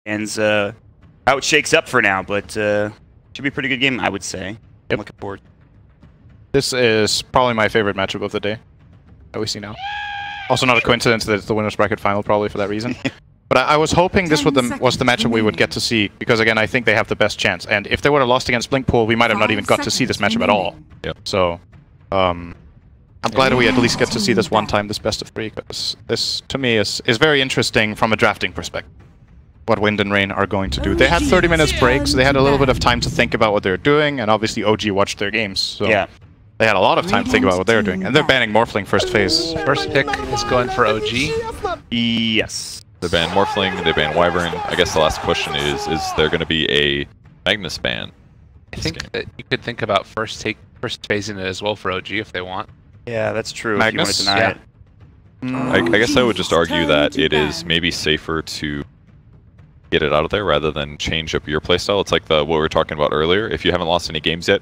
And how it shakes up for now, but should be a pretty good game, I would say. I'm looking forward. This is probably my favorite matchup of the day that we see now. Also not a coincidence that it's the winner's bracket final, probably for that reason. But I was hoping this was the matchup we would get to see, because again, I think they have the best chance. And if they would have lost against Blinkpool, we might have not even got to see this matchup at all. Yep. So, I'm glad we at least get to see this one time, this best of 3, because this, to me, is very interesting from a drafting perspective. What Wind and Rain are going to do. They had 30 minutes break, so they had a little bit of time to think about what they're doing, and obviously OG watched their games, so yeah. They had a lot of time to think about what they're doing. And they're banning Morphling first phase. First pick is going for OG. Yes. They ban Morphling, they ban Wyvern. I guess the last question is there going to be a Magnus ban? I think that you could think about first phasing it as well for OG if they want. Yeah, that's true. Magnus? If you want to deny it. I guess I would just argue that it is maybe safer to get it out of there rather than change up your playstyle. It's like what we were talking about earlier. If you haven't lost any games yet,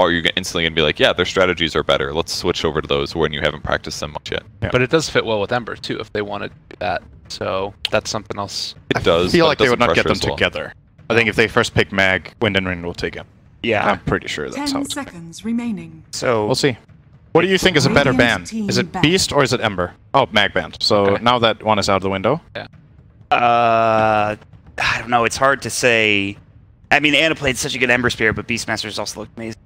or you're instantly going to be like, yeah, their strategies are better. Let's switch over to those when you haven't practiced them much yet. Yeah. But it does fit well with Ember, too, if they wanted to do that. So that's something else. It does. I feel like they would not get them as well. together. I think if they first pick Mag, Wind and Rain will take him. Yeah. I'm pretty sure that's how 10 it's going. seconds remaining. So We'll see. What do you think is a better ban? Is it Beast or is it Ember? Oh, Mag banned. So Okay. now that one is out of the window. Yeah. I don't know. It's hard to say. I mean, Anna played such a good Ember Spirit, but Beastmasters also looked amazing.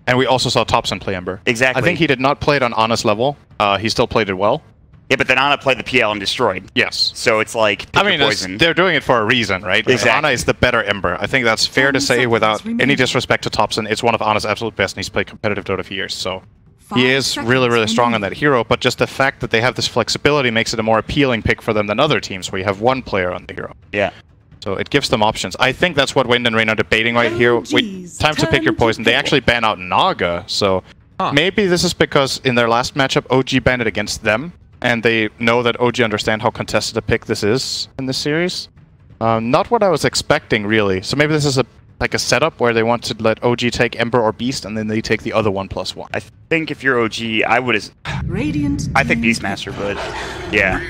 And we also saw Thompson play Ember. Exactly. I think he did not play it on Anna's level. He still played it well. Yeah, but then Anna played the PL and destroyed. Yes. So it's like, pick I mean, your poison. they're doing it for a reason, right? Exactly. Anna is the better Ember. I think that's fair to 10 say seconds without any remaining. disrespect to Thompson. It's one of Anna's absolute best, and he's played competitive Dota for years, so he 5 is really, really strong on that hero, but just the fact that they have this flexibility makes it a more appealing pick for them than other teams, where you have one player on the hero. Yeah. So it gives them options. I think that's what Wind and Rain are debating right here. Wait, time to pick your poison. They actually ban out Naga, so maybe this is because in their last matchup, OG banned it against them, and they know that OG understand how contested a pick this is in this series. Not what I was expecting, really. So maybe this is like a setup where they want to let OG take Ember or Beast, and then they take the other 1+1. I think if you're OG, I would. I think Beastmaster, but yeah.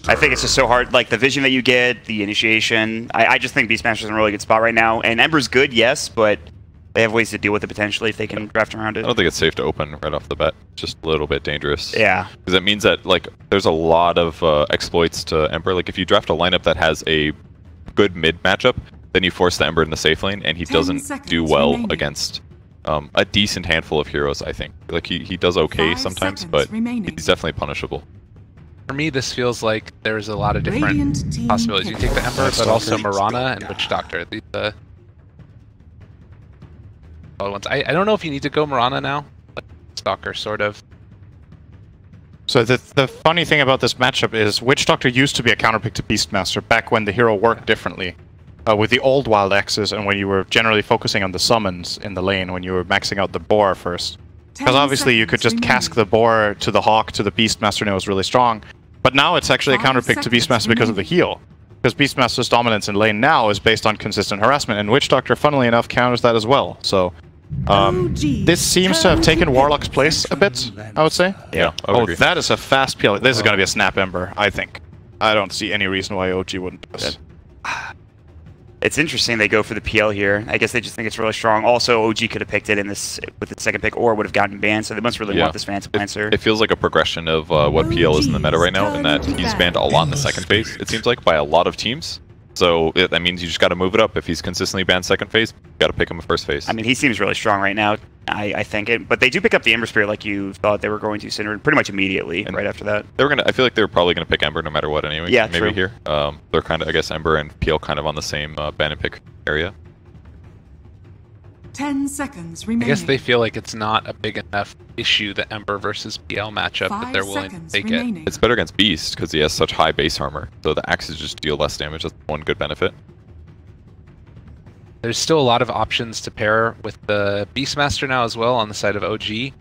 I think it's just so hard. Like the vision that you get, the initiation. I just think Beastmaster's in a really good spot right now. And Ember's good, yes, but they have ways to deal with it potentially if they can draft around I it. don't think it's safe to open right off the bat. Just a little bit dangerous. Yeah. Because that means that like there's a lot of exploits to Ember. Like if you draft a lineup that has a good mid matchup, then you force the Ember in the safe lane, and he 10 doesn't seconds do well remaining. against a decent handful of heroes, I think. Like he does okay 5 sometimes, seconds but remaining. he's definitely punishable. For me, this feels like there's a lot of different Radiant team possibilities. You pick. take the Ember, but also Mirana and Witch Doctor. These solid ones. I don't know if you need to go Mirana now, but Stalker sort of. So the funny thing about this matchup is Witch Doctor used to be a counterpick to Beastmaster back when the hero worked differently. With the old wild axes and when you were generally focusing on the summons in the lane, when you were maxing out the boar first. Because obviously you could just cask the boar to the Hawk to the Beastmaster and it was really strong. But now it's actually a 5 counterpick to seconds Beastmaster because of the heal. Because Beastmaster's dominance in lane now is based on consistent harassment, and Witch Doctor, funnily enough, counters that as well. So this seems to have taken Warlock's place a bit, I would say. Yeah, I would agree. That is a fast PL. This is going to be a snap Ember, I think. I don't see any reason why OG wouldn't do this. It's interesting they go for the PL here. I guess they just think it's really strong. Also, OG could have picked it in this with the second pick, or would have gotten banned. So they must really want this Phantom Lancer. It feels like a progression of what PL is in the meta right now, in that he's banned a lot in the second phase, it seems like, by a lot of teams. So that means you just got to move it up. If he's consistently banned second phase, you got to pick him in first phase. I mean, he seems really strong right now. I think it, but they do pick up the Ember Spirit like you thought they were going to, Cinder, pretty much immediately right after that. They were gonna. I feel like they were probably gonna pick Ember no matter what anyway. Yeah, maybe true. here. They're kind of, I guess, Ember and PL kind of on the same ban and pick area. 10 seconds I remaining. guess they feel like it's not a big enough issue, the Ember versus PL matchup, that 5 they're willing to seconds take remaining. it. It's better against Beast because he has such high base armor, so the axes just deal less damage. That's one good benefit. There's still a lot of options to pair with the Beastmaster now as well on the side of OG.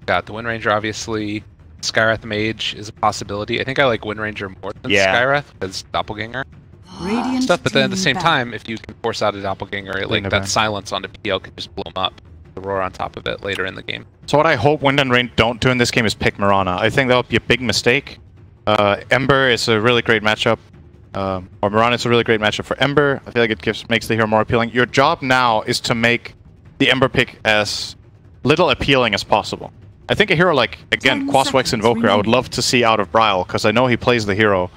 Got the Wind Ranger, obviously. Skywrath Mage is a possibility. I think I like Wind Ranger more than Skywrath because Doppelganger Radiant stuff. But then at the team same back. time, if you can force out a Doppelganger, like that silence onto PL can just blow him up. The roar on top of it later in the game. So what I hope Wind and Rain don't do in this game is pick Mirana. I think that would be a big mistake. Ember is a really great matchup. or Mirana is a really great matchup for Ember. I feel like it makes the hero more appealing. Your job now is to make the Ember pick as little appealing as possible. I think a hero like, again, Quaswex Invoker, I would love to see out of Bryle, because I know he plays the hero.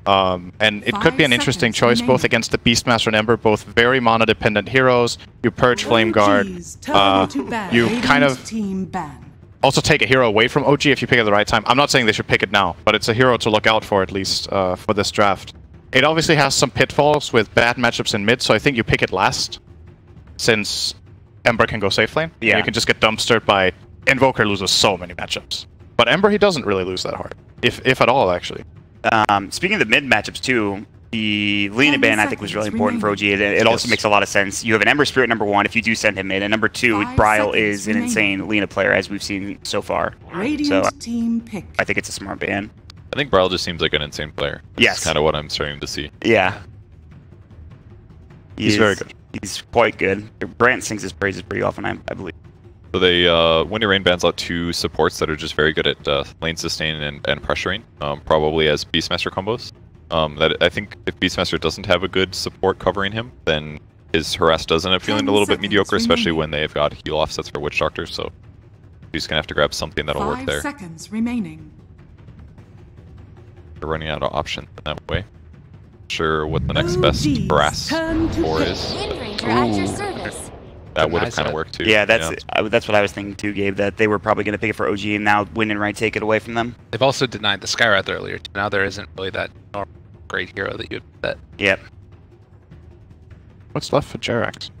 And it could be an interesting choice, both against the Beastmaster and Ember, both very mana-dependent heroes. You purge Flame Guard. You kind of also take a hero away from OG if you pick it at the right time. I'm not saying they should pick it now, but it's a hero to look out for, at least, for this draft. It obviously has some pitfalls with bad matchups in mid, so I think you pick it last, since Ember can go safe lane. Yeah. You can just get dumpstered by... Invoker loses so many matchups. But Ember, he doesn't really lose that hard. If at all, actually. Speaking of the mid matchups too, the Lena ban I think was really important for OG. It also makes a lot of sense. You have an Ember Spirit number 1 if you do send him in, and number 2, Bryle is an insane Lena player as we've seen so far. So I think it's a smart ban. I think Bryle just seems like an insane player. That's kind of what I'm starting to see. Yeah. He's very good. He's quite good. Brant sings his praises pretty often, I believe. So they Windy Rain bans out 2 supports that are just very good at lane sustain and pressuring, probably as Beastmaster combos. That I think if Beastmaster doesn't have a good support covering him, then his harass does end up feeling a little bit mediocre, especially when they've got heal offsets for Witch Doctor. So he's gonna have to grab something that'll work there. 5 seconds remaining. They're running out of options in that way. Not sure what the next best harass for is. That would have kind of worked too. Yeah, that's what I was thinking too, Gabe. That they were probably going to pick it for OG, and now Wind and Right take it away from them. They've also denied the Skywrath earlier. Now there isn't really that great hero that you'd bet. Yep. What's left for Jerax?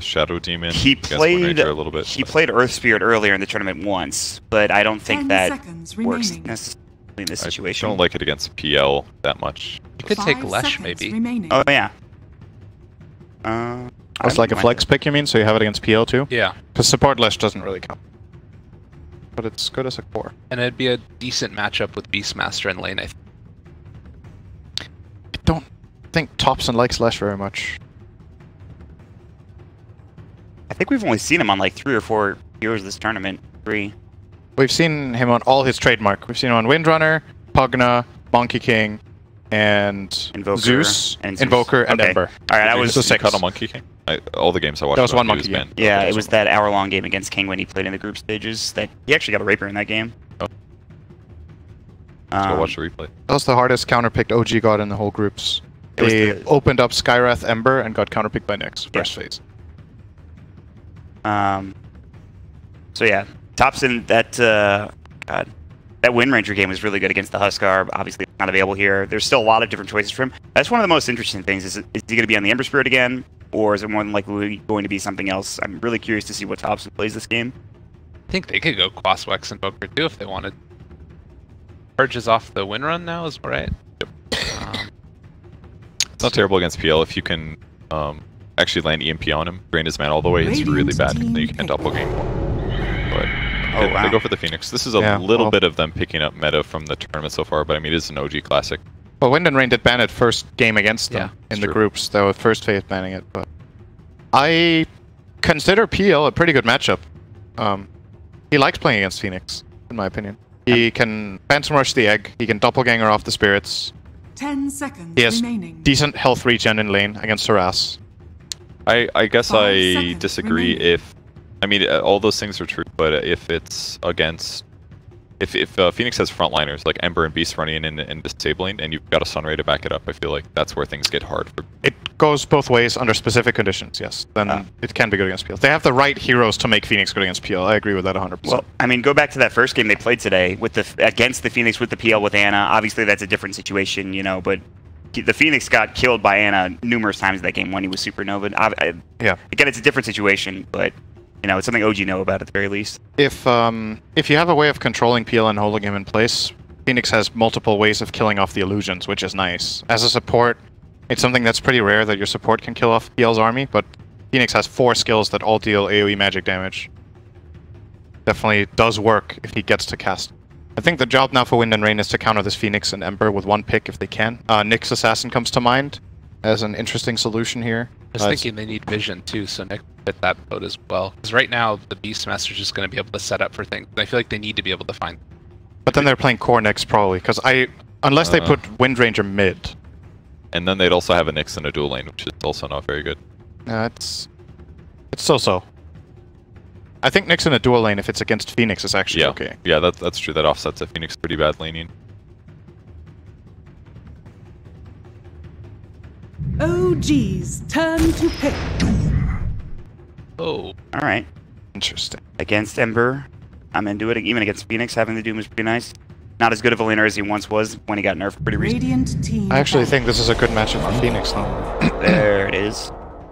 Shadow Demon. He played a little bit. He played Earth Spirit earlier in the tournament once, but I don't think that works necessarily in this situation. I don't like it against PL that much. You could take Lesh maybe. Oh yeah. It's like a flex pick, you mean? So you have it against PL too? Yeah. Because support Lesh doesn't really count. But it's good as a core. And it'd be a decent matchup with Beastmaster and lane, I think. I don't think Thompson likes Lesh very much. I think we've only seen him on like 3 or 4 heroes this tournament. 3. We've seen him on all his trademark. We've seen him on Windrunner, Pugna, Monkey King, and Invoker, Zeus, Invoker, and Ember. Alright, that was the 6 on Monkey King. All the games I watched. That was one Monkey King. Yeah, it was that hour-long game against King when he played in the group stages. That he actually got a Rapier in that game. Oh. Let's go watch the replay. That was the hardest counterpicked OG got in the whole groups. They opened up Skywrath Ember and got counterpicked by Nyx first phase. So yeah, Thompson, that Wind Ranger game was really good against the Huskar. Obviously not available here. There's still a lot of different choices for him. That's one of the most interesting things. Is he going to be on the Ember Spirit again, or is it more than likely going to be something else? I'm really curious to see what Thompson plays this game. I think they could go Quaswex and Invoker too if they wanted. Purges off the win run now is right. Yep. It's not terrible against PL if you can actually land EMP on him, drain his mana all the way. It's really bad. Then you can double game. But they go for the Phoenix. This is a little bit of them picking up meta from the tournament so far, but I mean, it is an OG classic. Well, Wind and Rain did ban it first game against them in the groups. They were first phase banning it, but I consider PL a pretty good matchup. He likes playing against Phoenix, in my opinion. He can Phantom Rush the Egg. He can Doppelganger off the Spirits. 10 seconds He has remaining. decent health regen in lane against Harass. I guess I disagree if... I mean, all those things are true, but if it's against... If Phoenix has frontliners like Ember and Beast running in and disabling, and you've got a Sunray to back it up, I feel like that's where things get hard. It goes both ways under specific conditions, yes. Then it can be good against PL. They have the right heroes to make Phoenix good against PL. I agree with that 100%. Well, I mean, go back to that first game they played today with against the Phoenix with the PL with Ana. Obviously, that's a different situation, you know, but the Phoenix got killed by Ana numerous times in that game when he was Supernova. Again, it's a different situation, but... You know, it's something OG know about at the very least. If you have a way of controlling PL and holding him in place, Phoenix has multiple ways of killing off the illusions, which is nice. As a support, it's something that's pretty rare that your support can kill off PL's army, but Phoenix has 4 skills that all deal AoE magic damage. Definitely does work if he gets to cast. I think the job now for Wind and Rain is to counter this Phoenix and Ember with 1 pick if they can. Nyx Assassin comes to mind as an interesting solution here. I was thinking they need vision too, so Nick fit that boat as well. Because right now, the Beastmaster is just going to be able to set up for things. I feel like they need to be able to find. But then they're playing core next probably, because unless they put Wind Ranger mid, And then they'd also have a Nyx in a dual lane, which is also not very good. It's so-so. I think Nyx in a dual lane, if it's against Phoenix, is actually okay. Yeah, that's true. That offsets a Phoenix pretty bad laning. OG's turn to pick. Oh. Alright. Interesting. Against Ember, I'm into it. Even against Phoenix, having the Doom is pretty nice. Not as good of a laner as he once was when he got nerfed pretty recently. Radiant team. I actually think this is a good matchup for Phoenix, though. There it is.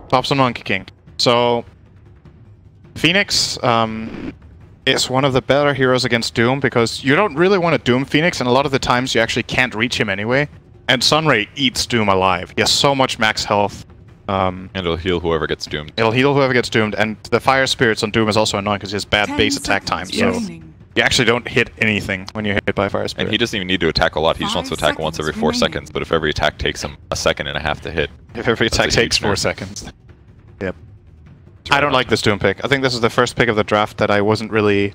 Pops on Monkey King. So, Phoenix is one of the better heroes against Doom because you don't really want to Doom Phoenix, and a lot of the times you actually can't reach him anyway. And Sunray eats Doom alive. He has so much max health. And it'll heal whoever gets doomed. It'll heal whoever gets doomed, and the Fire Spirits on Doom is also annoying because he has bad base attack time. So you actually don't hit anything when you're hit by Fire Spirit. And he doesn't even need to attack a lot. He just wants to attack once every 4 seconds. But if every attack takes him a second and a half to hit, if every attack takes 4 seconds. Yep. I don't like this Doom pick. I think this is the first pick of the draft that I wasn't really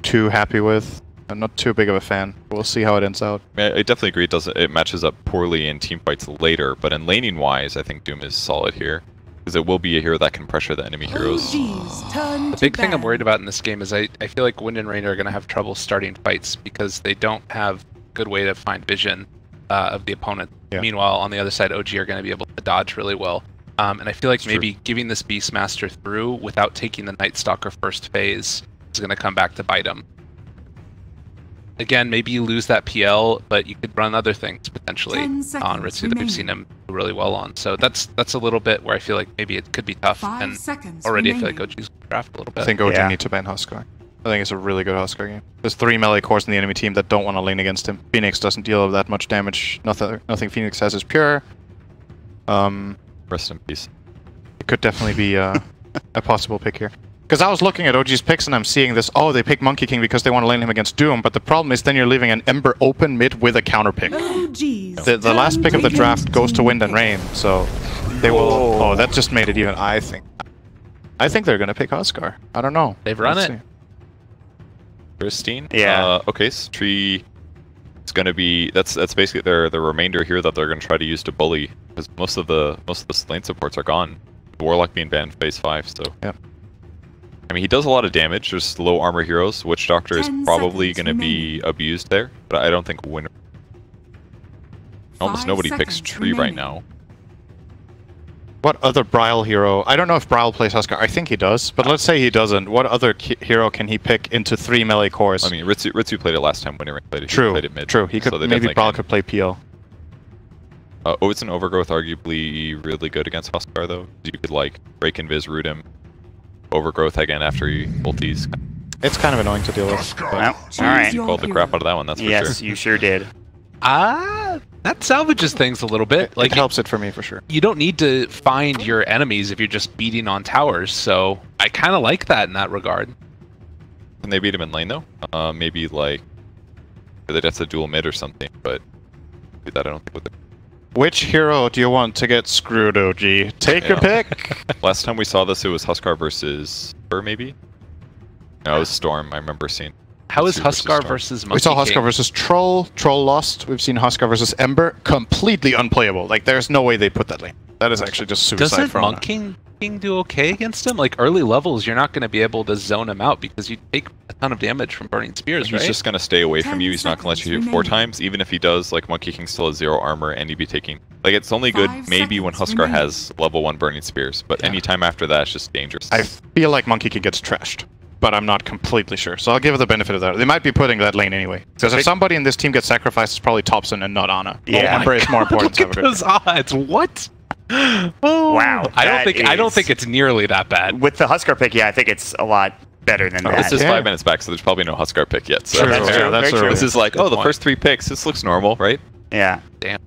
too happy with. I'm not too big of a fan. We'll see how it ends out. I definitely agree. It matches up poorly in team fights later, but in laning wise, I think Doom is solid here because it will be a hero that can pressure the enemy heroes. The big thing I'm worried about in this game is I feel like Wind and Rain are going to have trouble starting fights because they don't have a good way to find vision of the opponent. Yeah. Meanwhile, on the other side, OG are going to be able to dodge really well. And I feel like maybe giving this Beastmaster through without taking the Night Stalker first phase is going to come back to bite him. Again, maybe you lose that PL, but you could run other things potentially on Ritsu that we've seen him do really well on. So that's a little bit where I feel like maybe it could be tough. And already I feel like OG's draft a little bit. I think OG needs to ban Huskar. I think it's a really good Huskar game. There's 3 melee cores in the enemy team that don't want to lane against him. Phoenix doesn't deal that much damage. Nothing Phoenix has is pure. Rest in peace. It could definitely be a possible pick here. Because I was looking at OG's picks and I'm seeing this, oh, they pick Monkey King because they want to lane him against Doom, but the problem is then you're leaving an Ember open mid with a counter pick. The last pick of the draft goes to Wind and Rain, so they will... Oh, that just made it even, I think. I think they're going to pick Huskar. I don't know. They've run it. Pristine? Yeah. Okay, so Tree is going to be... That's basically their remainder here that they're going to try to use to bully, because most of the lane supports are gone. Warlock being banned phase 5, so... Yeah. I mean, he does a lot of damage, just low armor heroes. Witch Doctor is probably going to be abused there, but I don't think Winter... Almost nobody picks Tree right now. What other Bryle hero? I don't know if Bryle plays Huskar. I think he does, but let's say he doesn't. What other hero can he pick into 3 melee cores? I mean, Ritsu played it last time when he played it. True, he played it mid, true. He could, so maybe Bryle could play PL. Oats and Overgrowth arguably really good against Huskar, though. You could, like, break invis, root him. Overgrowth again after he ulties. It's kind of annoying to deal with. Well, alright. You called the crap out of that one, that's for sure. Yes, you sure did. That salvages things a little bit. Like, it helps it for me, for sure. You don't need to find your enemies if you're just beating on towers, so I kind of like that in that regard. Can they beat him in lane, though? Maybe, like, they'd have to dual mid or something, but that I don't think would. Which hero do you want to get screwed, OG? Take your pick! Last time we saw this, it was Huskar versus Spur, maybe? No, it was Storm, I remember seeing. How is Huskar versus Monkey We saw Huskar King? versus Troll. Troll lost. We've seen Huskar versus Ember. Completely unplayable. Like, there's no way they put that lane. That is actually just suicide. Doesn't Monkey King do okay against him? Like, early levels, you're not going to be able to zone him out because you take a ton of damage from burning spears, right? He's just going to stay away from you. He's not going to let you hit 4 times. Even if he does, like, Monkey King still has 0 armor and he'd be taking... Like, it's only good maybe when Huskar has level 1 burning spears, but anytime after that, it's just dangerous. I feel like Monkey King gets trashed, but I'm not completely sure. So I'll give it the benefit of that. They might be putting that lane anyway. Because if somebody in this team gets sacrificed, it's probably Thompson and not Ana. Yeah. Ember is more important. Look at those odds. What? Oh, wow. I don't think it's nearly that bad. With the Huskar pick, yeah, I think it's a lot better than that. This is 5 minutes back, so there's probably no Huskar pick yet. So true. That's true. This is like, oh, the first 3 picks. This looks normal, right? Yeah. Damn.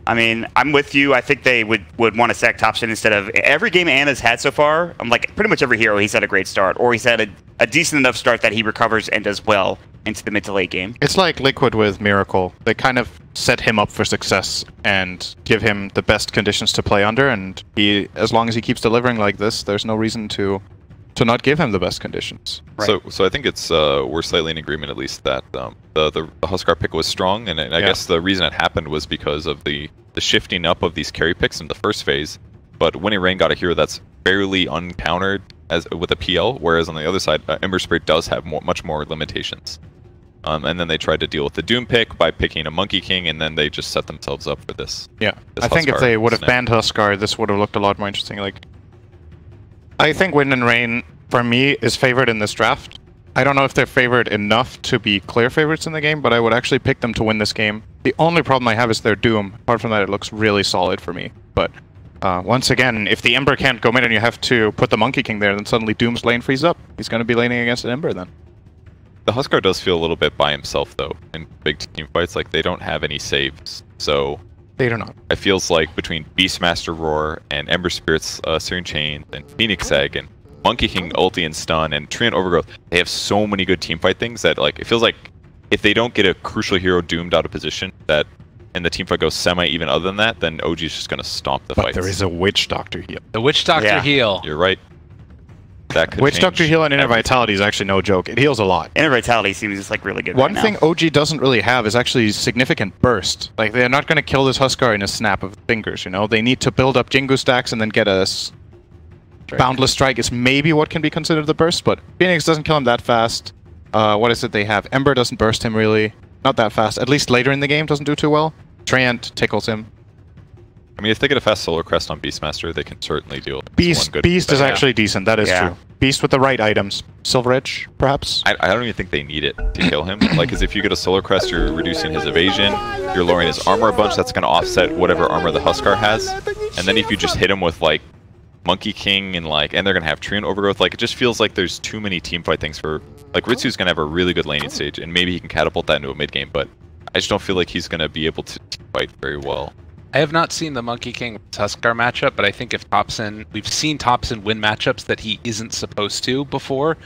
I mean, I'm with you. I think they would want to sack Thompson instead of... Every game Anna's had so far, I'm like, pretty much every hero, he's had a great start. Or he's had a decent enough start that he recovers and does well into the mid to late game. It's like Liquid with Miracle. They kind of set him up for success and give him the best conditions to play under. And he, as long as he keeps delivering like this, there's no reason to not give him the best conditions. Right. So I think it's we're slightly in agreement at least that the Huskar pick was strong, and I guess the reason it happened was because of the the shifting up of these carry picks in the first phase, but Winning Rain got a hero that's fairly uncountered as with a PL, whereas on the other side, Ember Spirit does have much more limitations. And then they tried to deal with the Doom pick by picking a Monkey King, and then they just set themselves up for this. Yeah, I think if they would have banned Huskar, this would have looked a lot more interesting. Like, I think Wind and Rain, for me, is favored in this draft. I don't know if they're favored enough to be clear favorites in the game, but I would actually pick them to win this game. The only problem I have is their Doom. Apart from that, it looks really solid for me. But once again, if the Ember can't go mid and you have to put the Monkey King there, then suddenly Doom's lane frees up. He's going to be laning against an Ember then. The Huskar does feel a little bit by himself, though, in big team fights. Like, they don't have any saves, so... They do not. It feels like between Beastmaster Roar and Ember Spirit's Searing Chain and Phoenix Egg and Monkey King ulti and stun and Treant Overgrowth, they have so many good teamfight things that, like, it feels like if they don't get a crucial hero doomed out of position, that and the teamfight goes semi-even other than that, then OG is just going to stomp the fight. But there is a Witch Doctor heal. The Witch Doctor heal. You're right. That could Witch Doctor heal and Inner Vitality is actually no joke. It heals a lot. Inner Vitality seems just like really good. One thing OG doesn't really have is actually significant burst. Like, they're not going to kill this Huskar in a snap of fingers, you know? They need to build up Jingu stacks and then get a Boundless Strike is maybe what can be considered the burst, but Phoenix doesn't kill him that fast. What is it they have? Ember doesn't burst him really. Not that fast. At least later in the game doesn't do too well. Treant tickles him. I mean, if they get a fast Solar Crest on Beastmaster, they can certainly deal with Beast is actually decent, that is true. Beast with the right items. Silver Edge, perhaps? I don't even think they need it to kill him. Like, because if you get a Solar Crest, you're reducing his evasion, you're lowering his armor a bunch, that's going to offset whatever armor the Huskar has. And then if you just hit him with, like, Monkey King and they're going to have Treant Overgrowth, like, it just feels like there's too many teamfight things for... Like, Ritsu's going to have a really good laning stage, and maybe he can catapult that into a mid-game, but I just don't feel like he's going to be able to fight very well. I have not seen the Monkey King Huskar matchup, but I think if Thompson... We've seen Thompson win matchups that he isn't supposed to before.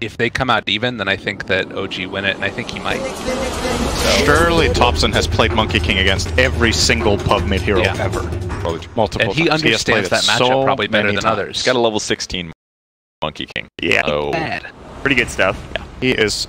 If they come out even, then I think that OG win it, and I think he might. So. Surely Thompson has played Monkey King against every single pub mid hero ever. Probably multiple and he times. Understands that matchup probably better than others. He's got a level 16 Monkey King. Yeah. So. Bad. Pretty good stuff. Yeah. He is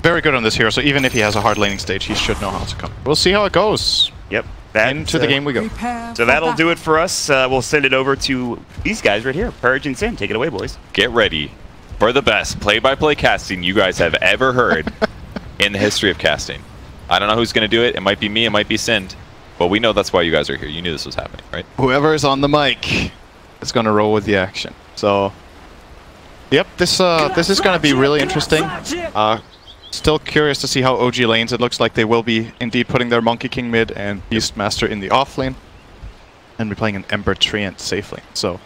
very good on this hero, so even if he has a hard laning stage, he should know how to come. We'll see how it goes. Yep. Into the game we go. So that'll do it for us. We'll send it over to these guys right here. Purge and Sin. Take it away, boys. Get ready for the best play-by-play casting you guys have ever heard in the history of casting. I don't know who's going to do it. It might be me. It might be Sind. But we know that's why you guys are here. You knew this was happening, right? Whoever is on the mic is going to roll with the action. So, yep, this is going to be really interesting. Still curious to see how OG lanes. It looks like they will be indeed putting their Monkey King mid and Beastmaster in the off lane. And be playing an Ember Treant safe lane. So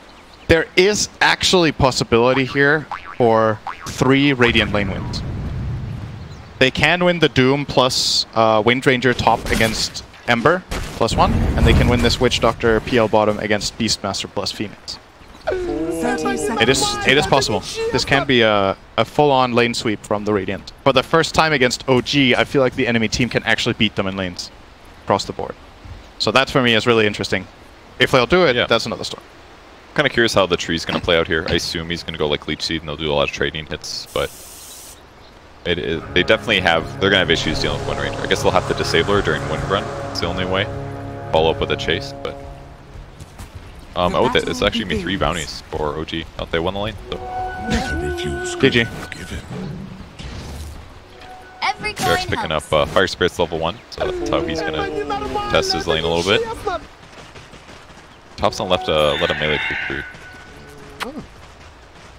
there is actually possibility here for 3 Radiant lane wins. They can win the Doom plus Wind Ranger top against Ember +1, and they can win this Witch Doctor PL bottom against Beastmaster plus Phoenix. It is possible. This can be a full-on lane sweep from the Radiant. For the first time against OG, I feel like the enemy team can actually beat them in lanes across the board. So that for me is really interesting. If they'll do it, that's another story. I'm kind of curious how the tree's going to play out here. I assume he's going to go like Leech Seed and they'll do a lot of trading hits, but they definitely have, they're going to have issues dealing with Wind Ranger. I guess they'll have to disable her during Wind Run. It's the only way. Follow up with a chase, but... it's actually going to be 3 bounties for OG. They won the lane, so... GG. Derek's picking up Fire Spirit's level 1, so that's how he's going to test his lane a little bit. Thompson let a melee creep through.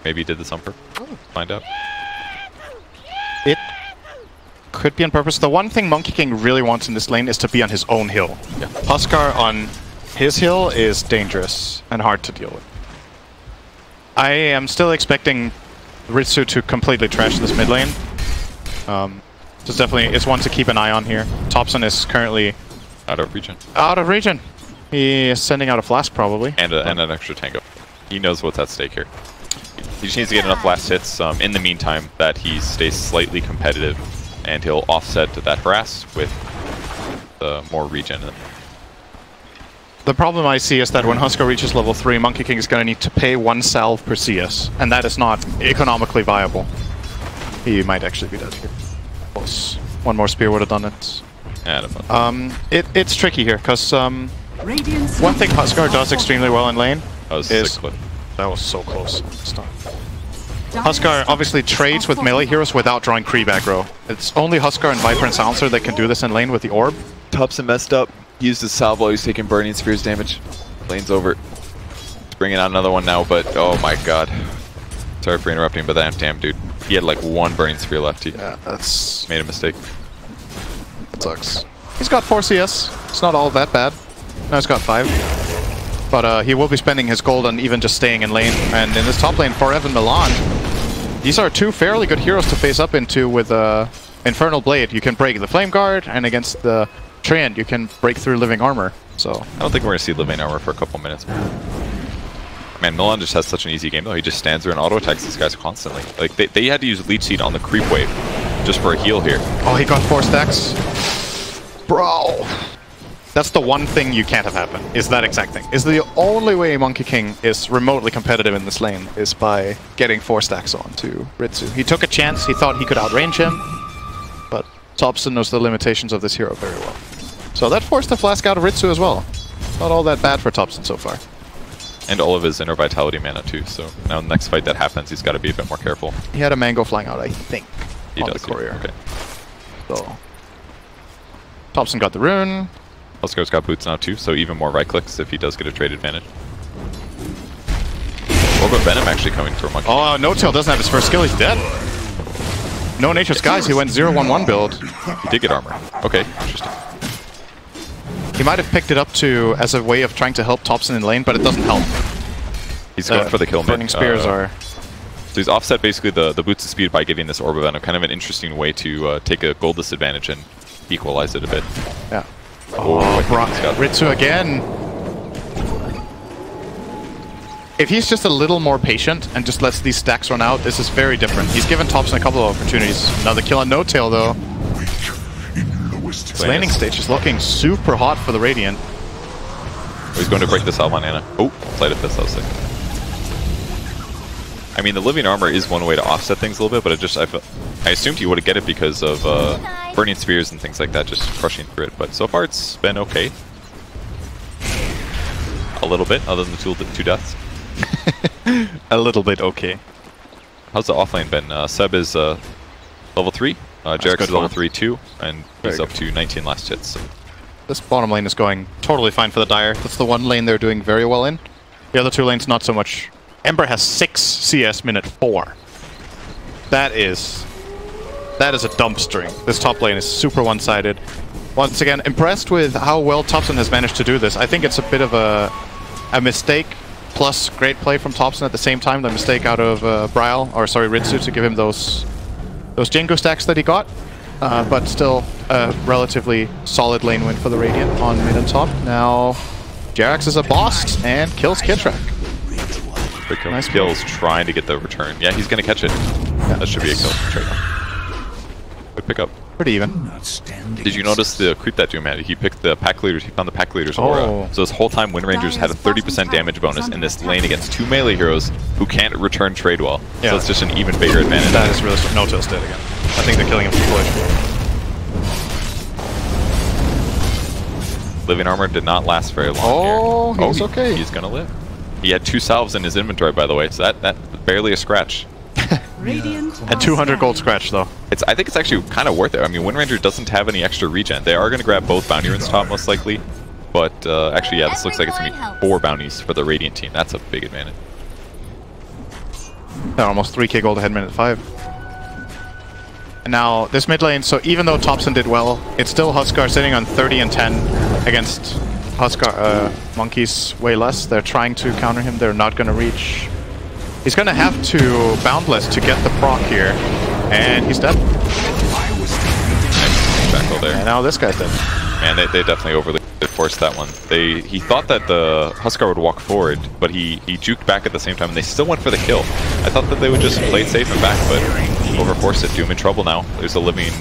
Maybe he did this on purpose. Find out. It could be on purpose. The one thing Monkey King really wants in this lane is to be on his own hill. Yeah. Huskar on his hill is dangerous and hard to deal with. I am still expecting Ritsu to completely trash this mid lane. It's definitely, it's one to keep an eye on here. Thompson is currently... Out of region. Out of region. He is sending out a flask, probably. And an extra tango. He knows what's at stake here. He just needs to get enough last hits in the meantime that he stays slightly competitive, and he'll offset that harass with the more regen. The problem I see is that when Huskar reaches level 3, Monkey King is going to need to pay 1 salve per CS, and that is not economically viable. He might actually be dead here. Close. 1 more spear would have done it. Yeah, fun. It's tricky here, because one thing Huskar does extremely well in lane That was is... sick clip. That was so close. Stop. Huskar obviously trades with melee heroes without drawing creep aggro. It's only Huskar and Viper and Silencer that can do this in lane with the orb. Topson messed up. Used his salvo. He's taking Burning Spears damage. Lane's over. He's bringing out another one now, but oh my god. Sorry for interrupting, but damn dude. He had like one Burning Spear left. He that's... made a mistake. That sucks. He's got 4 CS. It's not all that bad. Now he's got 5. But he will be spending his gold on even just staying in lane. And in this top lane, Forev and Milan, these are 2 fairly good heroes to face up into with Infernal Blade. You can break the Flame Guard, and against the Treant, you can break through Living Armor. So I don't think we're going to see Living Armor for a couple minutes. Man, Milan just has such an easy game though. He just stands there and auto-attacks these guys constantly. Like, they had to use Leech Seed on the creep wave just for a heal here. Oh, he got 4 stacks? Bro! That's the one thing you can't have happen, is that exact thing. Is the only way Monkey King is remotely competitive in this lane is by getting 4 stacks on to Ritsu. He took a chance, he thought he could outrange him, but Topson knows the limitations of this hero very well. So that forced the flask out of Ritsu as well. Not all that bad for Topson so far. And all of his Inner Vitality mana too, so now the next fight that happens, he's got to be a bit more careful. He had a mango flying out, I think, he on does, the courier. Okay. So Topson got the rune. Huskar's got boots now too, so even more right clicks if he does get a trade advantage. Orb of Venom actually coming through Monkey. Oh, No-Tail doesn't have his first skill, he's dead. No Nature's Skies, he went 0-1-1 build. He did get armor. Okay, interesting. He might have picked it up to as a way of trying to help Topson in lane, but it doesn't help. He's going for the kill mid. Burning Spears are... So he's offset basically the boots of speed by giving this Orb of Venom. Kind of an interesting way to take a gold disadvantage and equalize it a bit. Yeah. Oh, Ritsu again. If he's just a little more patient and just lets these stacks run out, this is very different. He's given Topson a couple of opportunities. Another kill on No-Tail though. This laning stage is looking super hot for the Radiant. Oh, he's going to break this out on Ana. Oh, Sleight of Fist, that was sick. I mean, the Living Armor is one way to offset things a little bit, but I assumed he would get it because of Burning Spears and things like that, just crushing through it. But so far, it's been okay. A little bit, other than the 2 deaths. A little bit okay. How's the offlane been? Seb is level 3. Jarex is level 3 too, and he's up to 19 last hits. So. This bottom lane is going totally fine for the Dire. That's the one lane they're doing very well in. The other 2 lanes, not so much. Ember has 6 CS minute 4. That is a dump string. This top lane is super one-sided. Once again, impressed with how well Topson has managed to do this. I think it's a bit of a mistake plus great play from Topson at the same time. The mistake out of Ritsu to give him those Jengu stacks that he got. But still a relatively solid lane win for the Radiant on mid and top. Now Jarex is a boss and kills Kitrak. Nice kills, trying to get the return. Yeah, he's gonna catch it. Yeah. That should be a kill. Good pick up. Pretty even. Did you notice the creep that Doom had? He picked the pack leaders. He found the pack leader's aura. So this whole time, Wind Rangers had a 30% damage bonus in this lane against 2 melee heroes who can't return trade well. Yeah. So it's just an even bigger advantage. That is really strong. No-Tail's dead again. I think they're killing him for collision. Living Armor did not last very long here. He's okay. He's gonna live. He had 2 salves in his inventory, by the way, so that barely a scratch. And 200 gold scratch, though. I think it's actually kind of worth it. I mean, Wind Ranger doesn't have any extra regen. They are going to grab both bounty runes top, most likely. But actually, yeah, this looks like it's going to be 4 bounties for the Radiant team. That's a big advantage. They're almost 3k gold ahead minute 5. And now, this mid lane, so even though Topson did well, it's still Huskar sitting on 30 and 10 against Huskar, Monkeys way less. They're trying to counter him. They're not going to reach. He's going to have to Boundless to get the proc here. And he's dead. Shackle there. And now this guy's dead. Man, they definitely overly forced that one. He thought that the Huskar would walk forward, but he juked back at the same time, and they still went for the kill. I thought that they would just play it safe and back, but overforced it. Doom in trouble now. There's a living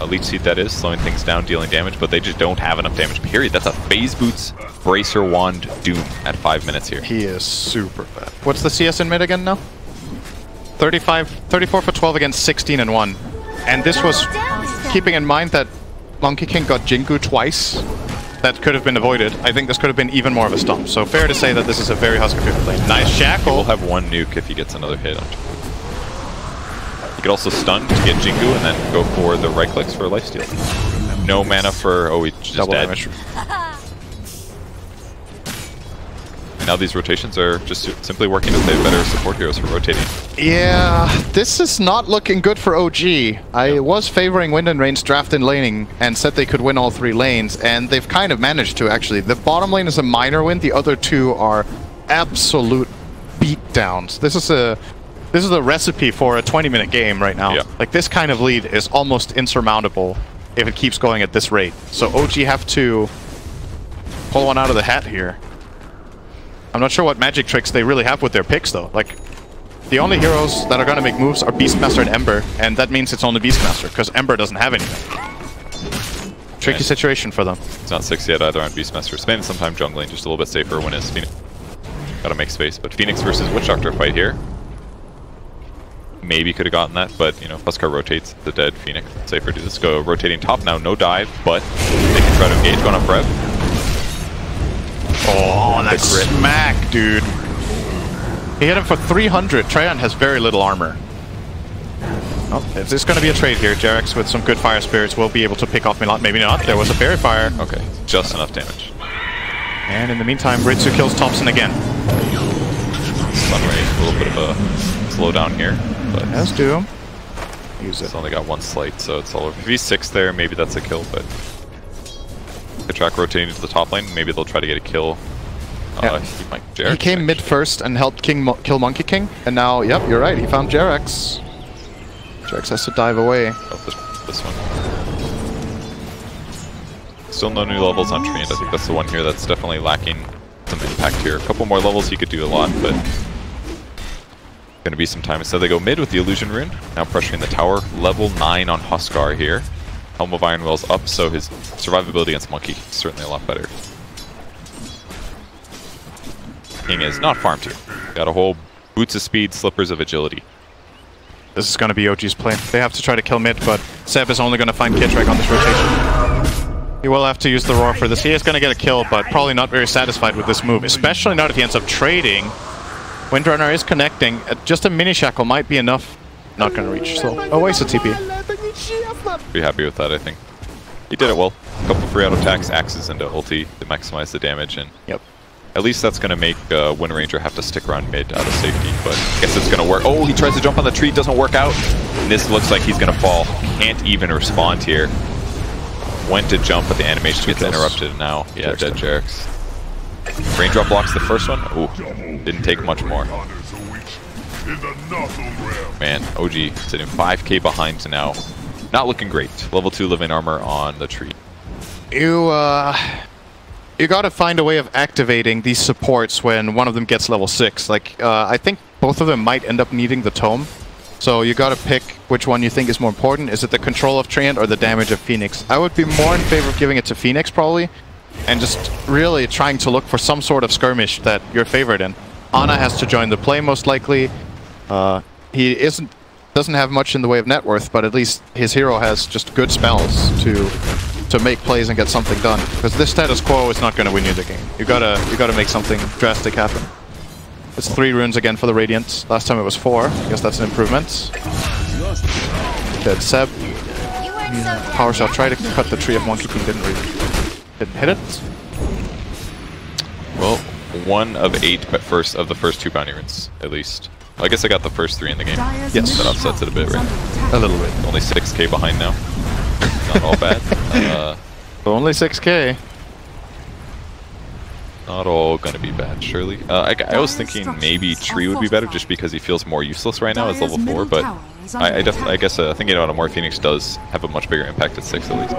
Leech Seed that is, slowing things down, dealing damage, but they just don't have enough damage, period. That's a Phase Boots Bracer Wand Doom at 5 minutes here. He is super bad. What's the CS in mid again now? 34 for 12 against 16 and 1. And this was keeping in mind that Monkey King got Jingu twice, that could have been avoided. I think this could have been even more of a stomp. So fair to say that this is a very Husker favorite lane. Nice shackle. He'll have one nuke if he gets another hit on. He could also stun to get Jingu and then go for the right clicks for a lifesteal. No mana for... Oh, he just double dead. damage. And now these rotations are just simply working as they have better support heroes for rotating. Yeah, this is not looking good for OG. I was favoring Wind and Rain's draft in laning and said they could win all 3 lanes, and they've kind of managed to, actually. The bottom lane is a minor win, the other 2 are absolute beatdowns. This is a recipe for a 20-minute game right now. Yeah. Like, this kind of lead is almost insurmountable if it keeps going at this rate. So OG have to pull one out of the hat here. I'm not sure what magic tricks they really have with their picks, though. Like, the only heroes that are going to make moves are Beastmaster and Ember, and that means it's only Beastmaster, because Ember doesn't have anything. Tricky situation for them. It's not 6 yet either on Beastmaster. Spending some time jungling, just a little bit safer when it's Phoenix. Gotta make space. But Phoenix versus Witch Doctor fight here. Maybe could have gotten that, but, you know, Huskar rotates the dead Phoenix. Safer to just go rotating top now, no dive, but they can try to engage. Going up Rev. Oh, that's smack, dude. He hit him for 300. Treant has very little armor. Oh, if there's going to be a trade here, Jarex with some good fire spirits will be able to pick off Milan. Maybe not. There was a fairy fire. Okay, just enough damage. And in the meantime, Ritsu kills Thompson again. Sunray, a little bit of a slowdown here, but as do. Use it. It's only got 1 slight, so it's all over. If he's 6 there, maybe that's a kill, but the track rotating to the top lane, maybe they'll try to get a kill. Yeah. He came mid first and helped kill Monkey King, and now, yep, you're right, he found Jarex. Jarex has to dive away. Oh, this one. Still no new levels on Treant. I think that's the one here that's definitely lacking some impact here. A couple more levels, he could do a lot, but gonna be some time. Instead, they go mid with the Illusion Rune. Now pressuring the tower. Level 9 on Huskar here. Helm of Iron Will's up, so his survivability against Monkey is certainly a lot better. King is not farmed here. Got a whole boots of speed, slippers of agility. This is going to be OG's play. They have to try to kill mid, but Seb is only going to find Kitrek on this rotation. He will have to use the Roar for this. He is going to get a kill, but probably not very satisfied with this move, especially not if he ends up trading. Windrunner is connecting. Just a mini shackle might be enough. Not going to reach, so a waste of TP. Be happy with that, I think. He did it well. A couple free auto attacks, axes into ulti to maximize the damage, and yep. At least that's going to make Wind Ranger have to stick around mid out of safety, but I guess it's going to work. Oh, he tries to jump on the tree, doesn't work out. And this looks like he's going to fall. Can't even respond here. Went to jump, but the animation gets interrupted now. Yeah, dead Jarex. Raindrop blocks the first one. Ooh, didn't take much more. Man, OG sitting 5k behind now. Not looking great. Level 2 living armor on the tree. You gotta find a way of activating these supports when one of them gets level 6. Like, I think both of them might end up needing the tome. So you gotta pick which one you think is more important. Is it the control of Treant or the damage of Phoenix? I would be more in favor of giving it to Phoenix, probably. And just really trying to look for some sort of skirmish that you're favored in. Ana has to join the play, most likely. He doesn't have much in the way of net worth, but at least his hero has just good spells to make plays and get something done. Because this status quo is not going to win you the game. You gotta make something drastic happen. It's 3 runes again for the Radiant. Last time it was 4. I guess that's an improvement. Dead Seb. Power Shot tried to cut the tree of Monkey King, didn't hit it. Well, 1 of 8 but first of the first 2 bounty runes, at least. Well, I guess I got the first 3 in the game. Yes. That offsets it a bit, right? A little bit. Only 6k behind now. Not all bad. Only 6k. Not all gonna be bad, surely. I was thinking maybe Tree would be better just because he feels more useless right now as level 4, but I guess thinking about it more, Phoenix does have a much bigger impact at 6 at least.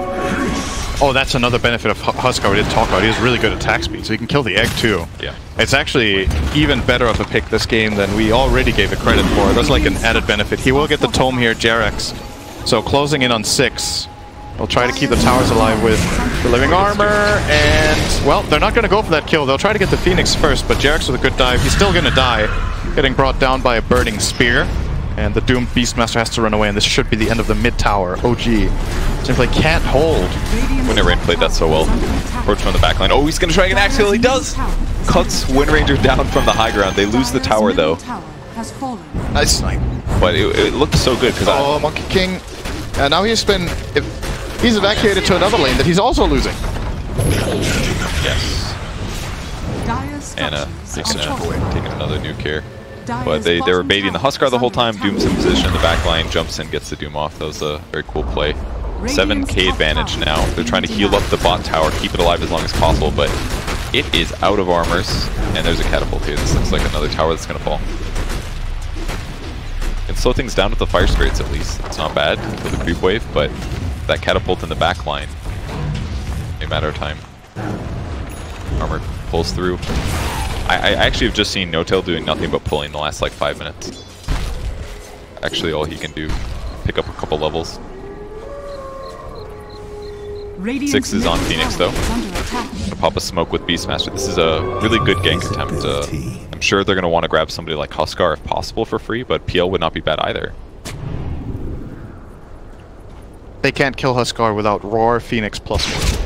Oh, that's another benefit of Huskar we didn't talk about. He has really good attack speed, so he can kill the egg too. Yeah. It's actually even better of a pick this game than we already gave it credit for. That's like an added benefit. He will get the tome here, Jarex. So closing in on 6. We'll try to keep the towers alive with the living armor, and, well, they're not going to go for that kill. They'll try to get the Phoenix first, but Jarex with a good dive. He's still going to die, getting brought down by a burning spear. And the doomed Beastmaster has to run away, and this should be the end of the mid tower. OG simply can't hold. Wind Ranger played that so well. Approach from the backline. Oh, he's gonna try an axial. He does! Cuts Wind Ranger down from the high ground. They lose the tower though. Nice snipe. But it looked so good because Monkey King. And now he's evacuated to another lane that he's also losing. Yes. Anna taking another nuke here. But they were baiting the Huskar the whole time. Doom's in position in the back line, jumps in, gets the Doom off. That was a very cool play. 7k advantage now. They're trying to heal up the bot tower, keep it alive as long as possible, but it is out of armors, and there's a catapult here. This looks like another tower that's going to fall. Can slow things down with the fire spirits at least. It's not bad for the creep wave, but that catapult in the back line, a matter of time. Armor pulls through. I actually have just seen No-Tail doing nothing but pulling the last like 5 minutes. Actually, all he can do, pick up a couple levels. 6 is on Phoenix though. Gonna pop a smoke with Beastmaster. This is a really good gank attempt. I'm sure they're going to want to grab somebody like Huskar if possible for free, but PL would not be bad either. They can't kill Huskar without WaR, Phoenix, +1.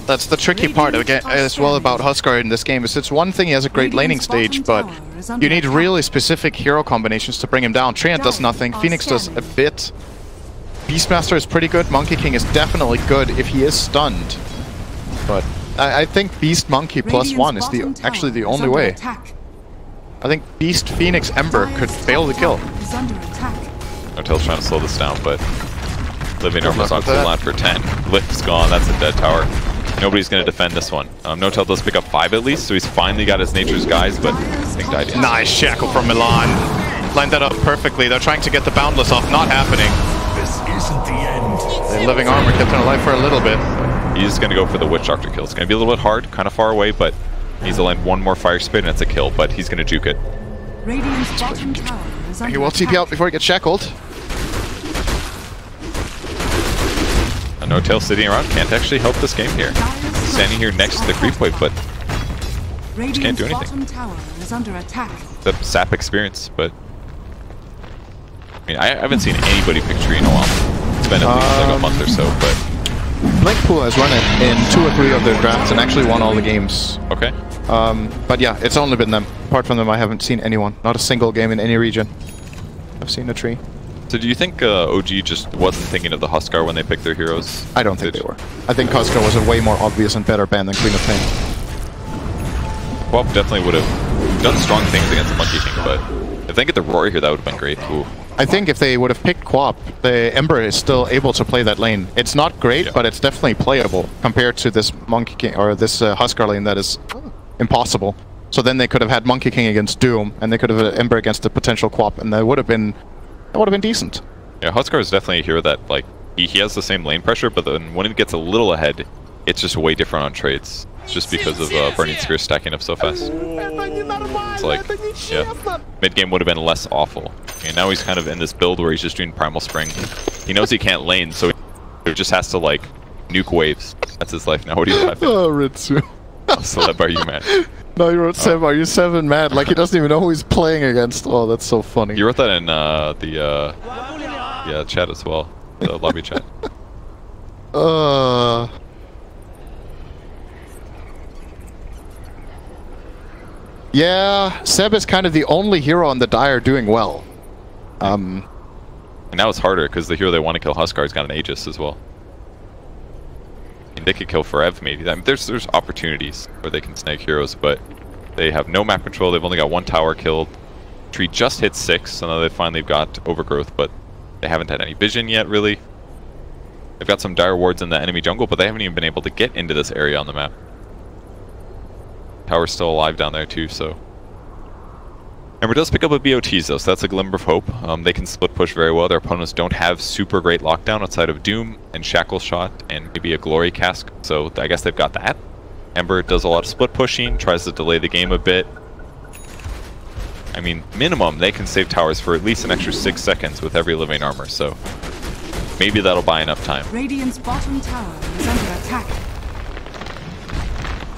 That's the tricky part again, as well about Huskar in this game. Is it's one thing he has a great laning stage, but you need really specific hero combinations to bring him down. Treant does nothing, Phoenix does a bit. Beastmaster is pretty good, Monkey King is definitely good if he is stunned. But I think Beast Monkey +1 is actually the only way. I think Beast Phoenix Ember could fail the kill. No-Tail's trying to slow this down, but Living Armor's on cooldown for 10. Lift's gone, that's a dead tower. Nobody's going to defend this one. No-Tail does pick up 5 at least, so he's finally got his Nature's Guise, but I think died. Nice shackle from Milan. Lined that up perfectly. They're trying to get the Boundless off, not happening. This isn't the end. The Living Armor kept him alive for a little bit. He's going to go for the Witch Doctor kill. It's going to be a little bit hard, kind of far away, but he's aligned one more Fire Spirit and it's a kill, but he's going to juke it. He will TP out before he gets shackled. A No-Tail sitting around can't actually help this game here. Standing here next to the creep wave, but just can't do anything. The sap experience, but I mean, I haven't seen anybody pick Tree in a while. It's been at least like a month or so, but Blackpool has run it in 2 or 3 of their drafts and actually won all the games. Okay. But yeah, it's only been them. Apart from them, I haven't seen anyone. Not a single game in any region. I've seen a Tree. So do you think OG just wasn't thinking of the Huskar when they picked their heroes? I don't think they were. I think Huskar was a way more obvious and better ban than Queen of Pain. Quap definitely would have done strong things against the Monkey King, but if they get the Roar here, that would have been great. Ooh. I think if they would have picked Quap, the Ember is still able to play that lane. It's not great, but it's definitely playable compared to this Monkey King or this Huskar lane that is impossible. So then they could have had Monkey King against Doom, and they could have had Ember against a potential Quap, and that would have been decent. Yeah, Huskar is definitely a hero that like he has the same lane pressure, but then when it gets a little ahead, it's just way different on trades. Just because of Burning Spear stacking up so fast. It's like, yeah, mid-game would have been less awful. And now he's kind of in this build where he's just doing Primal Spring. He knows he can't lane, so he just has to, like, nuke waves. That's his life now. What do you have? Oh, Ritsu. Celeb, are you mad? No, you wrote Seb, are you 7 mad? Like, he doesn't even know who he's playing against. Oh, that's so funny. You wrote that in the chat as well. The lobby chat. Yeah, Seb is kind of the only hero on the Dire doing well. And now it's harder because the hero they want to kill, Huskar's got an Aegis as well. And they could kill Forev maybe. I mean, there's opportunities where they can snag heroes, but they have no map control. They've only got 1 tower killed. Tree just hit 6, so now they finally got Overgrowth, but they haven't had any vision yet, really. They've got some Dire wards in the enemy jungle, but they haven't even been able to get into this area on the map. Tower's still alive down there too, so. Ember does pick up a BOTs though, so that's a glimmer of hope. They can split push very well. Their opponents don't have super great lockdown outside of Doom and Shackle Shot and maybe a Glory Cask, so I guess they've got that. Ember does a lot of split pushing, tries to delay the game a bit. I mean, minimum, they can save towers for at least an extra 6 seconds with every living armor, so maybe that'll buy enough time. Radiant's bottom tower is under attack.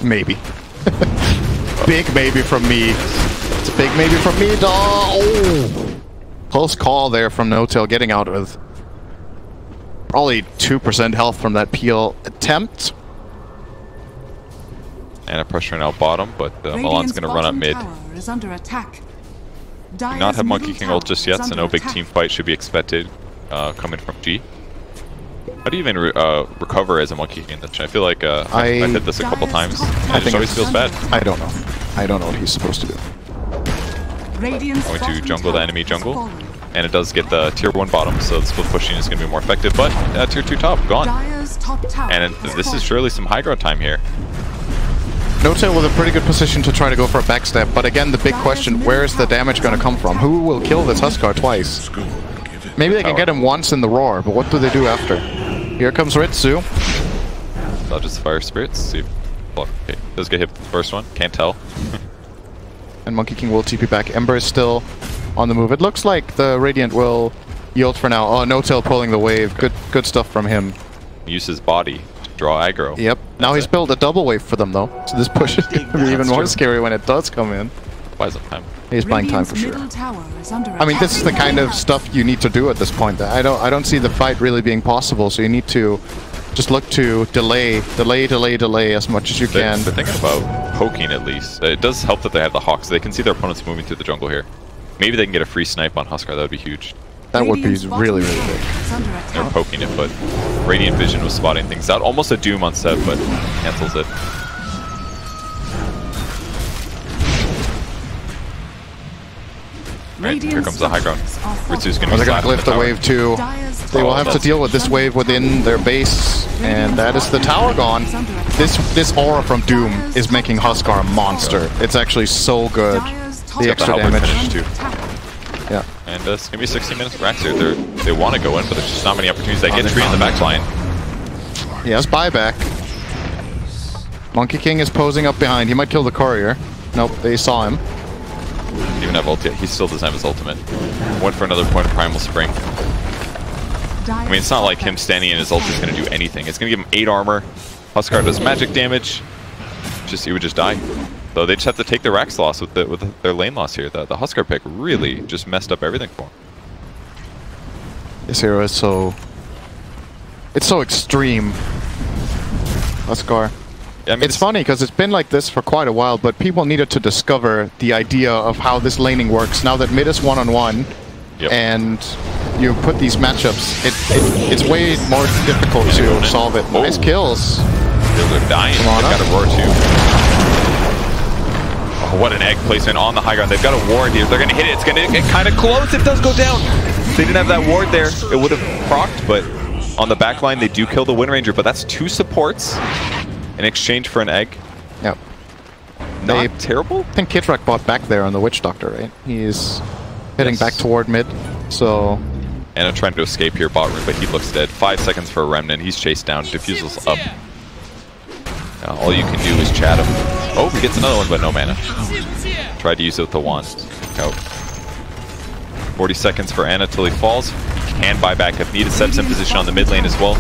Maybe. Big maybe from me. It's a big maybe from me, dawg. Oh. Close call there from No-Tail, getting out with probably 2% health from that peel attempt. And a pressuring out bottom, but Milan's going to run up mid. Is under attack. Do not have Monkey King ult just yet, so no big team fight should be expected coming from G. How do you even recover as a Monkey King in this? I feel like I've hit this a couple times, and it just always feels bad. I don't know. I don't know what he's supposed to do. Going to jungle the enemy jungle, and it does get the tier 1 bottom, so the split pushing is going to be more effective, but tier 2 top, gone. And this is surely some high ground time here. No-Tail with a pretty good position to try to go for a backstep, but again, the big question, where is the damage going to come from? Who will kill this Huskar twice? Maybe they can get him once in the roar, but what do they do after? Here comes Ritsu. I'll just fire spirits, see if... Okay, does get hit with the first one, can't tell. And Monkey King will TP back. Ember is still on the move. It looks like the Radiant will yield for now. Oh, No-Tail pulling the wave. Good stuff from him. Use his body to draw aggro. Yep. Now he's built a double wave for them, though. So this push is going to be even more scary when it does come in. Buys up time. He's buying time for sure. I mean, this is the kind of stuff you need to do at this point. I don't see the fight really being possible, so you need to just look to delay as much as you can. They're thinking about poking at least. It does help that they have the Hawks. They can see their opponents moving through the jungle here. Maybe they can get a free snipe on Huskar. That would be huge. That would be really, really big. They're poking it, but Radiant Vision was spotting things out. Almost a Doom on set, but cancels it. Right, here comes the high ground. Ritsu's going to be they're going to lift the wave too. They will have to deal with this wave within their base, and that is the tower gone. This aura from Doom is making Huskar a monster. It's actually so good. The extra damage too. Yeah. And it's going to be 16 minutes of racks here. They want to go in, but there's just not many opportunities. They get Tree in the back line. He has buyback. Monkey King is posing up behind. He might kill the courier. Nope, they saw him. Didn't even have ulti. He still doesn't have his ultimate. Went for another point of Primal Spring. I mean, it's not like him standing in his ult is going to do anything. It's going to give him 8 armor. Huskar does magic damage. He would just die. Though they just have to take the Rax loss with their lane loss here. The Huskar pick really just messed up everything for him. This hero is so... It's so extreme. Huskar. Yeah, I mean, it's funny because it's been like this for quite a while, but people needed to discover the idea of how this laning works. Now that mid is one-on-one, and you put these matchups, it's way more difficult to solve it. Nice kills. They're dying. They've got a roar too. Oh, what an egg placement on the high ground. They've got a ward here. They're going to hit it. It's going to get kind of close. It does go down. If they didn't have that ward there, it would have procced, but on the back line, they do kill the Wind Ranger, but that's 2 supports in exchange for an egg. Yep. Not terrible. I think Kitrak bought back there on the Witch Doctor, right? He's heading back toward mid, so... And I'm trying to escape here, bot room, but he looks dead. 5 seconds for a Remnant. He's chased down. Diffusel's up. All you can do is chat him. Oh, he gets another one, but no mana. Tried to use it with the wand. Out. 40 seconds for Ana till he falls. He can buy back if needed. Sets in position on the mid lane as well.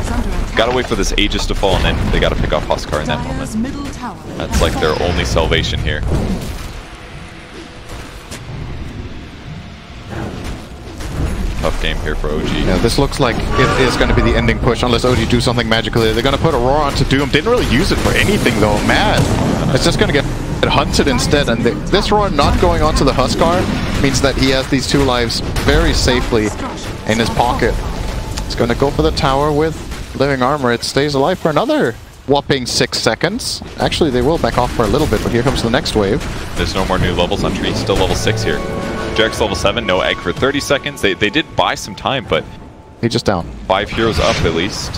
Gotta wait for this Aegis to fall, and then they gotta pick off Huskar in that moment. That's like their only salvation here. Tough game here for OG. Yeah, this looks like it is going to be the ending push unless OG do something magically. They're going to put a roar onto Doom. Didn't really use it for anything though. Mad. It's just going to get hunted instead. And this roar not going onto the Huskar means that he has these 2 lives very safely in his pocket. He's going to go for the tower with living armor. It stays alive for another whopping 6 seconds. Actually, they will back off for a little bit, but here comes the next wave. There's no more new levels on Tree. Still level 6 here. Jarek's level 7, no egg for 30 seconds. They did buy some time, but... He's just down. 5 heroes up, at least.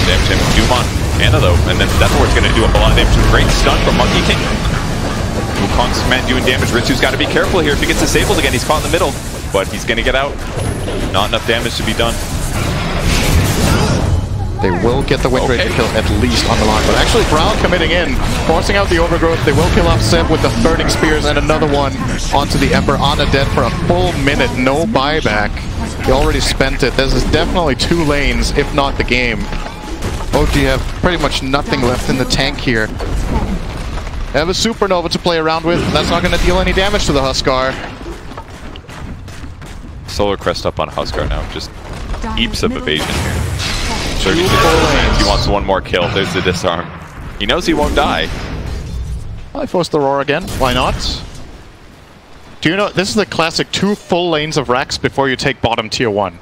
Damage him. Doom on Ana, though. And then that's where it's going to do a lot of damage. Great stun from Monkey King. Wukong's command doing damage. Ritsu's got to be careful here. If he gets disabled again, he's caught in the middle. But he's going to get out. Not enough damage to be done. They will get the Wind Ranger kill at least on the line. But actually, Brown committing in, forcing out the Overgrowth. They will kill off Seb with the Burning Spears and another one onto the Ember. Ana dead for a full minute. No buyback. He already spent it. This is definitely 2 lanes, if not the game. OG have pretty much nothing left in the tank here. They have a Supernova to play around with. That's not going to deal any damage to the Huskar. Solar Crest up on Huskar now. Just heaps of evasion here. 36 seconds. He wants one more kill. There's the disarm. He knows he won't die. I force the roar again. Why not? Do you know, this is the classic 2 full lanes of racks before you take bottom tier 1.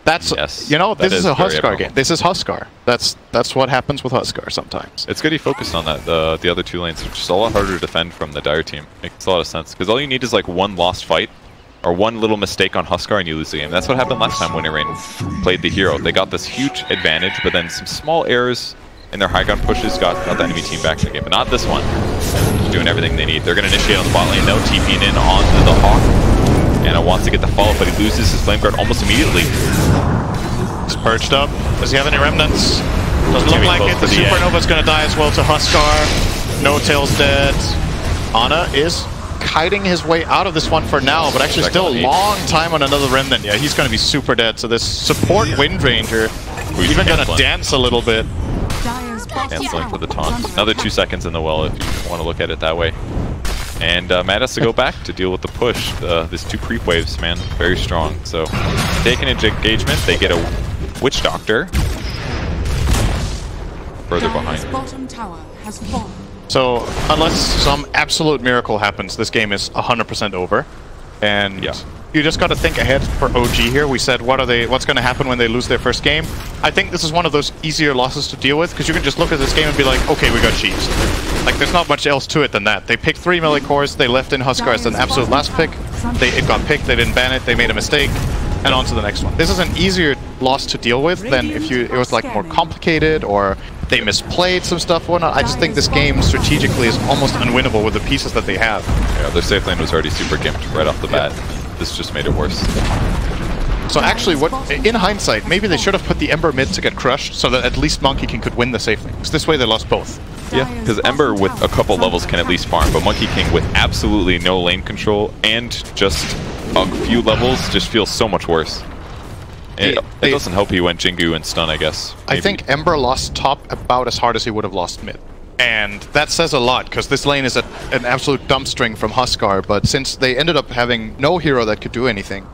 That's, yes, you know, this is a Huskar abnormal. game. This is Huskar. That's what happens with Huskar sometimes. It's good he focused on that. The other 2 lanes are just a lot harder to defend from the Dire team. Makes a lot of sense. Because all you need is like one lost fight, or one little mistake on Huskar and you lose the game. That's what happened last time when Rain played the hero. They got this huge advantage, but then some small errors in their high ground pushes got the enemy team back in the game. But not this one. They're doing everything they need. They're going to initiate on the bot lane, though, TPing in onto the Hawk. Anna wants to get the follow, but he loses his Flame Guard almost immediately. He's perched up. Does he have any remnants? Doesn't look like it. The Supernova's going to die as well to Huskar. No Tail's dead. Anna is kiting his way out of this one for now, but actually still a long time on another Remnant. Yeah, he's going to be super dead. So this support Windranger, even going to dance a little bit. Canceling for the taunt. Another 2 seconds in the well if you want to look at it that way. And Matt has to go back to deal with the push. These 2 creep waves, man, very strong. So taking engagement, they get a Witch Doctor. Further behind. So unless some absolute miracle happens, this game is 100% over. And you just got to think ahead for OG here. We said, what's going to happen when they lose their first game? I think this is one of those easier losses to deal with, because you can just look at this game and be like, okay, we got cheesed. Like, there's not much else to it than that. They picked 3 melee cores, they left in Huskar as an absolute last pick. It got picked, they didn't ban it, they made a mistake, and on to the next one. This is an easier loss to deal with than if it was like more complicated, or they misplayed some stuff or whatnot. I just think this game strategically is almost unwinnable with the pieces that they have. Yeah, their safe lane was already super gimped right off the bat. This just made it worse. So actually, in hindsight, maybe they should have put the Ember mid to get crushed so that at least Monkey King could win the safe lane. Because this way they lost both. Yeah, because Ember with a couple levels can at least farm, but Monkey King with absolutely no lane control and just a few levels just feels so much worse. It doesn't help he went Jingu and stun, I guess. Maybe. I think Ember lost top about as hard as he would have lost mid. And that says a lot, because this lane is an absolute dumpstring from Huskar, but since they ended up having no hero that could do anything,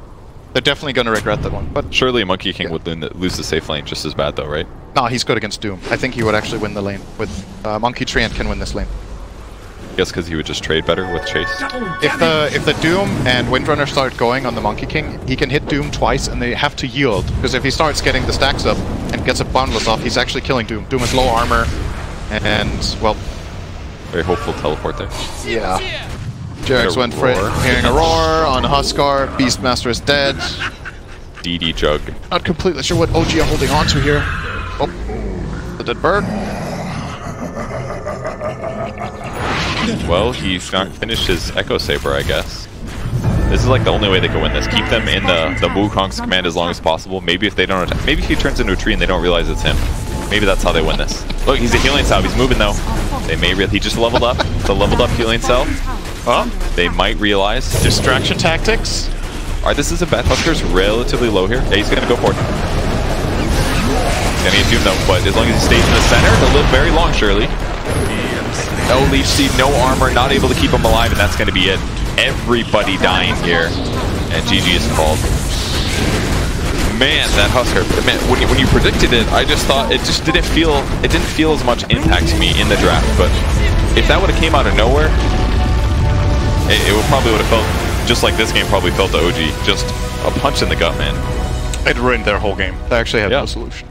they're definitely going to regret that one. But surely Monkey King would lose the safe lane just as bad, though, right? No, he's good against Doom. I think he would actually win the lane. With Monkey Treant can win this lane. I guess because he would just trade better with Chase. If the Doom and Windrunner start going on the Monkey King, he can hit Doom twice and they have to yield. Because if he starts getting the stacks up and gets a boundless off, he's actually killing Doom. Doom has low armor and, well... Very hopeful teleport there. Yeah. Jarex went for it. Hearing a roar on Huskar. Beastmaster is dead. DD Jug. Not completely sure what OG are holding on to here. Oh, the dead bird. Well, he's not finished his Echo Saber, I guess. This is like the only way they can win this. Keep them in the Wukong's command as long as possible. Maybe if they don't attack, maybe if he turns into a tree and they don't realize it's him. Maybe that's how they win this. Look, he's a healing cell. He's moving though. They may he just leveled up. The leveled up healing cell. Oh, they might realize. Distraction tactics. Alright, this is a bet. Huskar's relatively low here. Yeah, he's gonna go for it. He's gonna get doomed though, but as long as he stays in the center, he'll live very long, surely. No Leech Seed, no armor, not able to keep him alive, and that's gonna be it. Everybody dying here. And GG is called. Man, that Huskar, man, when you predicted it, I just thought it didn't feel as much impact to me in the draft, but if that would have came out of nowhere, it probably would have felt just like this game probably felt to OG, just a punch in the gut, man. It ruined their whole game. They actually had no solution.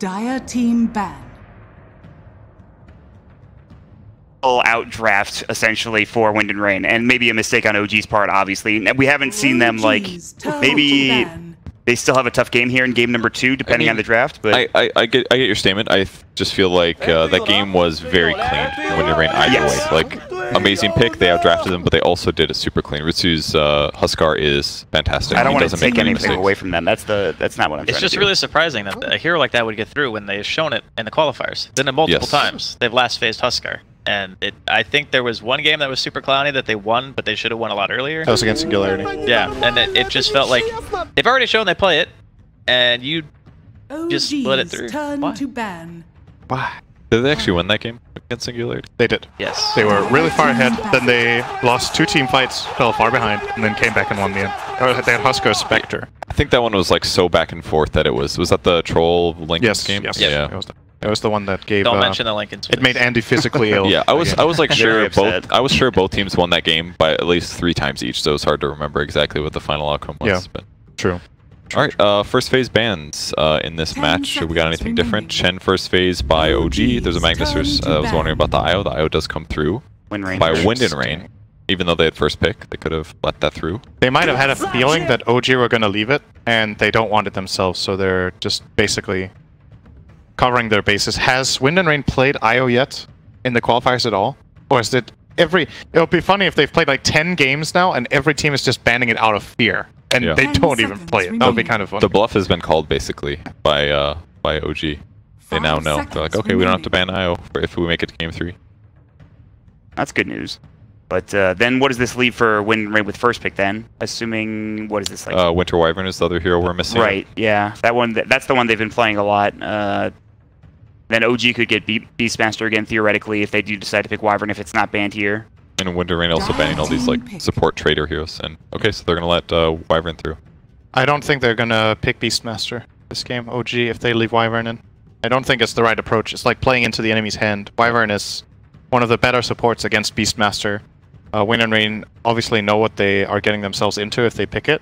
Dire team ban. Outdraft essentially for Wind and Rain, and maybe a mistake on OG's part. Obviously, we haven't seen them like maybe they still have a tough game here in game number 2, depending on the draft. But I get your statement. I just feel like that game was very clean. Wind and Rain either way. Like amazing pick. They outdrafted them, but they also did it super clean. Ritsu's Huskar is fantastic. I don't want to take anything away from them. That's not what I'm trying to do. It's just really surprising that a hero like that would get through when they've shown it in the qualifiers. Then multiple times they've last phased Huskar. And I think there was one game that was super clowny that they won, but they should have won a lot earlier. That was against Singularity. Yeah, and it just felt like they've already shown they play it, and you just let it through. Turn to ban. Why? Did they actually win that game against Singularity? They did. Yes. They were really far ahead, then they lost 2 team fights, fell far behind, and then came back and won the end. They had Huskar Spectre. I think that one was like so back and forth that it was that the Troll Lincoln's game? Yes. Yeah. It was the one that gave. Don't mention the Lincoln. It made Andy physically ill. Yeah, I was like sure both teams won that game by at least 3 times each, so it's hard to remember exactly what the final outcome was. Yeah, but. True. All right, first phase bans in this match. We got anything different? Chen first phase by OG. There's a Magnus. I was wondering about the IO. The IO does come through by Wind and Rain. Even though they had first pick, they could have let that through. They might have had a feeling that OG were going to leave it, and they don't want it themselves, so they're just basically covering their bases. Has Wind and Rain played IO yet in the qualifiers at all? Or is it it would be funny if they've played like 10 games now and every team is just banning it out of fear and they don't even play it. That would be kind of fun. The bluff has been called basically by OG. They now know. They're like, okay, we don't have to ban IO if we make it to game 3. That's good news. But then what does this leave for Wind and Rain with first pick then? Assuming, what is this like? Winter Wyvern is the other hero we're missing. Right, yeah. That's the one they've been playing a lot. Then OG could get Beastmaster again, theoretically, if they do decide to pick Wyvern if it's not banned here. And Wind and Rain also banning all these like support trader heroes. And okay, so they're going to let Wyvern through. I don't think they're going to pick Beastmaster this game, OG, if they leave Wyvern in. I don't think it's the right approach. It's like playing into the enemy's hand. Wyvern is one of the better supports against Beastmaster. Wind and Rain obviously know what they are getting themselves into if they pick it.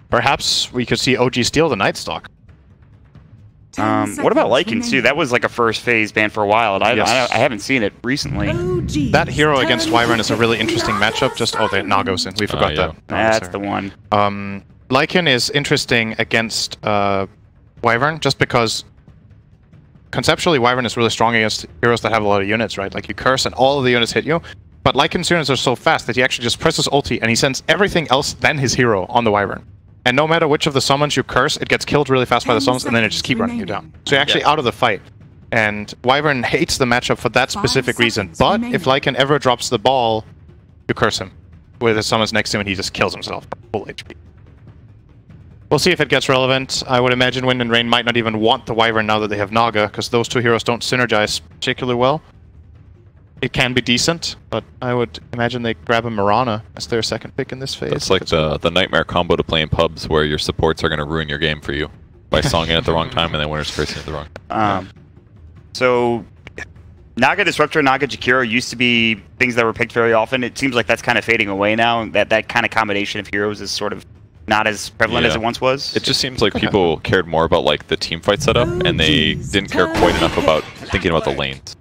Perhaps we could see OG steal the Nightstalk. What about Lycan too? That was like a first phase ban for a while, and I haven't seen it recently. That hero against Wyvern is a really interesting matchup. Just they Nago's in. We forgot that. That's the one. Lycan is interesting against Wyvern just because conceptually Wyvern is really strong against heroes that have a lot of units, right? Like you curse and all of the units hit you. But Lycan's units are so fast that he actually just presses ulti and he sends everything else than his hero on the Wyvern. And no matter which of the summons you curse, it gets killed really fast by the summons and then it just keeps running you down. So you're actually out of the fight. And Wyvern hates the matchup for that specific reason. But if Lycan ever drops the ball, you curse him with his summons next to him and he just kills himself full HP. We'll see if it gets relevant. I would imagine Wind and Rain might not even want the Wyvern now that they have Naga, because those two heroes don't synergize particularly well. It can be decent, but I would imagine they grab a Mirana as their second pick in this phase. It's like the nightmare combo to play in pubs where your supports are going to ruin your game for you by songing at the wrong time and then winner's cursing at the wrong time. So Naga Disruptor, Naga Jakiro used to be things that were picked very often. It seems like that's kind of fading away now. That kind of combination of heroes is sort of not as prevalent as it once was. It just seems like people cared more about like the team fight setup and they didn't care quite enough about thinking about the lanes.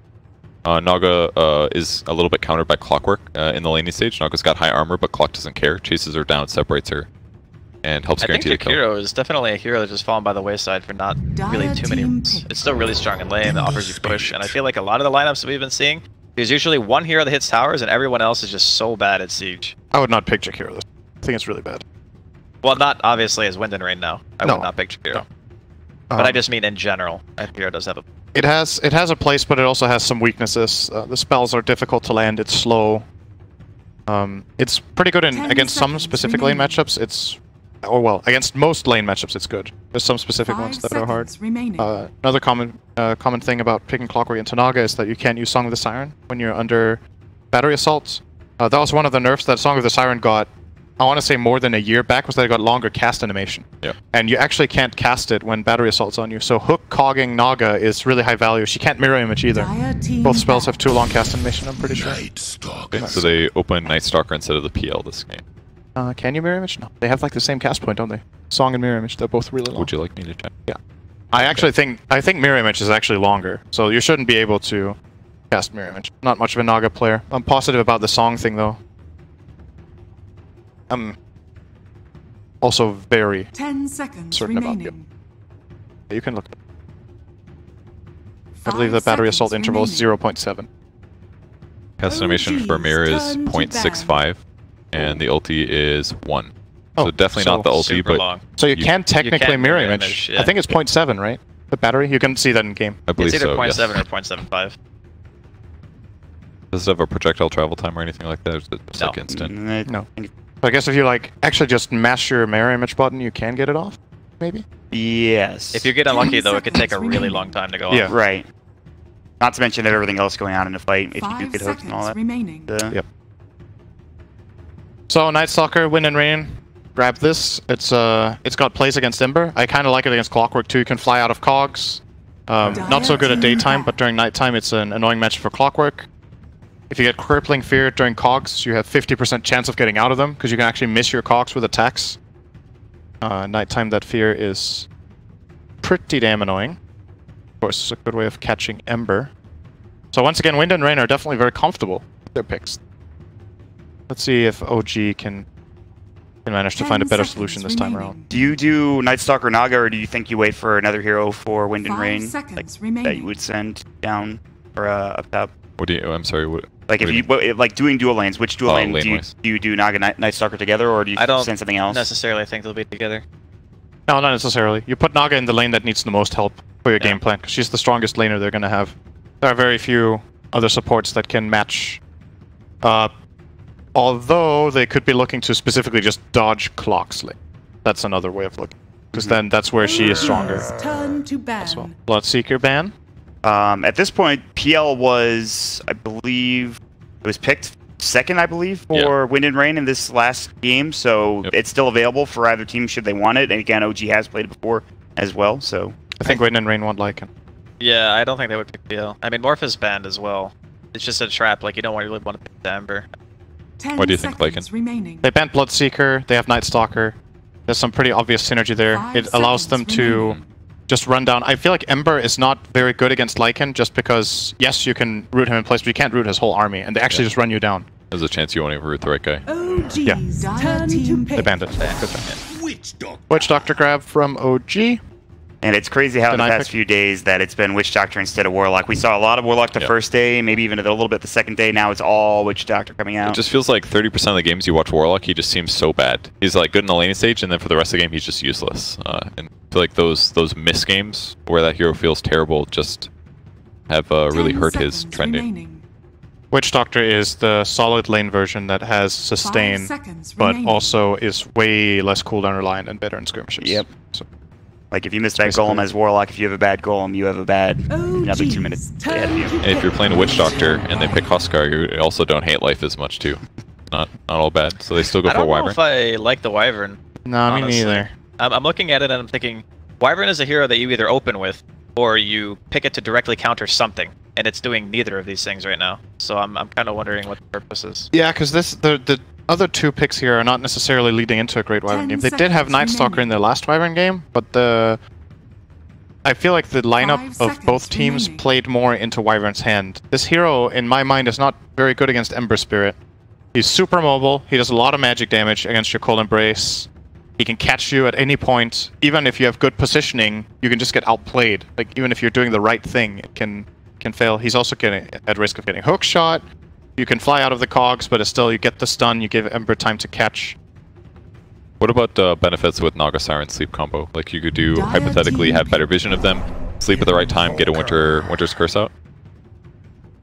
Naga is a little bit countered by Clockwork in the laning stage. Naga's got high armor, but Clock doesn't care. Chases her down, separates her, and helps guarantee the kill. I think Jakiro is definitely a hero that's just fallen by the wayside for not really too many rounds. It's still really strong in lane, offers you push, and I feel like a lot of the lineups that we've been seeing, there's usually one hero that hits towers and everyone else is just so bad at Siege. I would not pick Jakiro. I think it's really bad. Well, not obviously as Wind and Rain now. I would not pick Jakiro. No. But I just mean in general, Jakiro does have a... It has a place, but it also has some weaknesses. The spells are difficult to land, it's slow. It's pretty good against some specific lane matchups. Against most lane matchups it's good. There's some specific ones that are hard. Another common thing about picking Clockwork into Naga is that you can't use Song of the Siren when you're under battery assault. That was one of the nerfs that Song of the Siren got, I want to say more than a year back, was that it got longer cast animation. Yeah. And you actually can't cast it when battery assault's on you. So Hook cogging Naga is really high value. She can't mirror image either. Both spells have too long cast animation, I'm pretty sure. Okay, so they open Nightstalker instead of the PL this game. Can you mirror image? No. They have like the same cast point, don't they? Song and mirror image, they're both really long. Would you like me to check? Yeah. I think Mirror Image is actually longer, so you shouldn't be able to cast Mirror Image. Not much of a Naga player. I'm positive about the song thing though. I'm also very 10 seconds certain remaining. about it. You can look. I believe the battery assault interval is 0.7. Cast animation for Mirror is 0.65, and the ulti is 1. So definitely not the ulti, but long. So you can technically mirror image. Yeah. I think it's 0.7, right? The battery. You can see that in game. I believe it's either so. 0.7 Yes. or 0.75. Does it have a projectile travel time or anything like that? Or is it just No. like instant? No. So I guess if you like actually just mash your mirror image button, you can get it off. Maybe. Yes. If you get unlucky though, it could take a really long time to go off. Yeah. Right. Not to mention everything else going on in the fight. If you do 5 get hooked and all that. remaining. Yep. So Night Stalker, Wind and Rain. Grab this. It's got plays against Ember. I kind of like it against Clockwork too. You can fly out of cogs. Not so good at daytime, but during nighttime it's an annoying match for Clockwork. If you get Crippling Fear during cogs, you have 50% chance of getting out of them because you can actually miss your cogs with attacks. Nighttime, that fear is pretty damn annoying. Of course, it's a good way of catching Ember. So once again, Wind and Rain are definitely very comfortable with their picks. Let's see if OG can manage to find a better solution this time around. Do you do Night Stalker Naga, or do you think you wait for another hero for Wind and 5 Rain seconds that you would send down or up top? What do you? I'm sorry. What? Like if you like doing dual lanes, which dual lane do you do Naga Night Stalker together, or do you send something else? I don't necessarily think they'll be together. No, not necessarily. You put Naga in the lane that needs the most help for your game plan, because she's the strongest laner they're gonna have. There are very few other supports that can match. Although they could be looking to specifically just dodge Clock's lane. That's another way of looking, because then that's where she is stronger. Turn to ban. As well. Bloodseeker ban. At this point, PL was, I believe, it was picked second, I believe, for Wind and Rain in this last game, so it's still available for either team should they want it. And again, OG has played it before as well, so I think Wind and Rain won't like it. Yeah, I don't think they would pick PL. I mean, Morph is banned as well. It's just a trap. Like you don't really want to pick the Ember. What do you think, Lycan? They banned Bloodseeker. They have Night Stalker. There's some pretty obvious synergy there. It allows them to just run down. I feel like Ember is not very good against Lycan just because, yes, you can root him in place, but you can't root his whole army, and they actually just run you down. There's a chance you won't even root the right guy. Yeah. They banned it. Witch Doctor grab from OG. And it's crazy how in the past few days that it's been Witch Doctor instead of Warlock. We saw a lot of Warlock the first day, maybe even a little bit the second day. Now it's all Witch Doctor coming out. It just feels like 30% of the games you watch Warlock, he just seems so bad. He's like good in the laning stage, and then for the rest of the game, he's just useless. And I feel like those miss games where that hero feels terrible just have really hurt his trending. Witch Doctor is the solid lane version that has sustain, but also is way less cooldown reliant and better in skirmishes. Yep. So. Like, if you miss that golem as Warlock, if you have a bad golem, you have a bad another 2 minutes ahead of you. And if you're playing a Witch Doctor and they pick Huskar, you also don't hate life as much, too. Not all bad, so they still go for Wyvern. I don't know if I like the Wyvern. No, me neither. I'm looking at it and I'm thinking, Wyvern is a hero that you either open with, or you pick it to directly counter something, and it's doing neither of these things right now. So I'm kind of wondering what the purpose is. Yeah, because the other two picks here are not necessarily leading into a great Wyvern game. They did have Night Stalker in their last Wyvern game, but I feel like the lineup of both teams played more into Wyvern's hand. This hero, in my mind, is not very good against Ember Spirit. He's super mobile, he does a lot of magic damage against your Cold Embrace. He can catch you at any point. Even if you have good positioning, you can just get outplayed. Like, even if you're doing the right thing, it can fail. He's also at risk of getting hook shot. You can fly out of the cogs, but still you get the stun, you give Ember time to catch. What about benefits with Naga Siren sleep combo? Like you could do, hypothetically, have better vision of them, sleep at the right time, get a Winter's Curse out?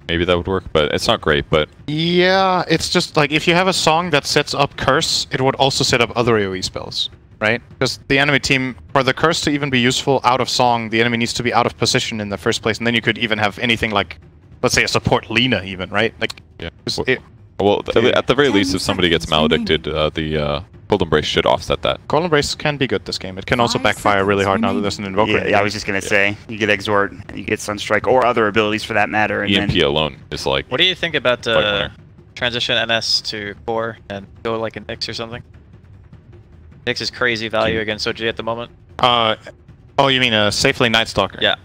Maybe that would work, but it's not great, but... Yeah, it's just like, if you have a song that sets up Curse, it would also set up other AoE spells, right? Because the enemy team, for the Curse to even be useful out of song, the enemy needs to be out of position in the first place, and then you could even have anything like, let's say a support Lina even, right? Like, yeah. Well, at the very least, if somebody gets maledicted, the Cold Embrace should offset that. Cold Embrace can be good this game. It can also backfire really hard now that there's an Invoker. Yeah, I was just going to say, you get Exhort, you get Sunstrike, or other abilities for that matter. And EMP alone is like... What do you think about transition NS to Core and go like a Nyx or something? Nyx is crazy value against OG at the moment. By Oh, you mean a safe lane Night Stalker? Yeah.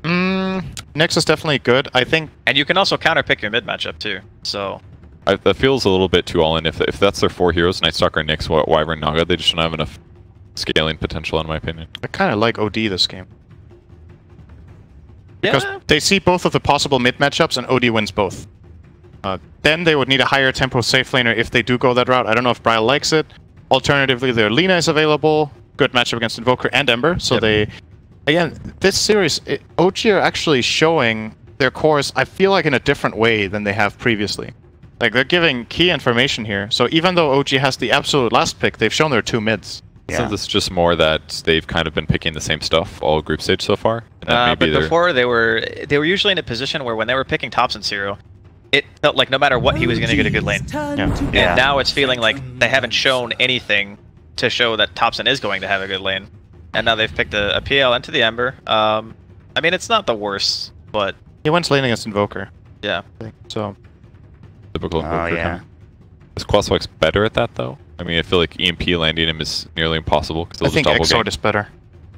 Nyx is definitely good, I think. And you can also counterpick your mid matchup too. So That feels a little bit too all-in. If that's their 4 heroes, Night Stalker, Nyx, Wyvern, Naga, they just don't have enough scaling potential, in my opinion. I kind of like OD this game. Because yeah. they see both of the possible mid matchups, and OD wins both. Then they would need a higher tempo safe laner if they do go that route. I don't know if Bryle likes it. Alternatively, their Lina is available. Good matchup against Invoker and Ember. So they... Again, this series, OG are actually showing their cores, I feel like, in a different way than they have previously. Like, they're giving key information here. So even though OG has the absolute last pick, they've shown their 2 mids. Yeah. So this is just more that they've kind of been picking the same stuff all group stage so far. But before, they were usually in a position where when they were picking Thompson Zero, it felt like no matter what, he was going to get a good lane. And now it's feeling like they haven't shown anything to show that Thompson is going to have a good lane. And now they've picked a PL into the Ember. I mean, it's not the worst, but... He went lane against Invoker. Yeah. So... Typical Invoker. Yeah. Is Quaswex better at that, though? I mean, I feel like EMP landing him is nearly impossible, because I think Exort is better.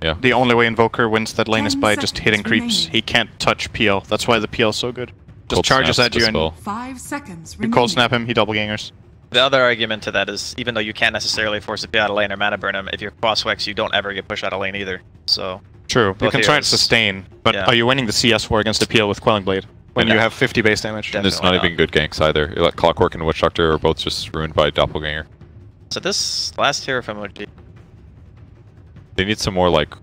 Yeah. The only way Invoker wins that lane is by just hitting creeps. He can't touch PL. That's why the PL is so good. Just charges at you and 5 seconds you cold snap him, he double gangers. The other argument to that is, even though you can't necessarily force a PL out of lane or mana burn him, if you're Quaswex, you don't ever get pushed out of lane either. So true. You can try to sustain, but are you winning the CS war against the PL with Quelling Blade when you have 50 base damage? And it's not even good ganks either. Like Clockwork and Witch Doctor are both just ruined by Doppelganger. So this last hero from OG, they need some more like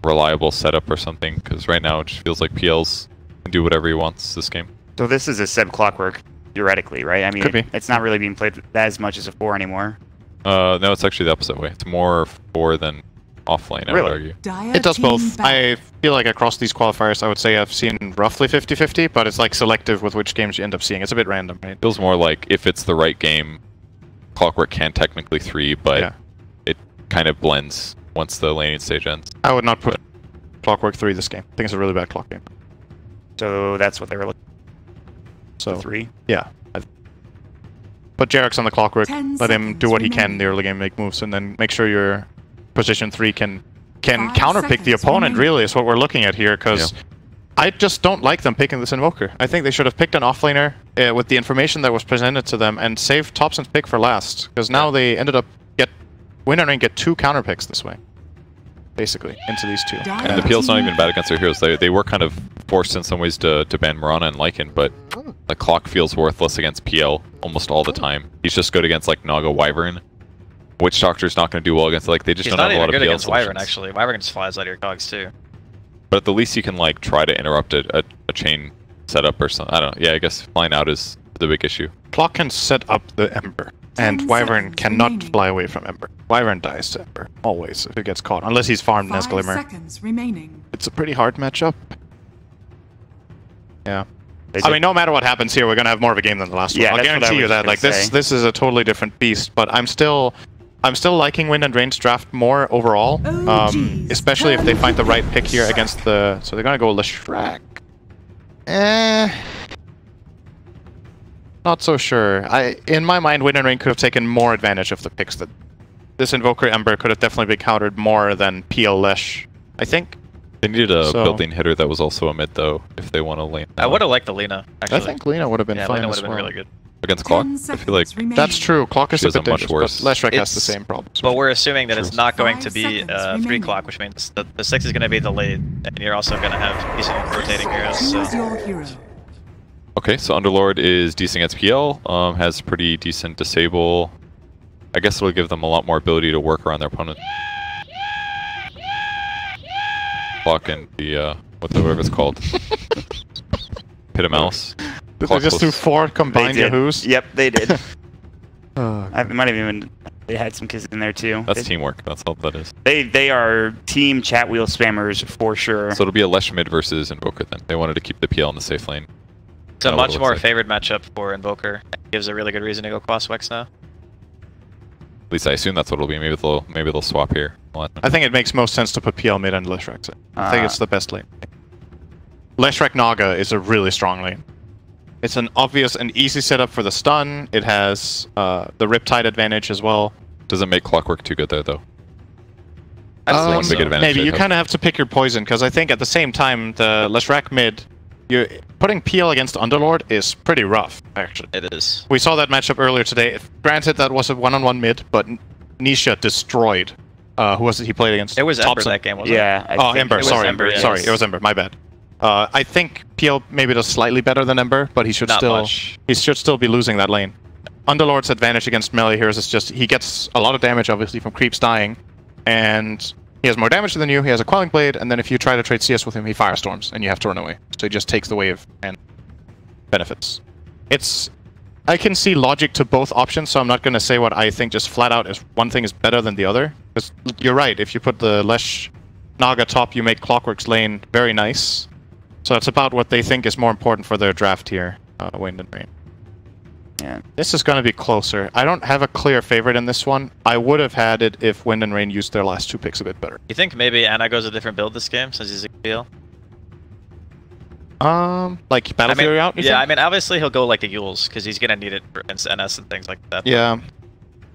reliable setup or something, because right now it just feels like PL's can do whatever he wants this game. So this is a Seb Clockwork, theoretically, right? I mean, it's not really being played as much as a 4 anymore. No, it's actually the opposite way. It's more 4 than off lane, I would argue. It does both. I feel like across these qualifiers, I would say I've seen roughly 50-50, but it's like selective with which games you end up seeing. It's a bit random, right? It feels more like if it's the right game, Clockwork can technically 3, but it kind of blends once the laning stage ends. I would not put Clockwork 3 this game. I think it's a really bad clock game. So that's what they were looking for. So 3? Yeah. Put Jarek's on the Clockwork, let him do what he can in the early game, make moves, and then make sure your position 3 can counterpick the opponent, really, is what we're looking at here, because I just don't like them picking this Invoker. I think they should have picked an offlaner with the information that was presented to them and saved Thompson's pick for last, because now they ended up win and get 2 counterpicks this way, basically, into these 2. And the PL's not even bad against their heroes. They were kind of forced in some ways to ban Mirana and Lycan, but the Clock feels worthless against PL almost all the time. He's just good against like Naga, Wyvern. Witch Doctor's not going to do well against, like, they just don't have a lot of PL against solutions. Wyvern, actually. Wyvern just flies out of your cogs, too. But at the least you can, like, try to interrupt a chain setup or something. I don't know. Yeah, I guess flying out is the big issue. Clock can set up the Ember, and Wyvern cannot fly away from Ember. Wyvern dies to Ember, always, if it gets caught, unless he's farmed Nest Glimmer. 5 seconds remaining. It's a pretty hard matchup. Yeah. I mean, no matter what happens here, we're going to have more of a game than the last one. I'll guarantee you that. Like, this is a totally different beast, but I'm still liking Wind and Rain's draft more overall, especially if they find the right pick here against the... So they're going to go Leshrac. Not so sure. In my mind, Wind and Rain could have taken more advantage of the picks. That this Invoker Ember could have definitely been countered more than PL Lesh, I think. They needed a building hitter that was also a mid, though, if they want to lane. I would have liked the Lina, actually. I think Lina would have been fine Lina as would have been really good. Against Clock, I feel like... That's true. Clock is a bit much worse. but Leshrac has the same problems. But we're assuming that it's not going to be 3 Clock, which means the 6 is going to be the lead, and you're also going to have decent rotating heroes. So. Okay, so Underlord is decent against PL, has pretty decent disable. I guess it'll give them a lot more ability to work around their opponent. Clock and the, whatever it's called. Pit of Mouse. Did they just do 4 combined Yahoos? Yep, they did. I might have even... They had some kisses in there, too. That's teamwork. That's all that is. They are team chat wheel spammers, for sure. So it'll be a Lesh mid versus Invoker, then. They wanted to keep the PL in the safe lane. It's a much more favored matchup for Invoker. It gives a really good reason to go Quaswex now. At least I assume that's what it'll be. Maybe they'll swap here. I think it makes most sense to put PL mid and Leshrac. I think it's the best lane. Leshrac Naga is a really strong lane. It's an obvious and easy setup for the stun. It has the Riptide advantage as well. Doesn't make Clockwork too good there, though. That's the one big advantage. Maybe you kind of have to pick your poison, because I think at the same time, the Leshrac mid, you're putting PL against Underlord is pretty rough, actually. It is. We saw that matchup earlier today. Granted, that was a one-on-one mid, but Nisha destroyed. Who was it he played against? It was Ember Thompson. that game, wasn't it? Yeah. Oh, Ember. Sorry, Ember, yes. Sorry, it was Ember. My bad. I think PL maybe does slightly better than Ember, but he should still be losing that lane. Underlord's advantage against melee heroes is just he gets a lot of damage, obviously, from creeps dying, and he has more damage than you. He has a Quelling Blade, and then if you try to trade CS with him, he firestorms, and you have to run away. So he just takes the wave and benefits. I can see logic to both options, so I'm not going to say what I think just flat out is one thing is better than the other. Because you're right, if you put the Lesh Naga top, you make Clockwork's lane very nice. So it's about what they think is more important for their draft here, Wind and Rain. Yeah, this is going to be closer. I don't have a clear favorite in this one. I would have had it if Wind and Rain used their last 2 picks a bit better. You think maybe Anna goes a different build this game since he's a PL? Like Battle Fury out? Yeah, I mean, obviously he'll go like the Yules because he's gonna need it for NS and things like that. Yeah.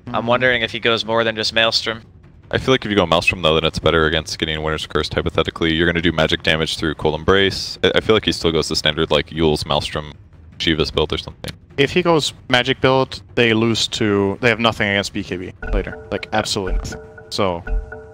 I'm wondering if he goes more than just Maelstrom. I feel like if you go Maelstrom, though, then it's better against getting a Winter's Curse, hypothetically. You're going to do magic damage through Cold Embrace. I feel like he still goes the standard, like, Yule's Maelstrom Shiva's build or something. If he goes magic build, they lose to... They have nothing against BKB later. Like, absolutely nothing. So,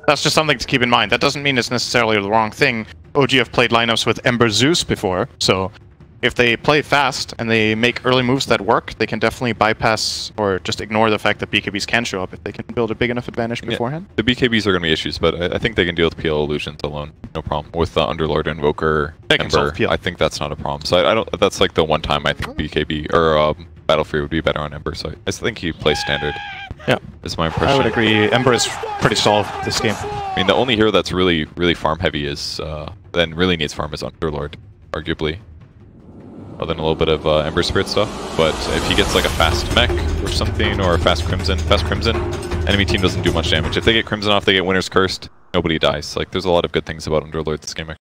that's just something to keep in mind. That doesn't mean it's necessarily the wrong thing. OG have played lineups with Ember Zeus before, so... If they play fast and they make early moves that work, they can definitely bypass or just ignore the fact that BKBs can show up if they can build a big enough advantage beforehand. The BKBs are going to be issues, but I think they can deal with PL illusions alone, no problem. With the Underlord Invoker, Ember, I think that's not a problem. So I don't. That's like the one time I think BKB or Battle Fury would be better on Ember. So I think he plays standard. Yeah, is my impression. I would agree. Ember is pretty solid this game. I mean, the only hero that's really farm heavy is then really needs farm is Underlord, arguably. Other than a little bit of Ember Spirit stuff, but if he gets like a fast mech or something, or a fast Crimson, enemy team doesn't do much damage. If they get Crimson off, they get Winter's Cursed, nobody dies. Like, there's a lot of good things about Underlord this game. It's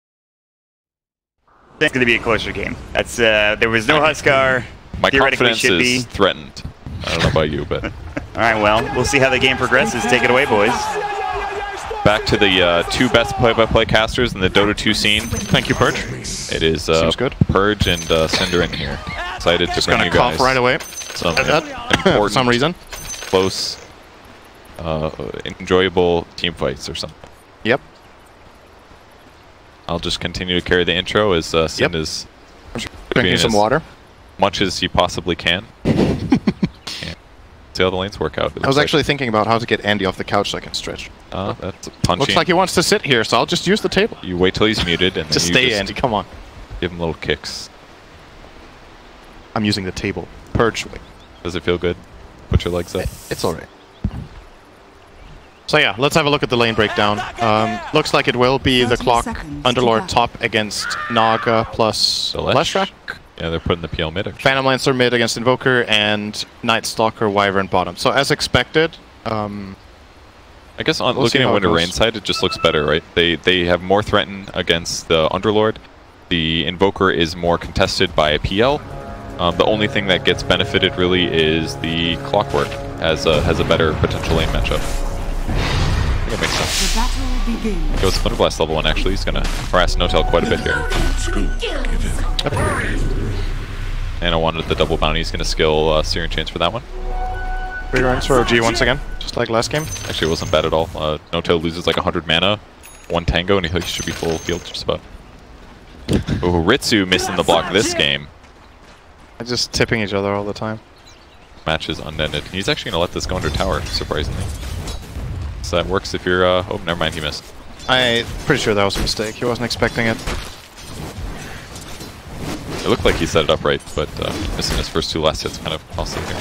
going to be a closer game. That's there was no Huskar. My confidence is threatened. I don't know about you, but... Alright, well, we'll see how the game progresses. Take it away, boys. Back to the 2 best play-by-play casters in the Dota 2 scene. Thank you, Purge. It is good. Purge and Cinder in here. Excited to bring you guys cough right away. Some important, for some reason, close, enjoyable team fights or something. Yep. I'll just continue to carry the intro as Cinder is drinking some water. Much as he possibly can. See how the lanes work out. I was actually thinking about how to get Andy off the couch so I can stretch. That's punching. Looks like he wants to sit here, so I'll just use the table. You wait till he's muted and just then stay, Andy. Come on. Give him little kicks. I'm using the table. Purge. Does it feel good? Put your legs up. It's alright. So yeah, let's have a look at the lane breakdown. Looks like it will be the Clock Underlord top against Naga plus Leshrac. Yeah, they're putting the PL mid. Phantom Lancer mid against Invoker and Night Stalker Wyvern bottom. So as expected, I guess on looking at Winter Rain side, it just looks better, right? They have more threaten against the Underlord. The Invoker is more contested by a PL. The only thing that gets benefited really is the Clockwork has a better potential lane matchup. I think it makes sense. Go with Splinter Blast level 1 actually. He's gonna harass Notel quite a bit here. And I wanted the double bounty. He's going to skill Searing Chains for that one. 3 rounds for OG once again, just like last game. Actually, it wasn't bad at all. Noto loses like 100 mana, 1 tango, and he should be full field just about. Oh, Ritsu missing the block this game. They're just tipping each other all the time. Match is unended. He's actually going to let this go under tower, surprisingly. So that works if you're... oh, never mind, he missed. I'm pretty sure that was a mistake. He wasn't expecting it. It looked like he set it up right, but missing his first 2 last hits kind of cost him here.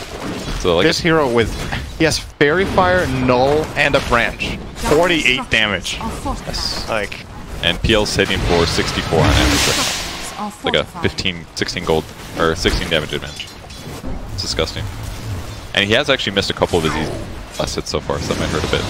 So like this hero with, he has Fairy Fire, Null, and a Branch. 48 damage. Yes. Like, and PL's hitting for 64 on damage. Like a 15, 16 gold, or 16 damage advantage. It's disgusting. And he has actually missed a couple of his last hits so far, so that might hurt a bit.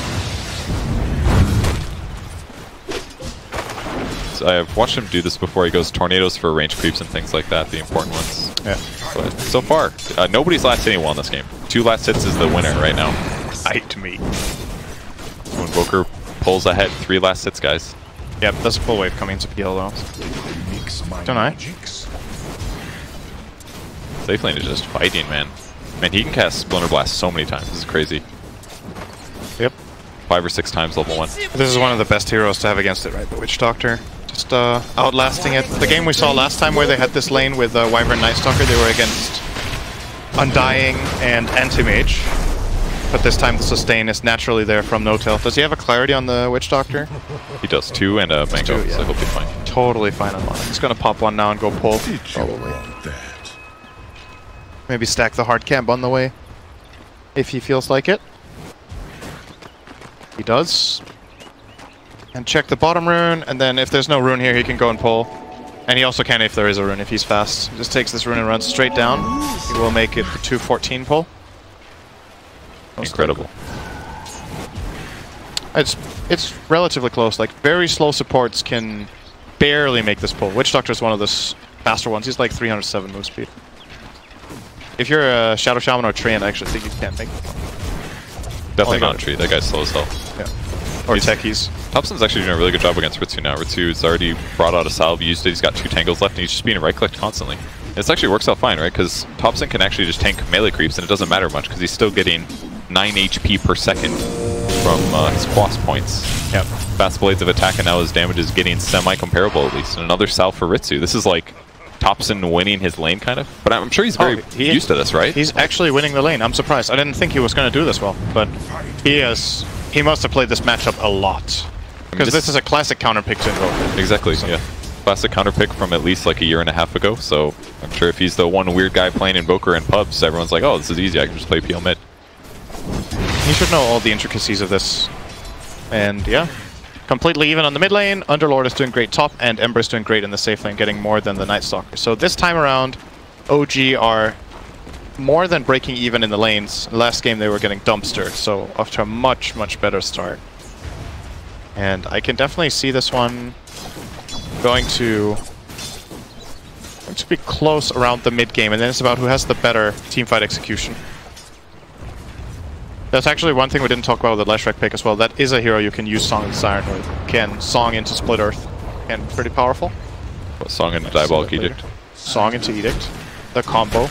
I've watched him do this before. He goes tornadoes for range creeps and things like that, the important ones. Yeah. But so far, nobody's last hitting well in this game. 2 last hits is the winner right now. Fight me. Invoker pulls ahead. 3 last hits, guys. Yep, there's a full wave coming into PL though. Don't I? Safe lane is just fighting, man. Man, he can cast Splinter Blast so many times. This is crazy. Yep. 5 or 6 times level 1. This is one of the best heroes to have against it, right? The Witch Doctor. Just outlasting it. The game we saw last time where they had this lane with Wyvern Night Stalker, they were against Undying and Anti-Mage. But this time the sustain is naturally there from No-Tail. Does he have a clarity on the Witch Doctor? He does 2 and a Mango, yeah. so he'll be fine. Totally fine on Mono. He's gonna pop one now and go pull. Probably. Maybe stack the hard camp on the way. If he feels like it. He does. And check the bottom rune, and then if there's no rune here, he can go and pull. And he also can if there is a rune, if he's fast. He just takes this rune and runs straight down. He will make it the 214 pull. Incredible. It's relatively close. Like, very slow supports can barely make this pull. Witch Doctor is one of the faster ones. He's like 307 move speed. If you're a Shadow Shaman or Treant, I actually think you can't make it. Definitely not a tree. That guy's slow as hell. Yeah. Or techies. Thompson's actually doing a really good job against Ritsu now. Ritsu's already brought out a salve, used it, he's got 2 tangles left, and he's just being right-clicked constantly. This actually works out fine, right? Because Thompson can actually just tank melee creeps, and it doesn't matter much, because he's still getting 9 HP per second from his quas points. Yep. Fast Blades of Attack, and now his damage is getting semi-comparable at least. And another salve for Ritsu. This is like Thompson winning his lane, kind of. But I'm sure he's very used to this, right? He's actually winning the lane. I'm surprised. I didn't think he was going to do this well, but he is. He must have played this matchup a lot. Because this is a classic counter pick to Invoker. Exactly, so. Yeah. Classic counter pick from at least like a year and a half ago, so I'm sure if he's the one weird guy playing Invoker in pubs, everyone's like, oh, this is easy, I can just play PL mid. He should know all the intricacies of this. And yeah, completely even on the mid lane, Underlord is doing great top, and Ember is doing great in the safe lane, getting more than the Night Stalker. So this time around, OG are more than breaking even in the lanes. Last game they were getting dumpstered, so off to a much, much better start. And I can definitely see this one going to be close around the mid game, and then it's about who has the better teamfight execution. That's actually one thing we didn't talk about with the Leshrac pick as well. That is a hero you can use Song of the Siren with. Can Song into Split Earth. And pretty powerful. What, Song into Diabolic Edict? Song into Edict. The combo.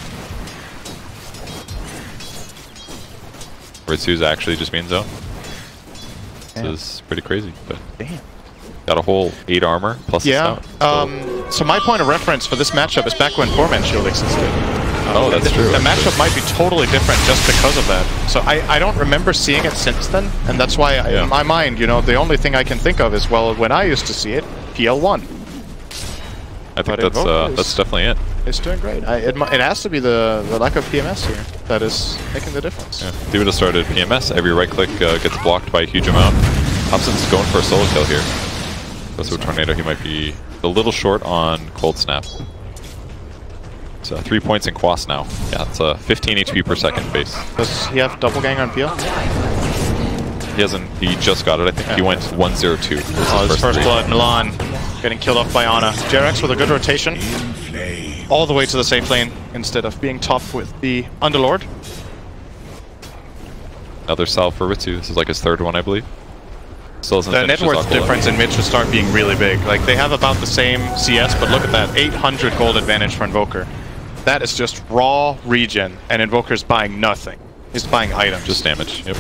Ritsu's actually just being zoned. This is pretty crazy, but got a whole 8 armor plus a stout. So my point of reference for this matchup is back when 4-man shield existed. Oh, that's true. The matchup might be totally different just because of that. So I don't remember seeing it since then, and that's why in my mind, you know, the only thing I can think of is, well, when I used to see it, PL1. I think that's definitely it. It's doing great. It has to be the lack of PMS here that is making the difference. Yeah. If he would have started PMS, every right click gets blocked by a huge amount. Thompson's going for a solo kill here. Goes to a Tornado, he might be a little short on Cold Snap. So 3 points in Quas now. Yeah, it's a 15 HP per second base. Does he have double gang on PL? He hasn't, he just got it. I think he went 1-0-2. Oh, his first blood, Milan getting killed off by Ana. Jerax with a good rotation. All the way to the safe lane instead of being top with the Underlord. Another salve for Ritsu. This is like his 3rd one, I believe. Still the net worth difference in mid should start being really big. Like, they have about the same CS, but look at that. 800 gold advantage for Invoker. That is just raw regen, and Invoker's buying nothing. He's buying items. Just damage, yep.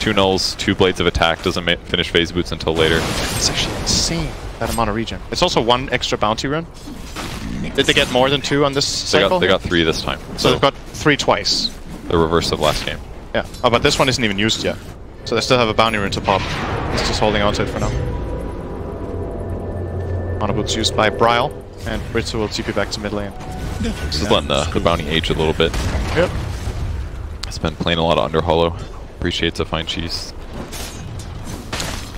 2 nulls, 2 blades of attack, doesn't finish phase boots until later. It's actually insane, that amount of regen. It's also 1 extra bounty rune. Did they get more than 2 on this cycle? They got 3 this time. So they've got 3 twice. The reverse of last game. Yeah. Oh, but this one isn't even used yet. So they still have a bounty rune to pop. He's just holding on to it for now. Mana Boots used by Bryle, and Ritsu will TP back to mid lane. Just letting the bounty age a little bit. Yep. It's been playing a lot of Under Hollow. Appreciates a fine cheese.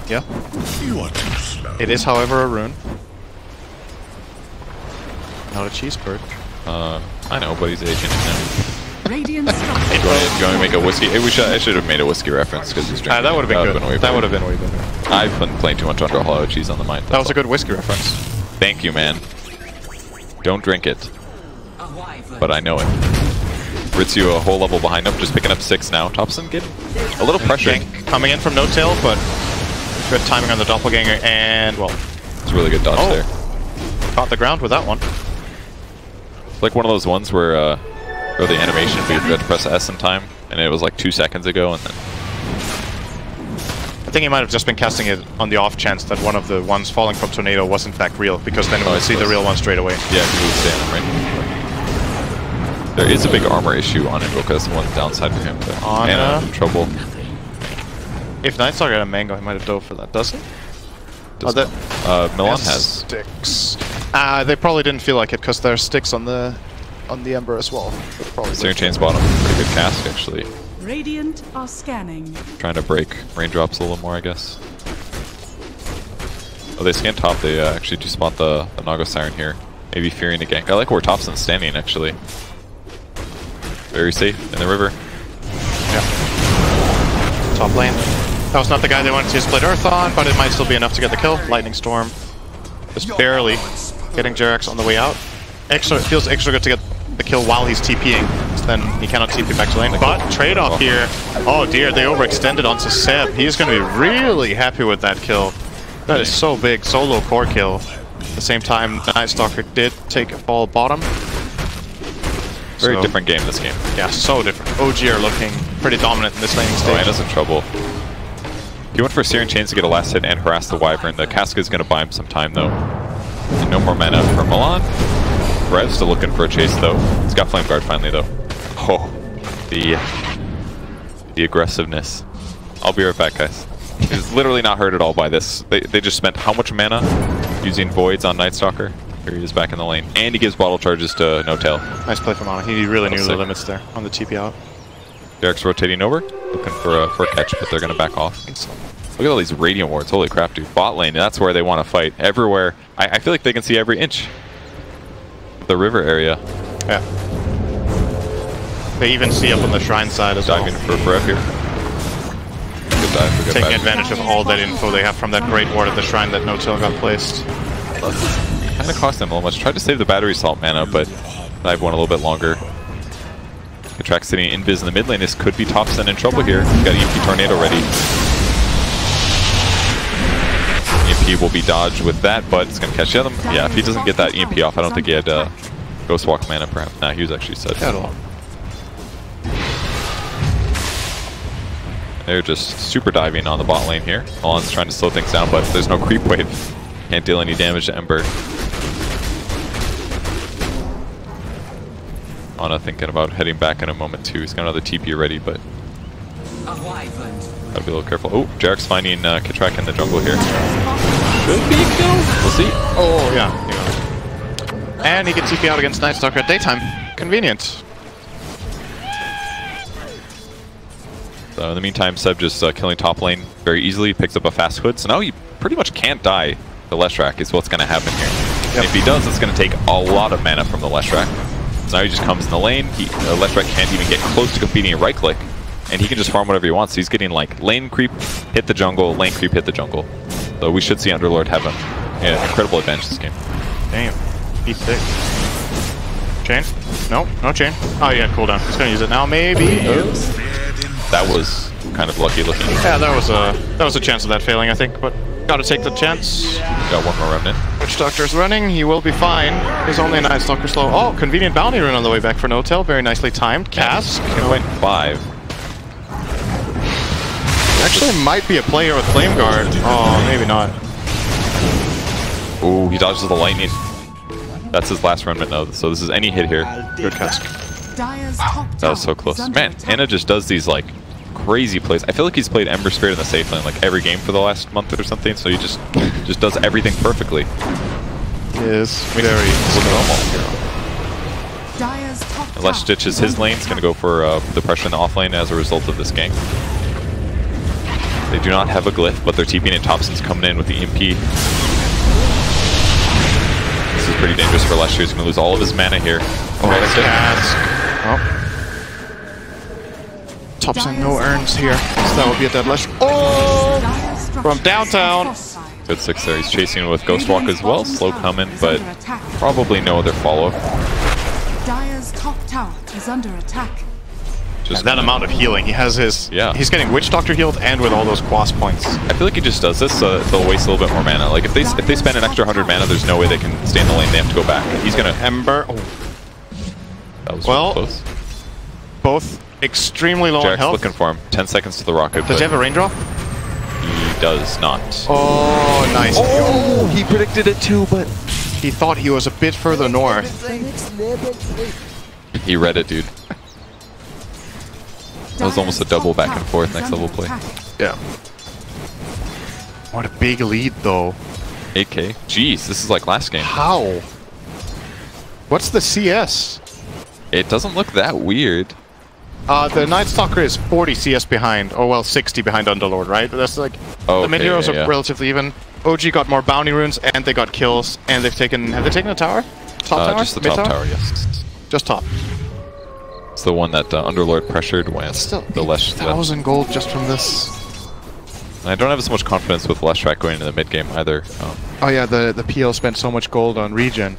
Yeah. It is, however, a rune. Not a cheese bird. I know, but he's aging it now. Radiant Do you want to make a whiskey? Hey, I should have made a whiskey reference because he's drinking. That would have been good. That would have been way better. I've been playing too much Under Hollow cheese on the mind. That was a good whiskey reference. Thank you, man. Don't drink it. But I know it. Ritsu a whole level behind him, just picking up 6 now. Thompson getting a little pressure. Coming in from No-Tail, but Good timing on the doppelganger, and well, it's a really good dodge there. Caught the ground with that one. It's like one of those ones where the animation, we had to press S in time, and it was like 2 seconds ago, and then. I think he might have just been casting it on the off chance that one of the ones falling from Tornado was in fact real, because then we would see the real one straight away. Yeah, he would stay on him, right? There is a big armor issue on Invoker. That's the one downside for him. Mana in trouble. If Nightstalker had a mango, he might have dove for that, does it? Milan has sticks. They probably didn't feel like it because there are sticks on the Ember as well. Searing Chain's bottom, pretty good cast actually. Radiant are scanning. Trying to break raindrops a little more, I guess. Oh, they scan top. They actually do spot the Naga Siren here. Maybe fearing a gank. I like where Thompson's standing actually. Very safe in the river. Yeah. Top lane. That was not the guy they wanted to split Earth on, but it might still be enough to get the kill. Lightning Storm. Just barely getting Jerax on the way out. It feels extra good to get the kill while he's TPing, so then he cannot TP back to lane. But trade-off here. Oh dear, they overextended onto Seb. He's going to be really happy with that kill. That is so big. Solo core kill. At the same time, Nightstalker did take a fall bottom. Very different game this game. Yeah, so different. OG are looking pretty dominant in this laning stage. Oh, Anna's in trouble. He went for Searing Chains to get a last hit and harass the Wyvern. The Casca is going to buy him some time though. And no more mana for Milan. Rev's still looking for a chase though. He's got Flame Guard finally though. Oh, the aggressiveness. I'll be right back, guys. He's literally not hurt at all by this. They just spent how much mana using Voids on Nightstalker? Here he is back in the lane. And he gives bottle charges to No Tail. Nice play from Mana. He really knew the limits there on the TP out. Derek's rotating over, looking for a catch, but they're going to back off. Look at all these Radiant Wards. Holy crap, dude. Bot lane, that's where they want to fight. Everywhere. I feel like they can see every inch of the river area. Yeah. They even see up on the shrine side as well. Diving for Rev here. Good dive. Good taking advantage of all that info they have from that Great Ward at the shrine that No Tail got placed. Kind of cost them a little much. Tried to save the battery salt mana, but dive went a little bit longer. Katrax sitting invis in the mid lane. This could be Thompson in trouble here. He's got EMP Tornado ready. EMP will be dodged with that, but it's going to catch the other. Yeah, if he doesn't get that EMP off, I don't think he had Ghost Walk mana perhaps. Nah, he was actually set. They're just super diving on the bot lane here. Milan's trying to slow things down, but there's no creep wave. Can't deal any damage to Ember. Ana thinking about heading back in a moment too. He's got another TP ready, but gotta be a little careful. Oh, Jarek's finding Katrak in the jungle here. Should be a kill. We'll see. Oh yeah. And he can TP out against Nightstalker at daytime. Convenient. So in the meantime, Seb just killing top lane very easily. Picks up a fast hood, so now he pretty much can't die. The Leshrac is what's going to happen here. Yep. And if he does, it's going to take a lot of mana from the Leshrac. So now he just comes in the lane. Leshrac can't even get close to competing a right click, and he can just farm whatever he wants. So he's getting like lane creep, hit the jungle, lane creep, hit the jungle. So we should see Underlord have an incredible advantage this game. Damn, he's sick. Chain? No, no chain. Oh yeah, cooldown. He's going to use it now, maybe. That was kind of lucky looking. Yeah, that was a chance of that failing, I think, but gotta take the chance. Got one more remnant. Witch Doctor's running, he will be fine. He's only a Nightstalker slow. Oh, convenient bounty run on the way back for No Tail. Very nicely timed. Cask. 2.5. Actually might be a player with Flame Guard. Oh, maybe not. Ooh, he dodges the lightning. That's his last remnant though, so this is any hit here. Good Cask. Wow, that was so close. Man, Anna just does these like crazy plays. I feel like he's played Ember Spirit in the safe lane like every game for the last month or something, so he just does everything perfectly. Yes, very normal. Unless ditches his lane, it's going to go for the pressure in the off lane as a result of this gank. They do not have a glyph, but they're TPing and Thompson's coming in with the EMP. This is pretty dangerous for Leshrac. He's going to lose all of his mana here. Oh, Cask. Oh. Thompson, no urns here, so that would be a dead Leshrac. Oh! From downtown. Good 6 there. He's chasing with Ghost Walk as well. Slow coming, but probably no other follow-up. Dire's top tower is under attack. Just that amount of healing. He has his... Yeah. He's getting Witch Doctor healed and with all those quas points. I feel like he just does this so they'll waste a little bit more mana. Like if they spend an extra 100 mana, there's no way they can stay in the lane. They have to go back. He's gonna... Ember... Oh. That was Well, close. Both extremely low on Jack's health. looking for him. 10 seconds to the rocket. Does he have a raindrop? He does not. Oh, nice. Oh, he predicted it too, but... He thought he was a bit further north. He read it, dude. That was almost a double back and forth next level play. Yeah. What a big lead, though. 8k. Jeez, this is like last game. How? What's the CS? It doesn't look that weird. The Night Stalker is 40 CS behind. Oh, well, 60 behind Underlord, right? That's like... the mid heroes are relatively even. OG got more bounty runes, and they got kills, and they've taken... Have they taken a tower? Top tower? Just the top tower, yes. Just top. It's the one that Underlord pressured when Still, the Lesh... 1,000 gold just from this. I don't have as much confidence with Leshrac going into the mid game either. Oh yeah, the PL spent so much gold on regen.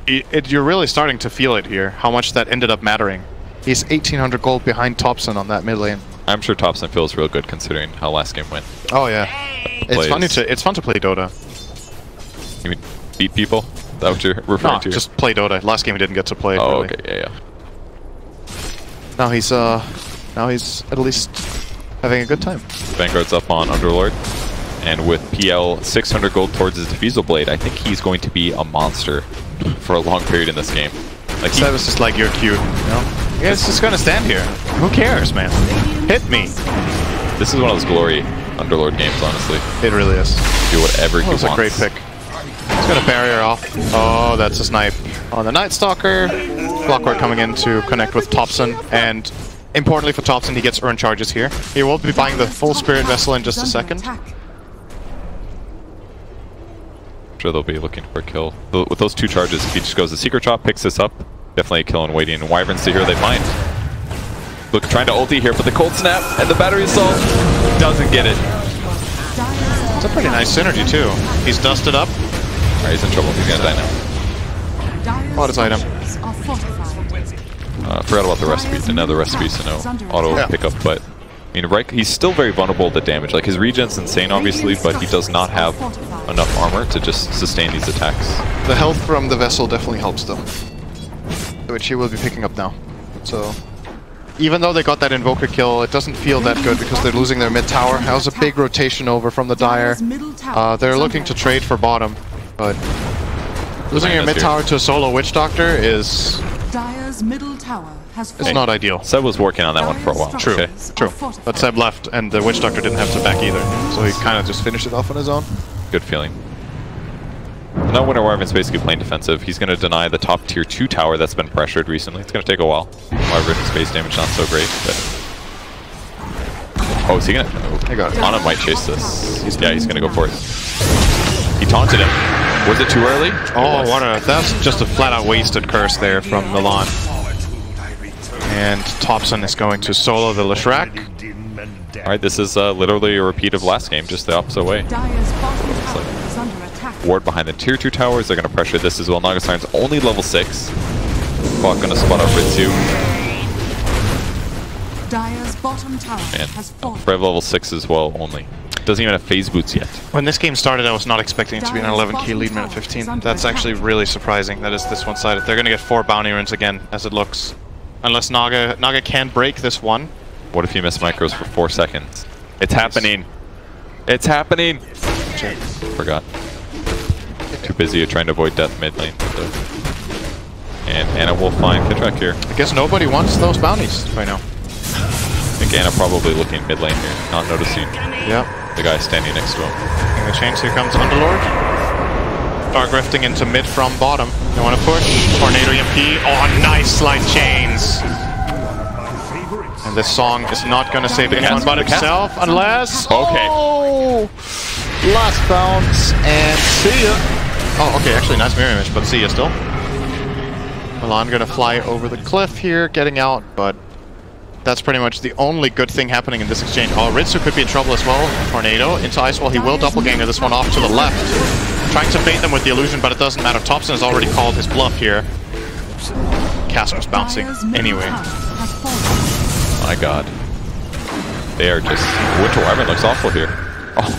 You're really starting to feel it here, how much that ended up mattering. He's 1,800 gold behind Thompson on that mid lane. I'm sure Thompson feels real good considering how last game went. Oh yeah. It's fun to play Dota. You mean beat people? Is that what you're referring to? Just play Dota. Last game he didn't get to play. Oh, really. okay, yeah. Now he's at least having a good time. Vanguard's up on Underlord, and with PL 600 gold towards his Diffusal Blade, I think he's going to be a monster for a long period in this game. Like that was just like, you're cute, you know? Yeah, it's just gonna stand here. Who cares, man? Hit me. This is one of those glory Underlord games, honestly. It really is. Do whatever he wants. That was a great pick. He's got a barrier off. Oh, that's a snipe on the Night Stalker. Clockwork coming in to connect with Thompson, and importantly for Thompson, he gets earn charges here. He will be buying the full Spirit Vessel in just a second. I'm sure they'll be looking for a kill. With those 2 charges, if he just goes the Secret Chop, picks this up, definitely a kill and waiting. And Wyvern's the hero they find. Look, trying to ulti here, but the Cold Snap and the Battery Assault doesn't get it. It's a pretty nice synergy too. He's dusted up. Alright, he's in trouble. He's gonna die now. Bought his item. Forgot about the recipe. Didn't have the recipe, so no auto pickup, but I mean, right, he's still very vulnerable to damage. Like, his regen's insane, obviously, but he does not have enough armor to just sustain these attacks. The health from the Vessel definitely helps them, which he will be picking up now. So, even though they got that Invoker kill, it doesn't feel that good because they're losing their mid tower. That was a big rotation over from the Dire. They're looking to trade for bottom, but losing your mid tower to a solo Witch Doctor is... Dire's middle tower has it's not ideal. Seb was working on that one for a while. True, okay. True. But Seb left, and the Witch Doctor didn't have to back either, so he kind of just finished it off on his own. Good feeling. Now Winter Wyvern's basically playing defensive. He's going to deny the top tier 2 tower that's been pressured recently. It's going to take a while. Wyvern's base damage not so great, but... Oh, is he going to... I got it. Ana might chase this. He's going to go for it. He taunted him. Was it too early? Oh, what a... That's just a flat-out wasted curse there from Milan. And Thompson is going to solo the Leshrac. Alright, this is literally a repeat of last game, just the opposite way. Ward behind the tier 2 towers. They're going to pressure this as well. Nagasiren's only level 6. Bot going to spot out Ritsu. Dire's bottom tower has fallen. Rev level 6 as well only. Doesn't even have phase boots yet. When this game started, I was not expecting it to be an 11k lead minute 15. That's actually really surprising. That is this one-sided. They're going to get 4 bounty runes again, as it looks. Unless Naga can break this one. What if you miss micros for 4 seconds? It's happening. It's happening. Forgot. Too busy trying to avoid death mid lane. So. And Ana will find Kitrak here. I guess nobody wants those bounties right now. I think Ana probably looking mid lane here, not noticing. Yeah. The guy standing next to him. And the chains, here comes Underlord. Dark rifting into mid from bottom. They want to push. Tornado EMP. Oh, nice slide chains. And this song is not going to save anyone but himself unless... Okay. Oh! Last bounce and see ya. Oh, okay, actually nice mirror image, but see ya still. Milan going to fly over the cliff here, getting out, but that's pretty much the only good thing happening in this exchange. Oh, Ritsu could be in trouble as well. Tornado into Icewall. He will doppelganger this one off to the left. Trying to bait them with the illusion, but it doesn't matter. Thompson has already called his bluff here. Casper's bouncing anyway. my god. They are just... Winter Wyvern looks awful here. Oh,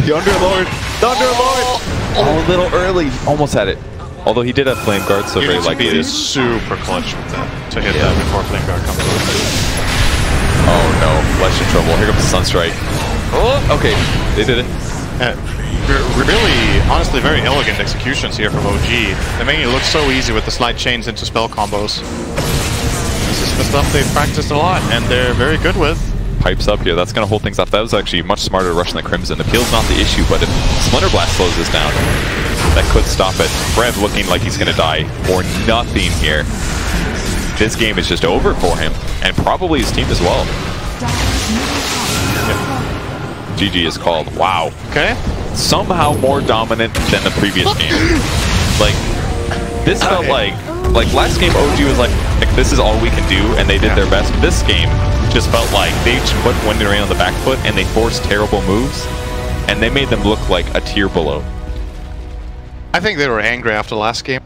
the Underlord! The Underlord! Oh, a little early. Almost had it. Although he did have Flame Guard, so very likely... It is super clutch with that, to hit that before Flame Guard comes over. Oh no, Flesh in trouble. Here comes Sunstrike. Oh, okay. They did it. Really, honestly, very elegant executions here from OG. They make it look so easy with the slide chains into spell combos. This is the stuff they've practiced a lot, and they're very good with. Pipes up here. That's going to hold things off. That was actually much smarter rushing the Crimson. Appeal's not the issue, but if Splinter Blast slows this down, that could stop it. Brev looking like he's going to die for nothing here. This game is just over for him, and probably his team as well. Yeah. GG is called. Wow. Okay. Somehow more dominant than the previous game. Like, this felt like last game OG was like, this is all we can do, and they did their best. This game just felt like they just put Wind and Rain on the back foot, and they forced terrible moves, and they made them look like a tier below. I think they were angry after last game.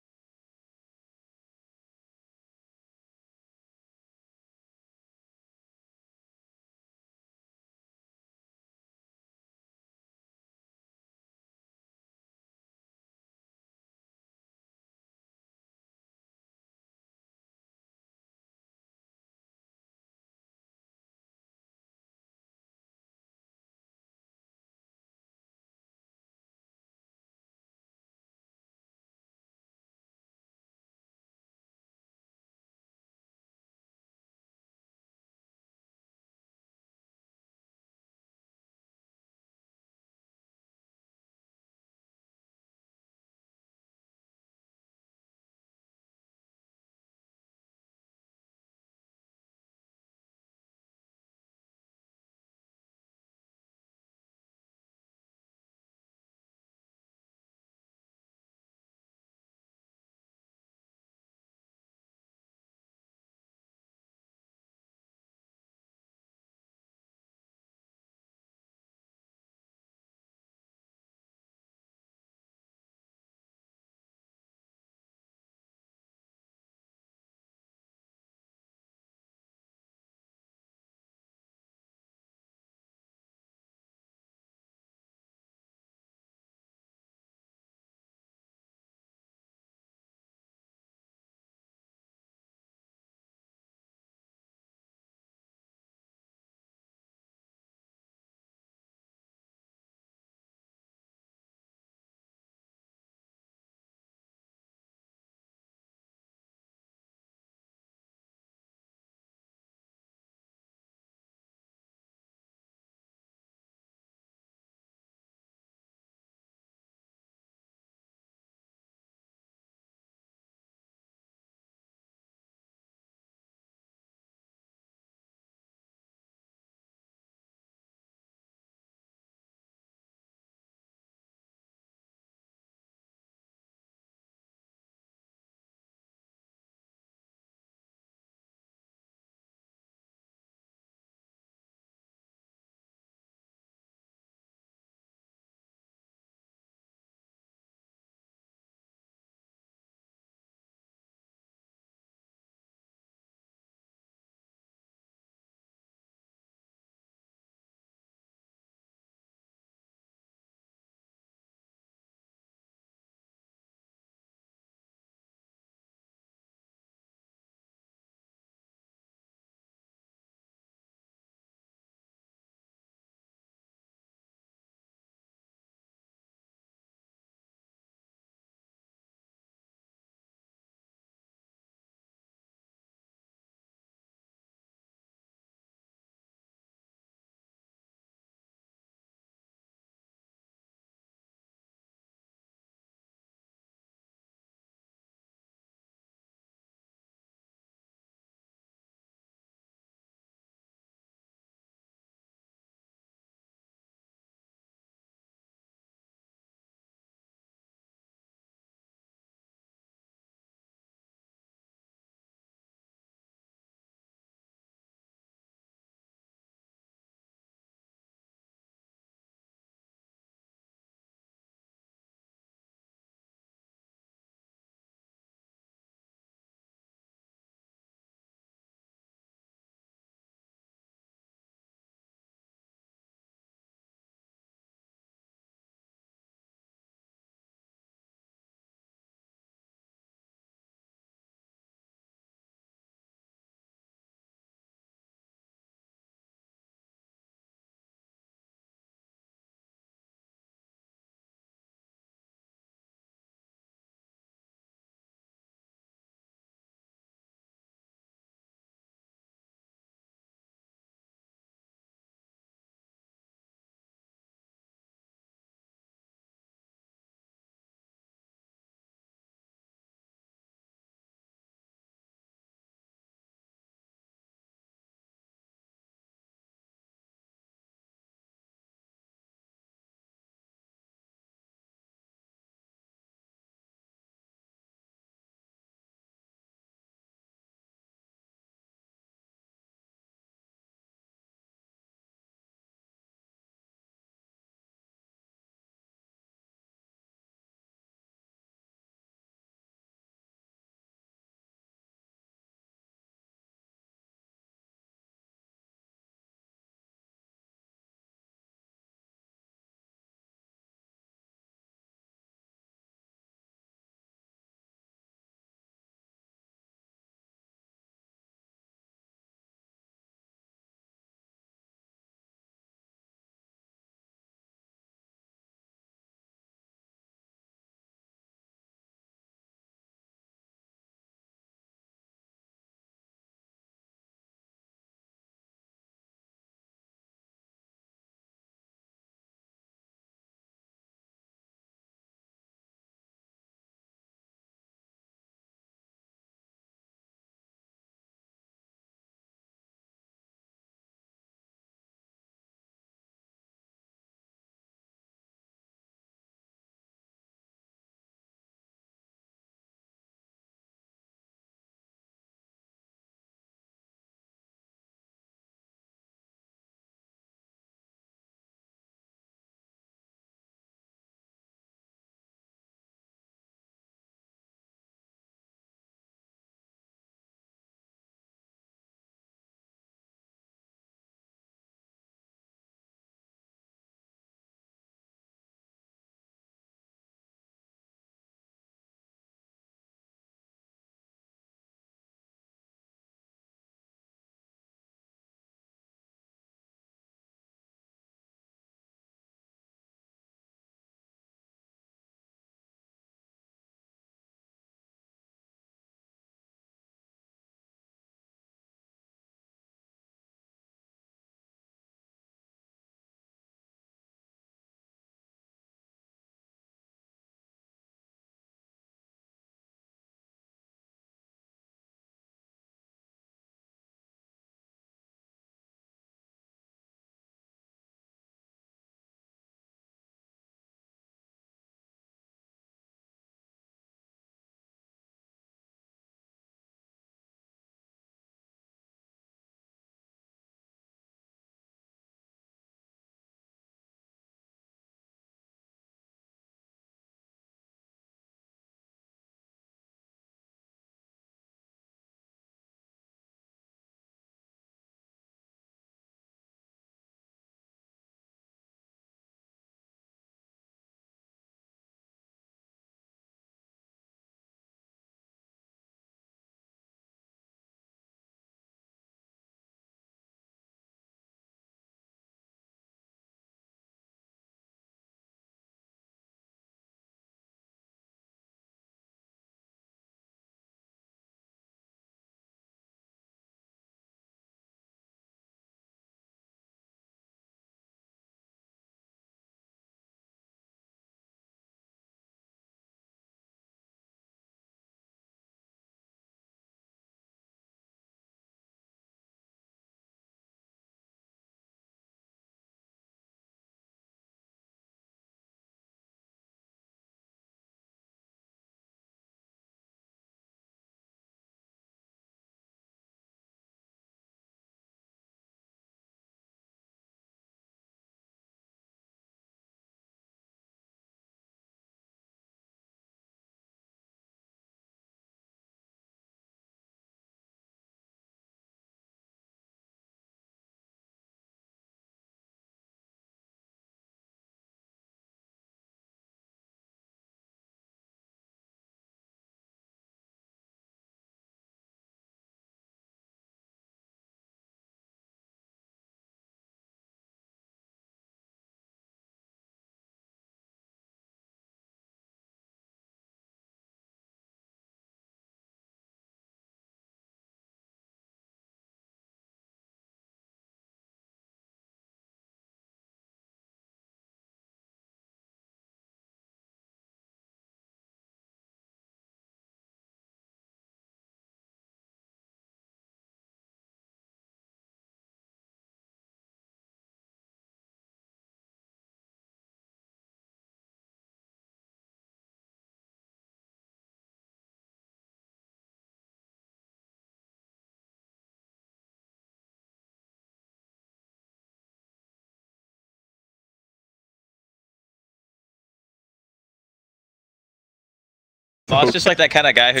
Well, it's just like that kind of guy who...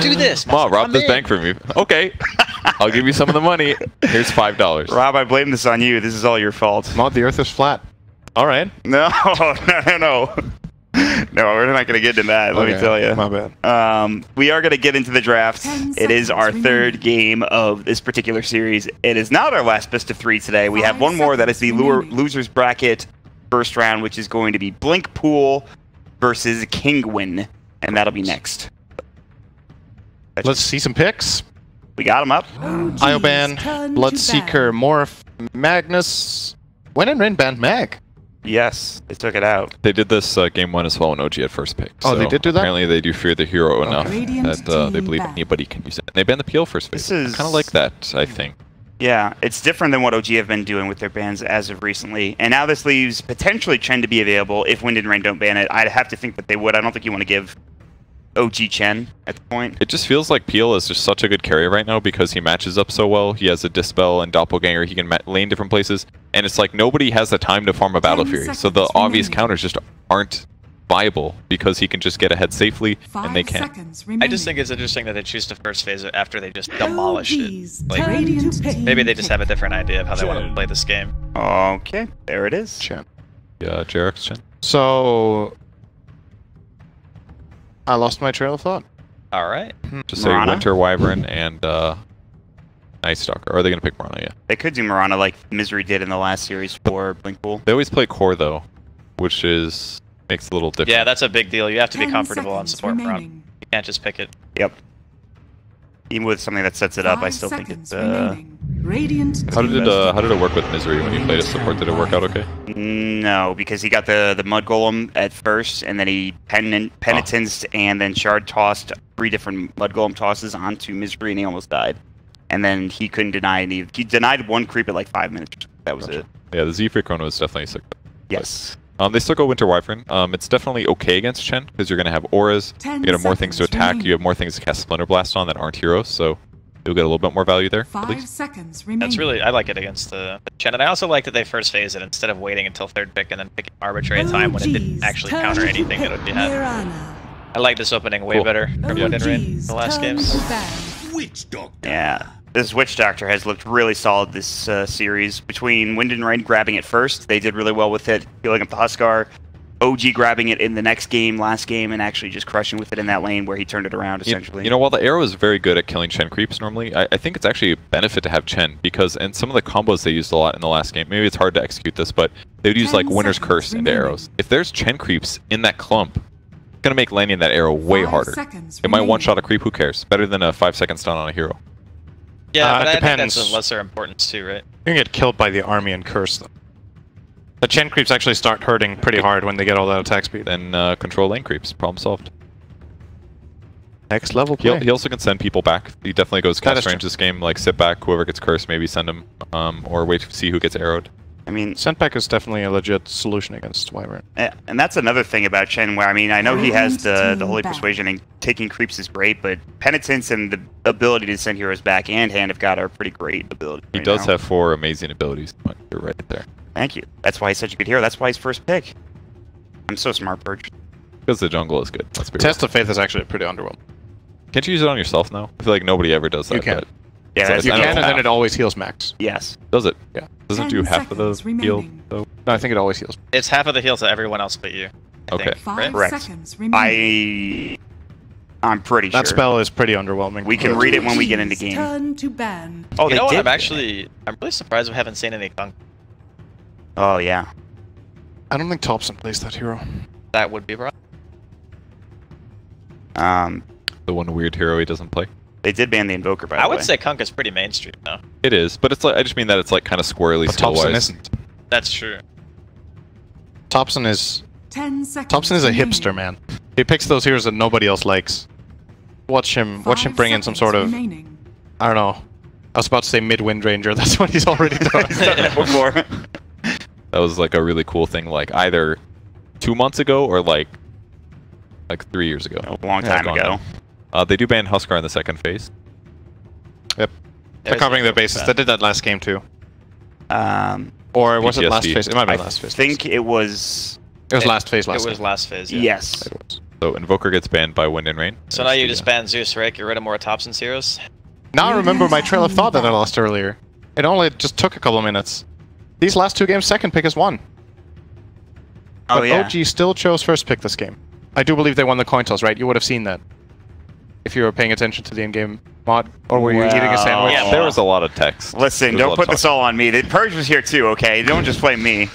Do this! Ma, rob this bank for me. Okay. I'll give you some of the money. Here's $5. Rob, I blame this on you. This is all your fault. Mod, the earth is flat. All right. No. No, we're not going to get into that, let me tell you. My bad. We are going to get into the draft. It is our third game of this particular series. It is not our last best of 3 today. We have one more. That is the losers bracket first round, which is going to be Blink Pool versus Kingwin, and that'll be next. Let's see some picks. We got them up. Ioban, Bloodseeker, Morph, Magnus. When and Rin banned Mag. Yes, they took it out. They did this game 1 as well when OG had first pick. Oh, they did do that? Apparently they do fear the hero enough that they believe anybody can use it. And they banned the PL first pick. This is kind of like that, I think. Yeah, it's different than what OG have been doing with their bans as of recently. And now this leaves potentially Chen to be available if Wind and Rain don't ban it. I'd have to think that they would. I don't think you want to give OG Chen at the point. It just feels like Peel is just such a good carry right now because he matches up so well. He has a Dispel and Doppelganger. He can lane different places. And it's like nobody has the time to farm a Battle Fury. So the obvious counters just aren't viable because he can just get ahead safely and they can't. I just think it's interesting that they choose to first phase it after they just demolished it. Like, maybe they just have a different idea of how they want to play this game. Okay, there it is. Chen. Yeah, Jarek's Chen. So... I lost my trail of thought. Alright. Just say Winter Wyvern and Night Stalker. Or are they going to pick Marana? Yeah. They could do Marana like Misery did in the last series for Blink Pool. They always play Core though, which is makes it a little different. Yeah, that's a big deal. You have to be comfortable on support Marana. You can't just pick it. Yep. Even with something that sets it up, I still think it's How did it work with Misery when you played as support? Did it work out okay? No, because he got the Mud Golem at first, and then he penitenced and then shard tossed 3 different Mud Golem tosses onto Misery, and he almost died. And then he couldn't deny any. He denied 1 creep at like 5 minutes. That was it. Yeah, the Z-Free Chrono is definitely sick. Yes. They still go Winter Wyvern. It's definitely okay against Chen because you're going to have auras. You have more things to attack. You have more things to cast Splinter Blast on that aren't heroes, so you'll get a little bit more value there. 5 seconds remaining. That's really, I like it against the Chen, and I also like that they first phase it instead of waiting until 3rd pick and then picking arbitrary time when it didn't actually counter anything that would be had. I like this opening way better from Wind and Rain in the last games. Yeah. This Witch Doctor has looked really solid this series. Between Wind and Rain grabbing it first, they did really well with it, healing up the Huskar. OG grabbing it in the next game, last game, and actually just crushing with it in that lane where he turned it around, essentially. You know, while the arrow is very good at killing Chen creeps normally, I think it's actually a benefit to have Chen because, and some of the combos they used a lot in the last game, maybe it's hard to execute this, but they would use like Winter's Curse into arrows. If there's Chen creeps in that clump, it's going to make landing that arrow way harder. It might one-shot a creep, who cares? Better than a 5-second stun on a hero. Yeah, but I think that's of lesser importance too, right? You can get killed by the army and curse them. The Chen creeps actually start hurting pretty hard when they get all that attack speed. Then control lane creeps. Problem solved. Next level play. He also can send people back. He definitely goes cast range this game. Like sit back, whoever gets cursed, maybe send him, or wait to see who gets arrowed. I mean, send back is definitely a legit solution against Wyvern. And that's another thing about Chen, where I mean, I know he has the Holy Persuasion and taking creeps is great, but Penitence and the ability to send heroes back and Hand of God are pretty great abilities. He does have 4 amazing abilities. You're right there. Thank you. That's why he's such a good hero. That's why he's first pick. I'm so smart, Purge. Because the jungle is good. Let's be Test of Faith is actually pretty underwhelming. Can't you use it on yourself now? I feel like nobody ever does that. You can. Yeah, you can, and then it always heals max. Yes. Does it? Yeah. Does it do half of the heal, though? No, I think it always heals. It's half of the heal to everyone else but you. Okay. Correct. I'm pretty sure. That spell is pretty underwhelming. We can read it when we get into game. Turn to ban. Oh, you know what? I'm really surprised we haven't seen any Kunk. Oh, yeah. I don't think Thompson plays that hero. That would be right. The one weird hero he doesn't play. They did ban the Invoker, by the way. I would say Kunk is pretty mainstream, though. It is, but it's like I just mean that it's like kind of squirrely skill-wise. Thompson isn't. That's true. Thompson is... 10 seconds Thompson is a hipster, man. He picks those heroes that nobody else likes. Watch him bring in some sort of... I don't know. I was about to say mid-wind ranger. That's what he's already done. He's done it before. That was like a really cool thing, like either 2 months ago or like 3 years ago. A long time ago. They do ban Huskar in the second phase. Yep. They're covering their bases. They did that last game too. Or was it last phase? It might be last phase. I think it was It was last phase last It was game. last phase, yeah. Yes. So Invoker gets banned by Wind and Rain. So now you just ban Zeus, right? Get rid of more Thompson's heroes? Now I remember my trail of thought that I lost earlier. It only just took a couple minutes. These last 2 games, second pick is won. Oh, But yeah. OG still chose first pick this game. I do believe they won the coin toss, right? You would have seen that. If you were paying attention to the in-game mod. Or were you eating a sandwich? Yeah, There was a lot of text. Listen, There was a don't lot put of this all on me. The Purge was here too, okay? Don't just blame me.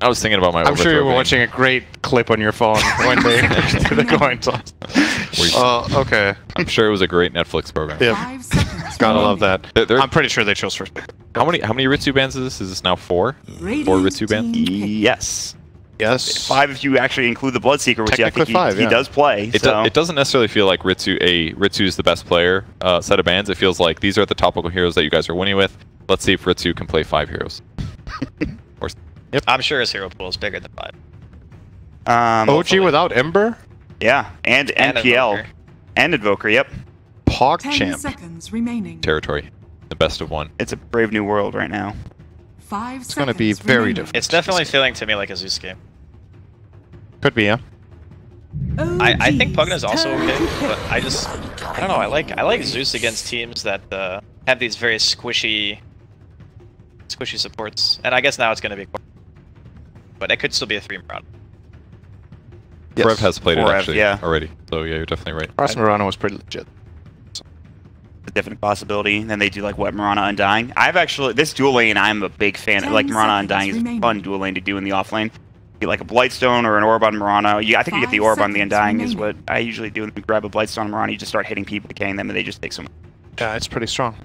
I was thinking about my I'm sure you overthrow were ban. watching a great clip on your phone when they did the coin toss. Okay. I'm sure it was a great Netflix program. Yeah, 5 seconds. gotta love that. They're- I'm pretty sure they chose first pick. How many Ritsu bans is this? Is this now 4? 4 Ritsu bans? Yes. Yes. 5 if you actually include the Bloodseeker, which I think Technically 5, he yeah. does play. It doesn't necessarily feel like Ritsu's the best player set of bans. It feels like these are the topical heroes that you guys are winning with. Let's see if Ritsu can play 5 heroes. I'm sure his hero pool is bigger than 5. OG hopefully. without Ember? Yeah, and And NPL. Invoker. And Invoker, yep. 10 PogChamp. seconds remaining. Territory. The best of 1. It's a brave new world right now. 5 It's gonna be very different. It's definitely feeling to me like a Zeus game. Could be, yeah. I think Pugna's also okay, but I don't know. I like Zeus against teams that have these very squishy supports, and I guess now it's going to be, but it could still be a 3 round. Yes. Rev has played it 4F, actually yeah. already. So yeah, you're definitely right. Cross Murano was pretty legit. A definite possibility. Then they do like what Mirana Undying. I've actually this dual lane I'm a big fan of. Like Mirana Undying is a fun dual lane to do in the off lane. Get like a Blightstone or an Orb on Mirana. I think you get the 5 Orb on the seconds Undying is remaining. what I usually do. You grab a Blightstone on Mirana, you just start hitting people, decaying them, and they just take some. Yeah, it's pretty strong.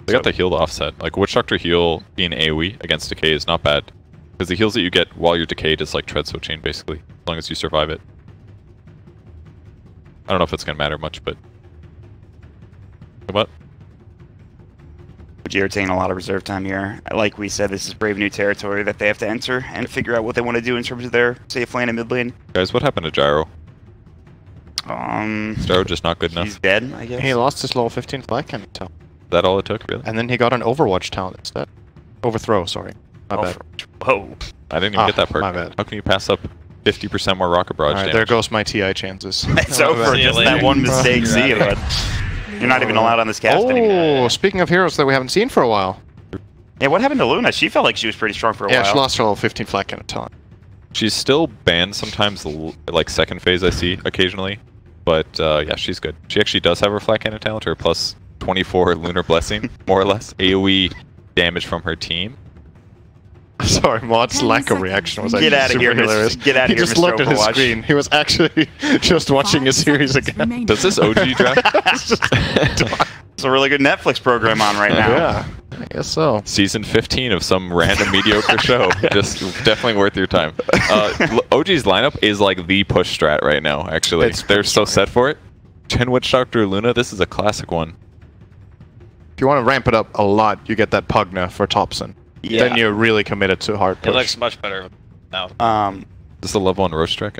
They got the heal to offset. Like Witch Doctor heal being AoE against decay is not bad. Because the heals that you get while you're decayed is like Treadstone Chain basically, as long as you survive it. I don't know if it's gonna matter much, but what? But you're taking a lot of reserve time here. Like we said, this is brave new territory that they have to enter and figure out what they want to do in terms of their safe lane and mid lane. Guys, what happened to Gyro? Is Gyro just not good enough. he's dead, I guess. He lost his level 15 flag cannon talent. Is that all it took, really? And then he got an Overwatch talent instead. Overthrow, sorry. My bad. Whoa. I didn't even get that perk. my bad. How can you pass up 50% more rocket barrage Alright, damage? there goes my TI chances. It's My over. bad. See you Just later. that one mistake. You're See you, outta bud. You're not even allowed on this cast anymore. Oh, speaking of heroes that we haven't seen for a while. Yeah, what happened to Luna? She felt like she was pretty strong for a Yeah, while. she lost her level 15 flag cannon talent. She's still banned sometimes, like second phase I see occasionally. But yeah, she's good. She actually does have her flat cannon talent, her plus 24 Lunar Blessing, more or less. AoE damage from her team. Sorry, Mod's 10 lack of seconds reaction was Get actually out of here, super hilarious. Get out He of here, just Mr. looked at his Overwatch. screen. He was actually just watching a series again. Does this OG draft? It's a really good Netflix program on right now. Yeah, I guess so. Season 15 of some random mediocre show. Just definitely worth your time. OG's lineup is like the push strat right now, actually. They're so set for it. Chen Witch Doctor Luna, this is a classic one. If you want to ramp it up a lot, you get that Pugna for Thompson. Yeah. Then you're really committed to hard It push. looks much better now. This is a level 1 Roche track.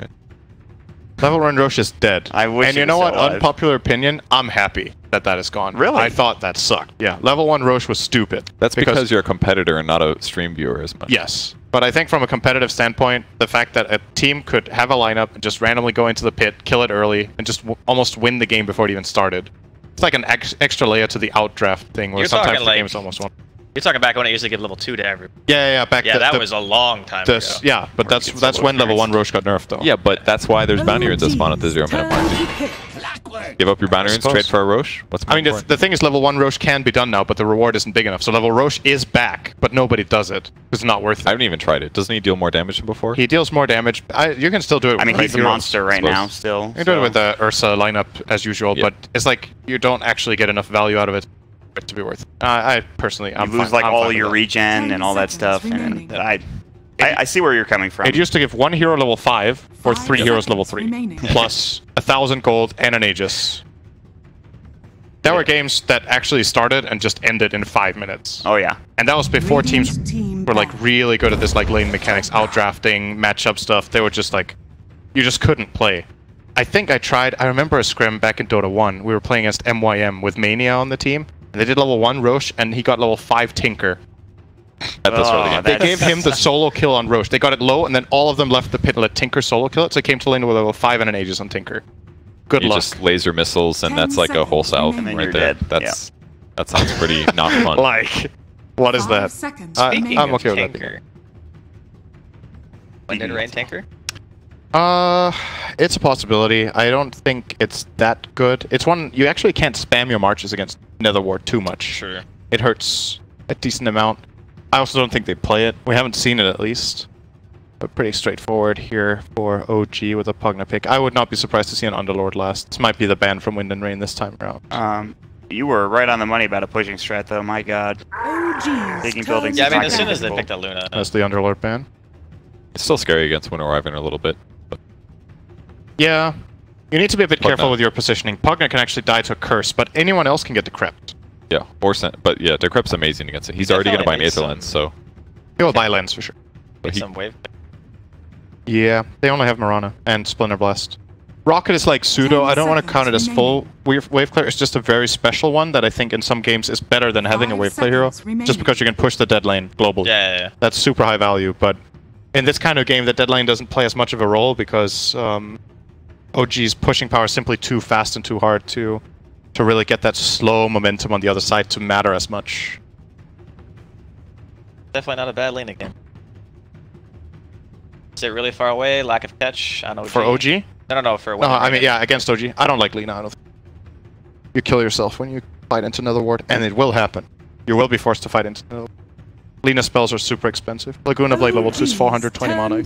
Level 1 Roche is dead. I wish and it you know was what? alive. Unpopular opinion, I'm happy that that is gone. Really? I thought that sucked. Yeah, level 1 Roche was stupid. That's because you're a competitor and not a stream viewer as much. Yes. But I think from a competitive standpoint, the fact that a team could have a lineup and just randomly go into the pit, kill it early, and just almost win the game before it even started. It's like an extra layer to the outdraft thing where You're sometimes talking the like- game is almost won. You're talking back when I used to give level 2 to everyone. Yeah, back Yeah, that was a long time ago. Yeah, but that's when level 1 Roche got nerfed though. Yeah, but that's why there's bounty runes that spawn at the 0-minute mark. Give up your bounty runes, suppose. trade for a Roche? What's I mean, more the thing is, level 1 Roche can be done now, but the reward isn't big enough. So level Roche is back, but nobody does it. It's not worth I it. haven't even tried it. Doesn't he deal more damage than before? He deals more damage. You can still do it with I mean, right he's a heroes. monster right suppose. now still. You can do it with the Ursa lineup as usual, Yeah. but it's like you don't actually get enough value out of it for it to be worth it. I personally, I'm You lose fine. like I'm all fine with your that. regen 10 and all that stuff, seconds and remaining. I see where you're coming from. It used to give 1 hero level 5 or 3 5 heroes level seconds 3, remaining. plus 1,000 gold and an Aegis. There were games that actually started and just ended in 5 minutes. Oh yeah. And that was before teams Radiant team were like back. really good at this like lane mechanics, outdrafting, matchup stuff. They were just like, you just couldn't play. I think I remember a scrim back in Dota 1. We were playing against MYM with Mania on the team. And they did level 1 Roche and he got level 5 Tinker. At the start of the game. They gave him the solo kill on Roche. They got it low, and then all of them left the pit and let Tinker solo kill it, so it came to lane with level 5 and an Aegis on Tinker. Good luck. Just laser missiles, and that's like a whole salve right there. That sounds pretty not fun. Like, what is that? I'm okay with that. Wind and Rain Tinker? It's a possibility. I don't think it's that good. It's one you actually can't spam your marches against Nether Ward too much. Sure. It hurts a decent amount. I also don't think they play it. We haven't seen it at least. But pretty straightforward here for OG with a Pugna pick. I would not be surprised to see an Underlord last. This might be the ban from Wind and Rain this time around. You were right on the money about a pushing strat, though. My God. Taking buildings. Yeah, I mean, as soon as they picked a Luna. That's the Underlord ban. It's still scary against Winter Wyvern a little bit. But yeah. You need to be a bit careful with your positioning. Pugna can actually die to a curse, but anyone else can get decrept. Yeah, but yeah, Decrept's amazing against it. He's already going to buy an Aether Lens, so... He will buy Lens for sure. Some wave. Yeah, they only have Marana and Splinter Blast. Rocket is like pseudo. I don't want to count it as full wave clear. It's just a very special one that I think in some games is better than having a wave clear hero, just because you can push the dead lane globally. Yeah. That's super high value, but in this kind of game, the dead lane doesn't play as much of a role because OG's pushing power is simply too fast and too hard to really get that slow momentum on the other side to matter as much. Definitely not a bad lane again. Is it really far away? Lack of catch on OG? For OG? No, for No, I mean, yeah, against OG. I don't like Lina. I don't think. You kill yourself when you fight into Nether Ward, and it will happen. You will be forced to fight into Nether Ward. Lina spells are super expensive. Laguna Blade level 2 is 420 mana.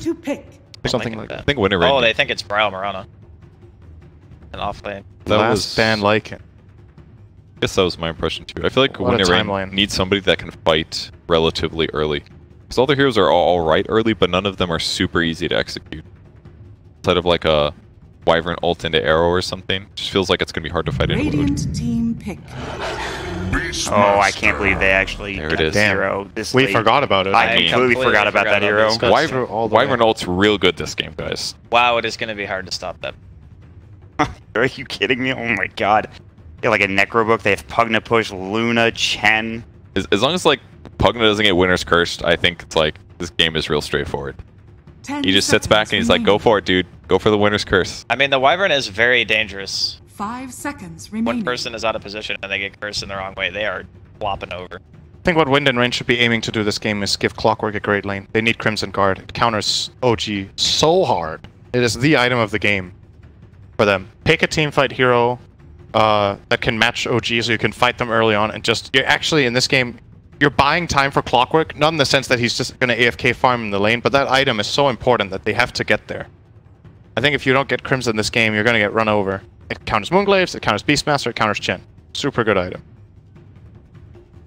Something like that. I think Winter Rain... Oh, they think it's Brile Marana. An off lane. Last ban like it. I guess that was my impression too. I feel like Winter Rain needs somebody that can fight relatively early. Because all the heroes are all right early, but none of them are super easy to execute. Instead of like a Wyvern ult into arrow or something, it just feels like it's going to be hard to fight into Radiant team pick. Oh, I can't believe they actually there it is. Hero this We late. forgot about it. I completely forgot about that hero. Wyvern ult's real good this game, guys. Wow, it is going to be hard to stop that. Are you kidding me? Oh my God. Yeah, like a Necro book, they have Pugna push, Luna, Chen. As long as like Pugna doesn't get Winter's Cursed, I think it's like this game is real straightforward. He just sits back and he's like, go for it, dude. Go for the Winter's Curse. I mean, the Wyvern is very dangerous. 5 seconds remaining. One person is out of position and they get cursed in the wrong way. They are flopping over. I think what Wind and Rain should be aiming to do this game is give Clockwork a great lane. They need Crimson Guard. It counters OG so hard. It is the item of the game for them. Pick a teamfight hero that can match OG so you can fight them early on and just... You're actually, in this game, you're buying time for Clockwork, not in the sense that he's just going to AFK farm in the lane, but that item is so important that they have to get there. I think if you don't get Crimson this game, you're going to get run over. It counters Moonglaves, it counters Beastmaster, it counters Chen. Super good item.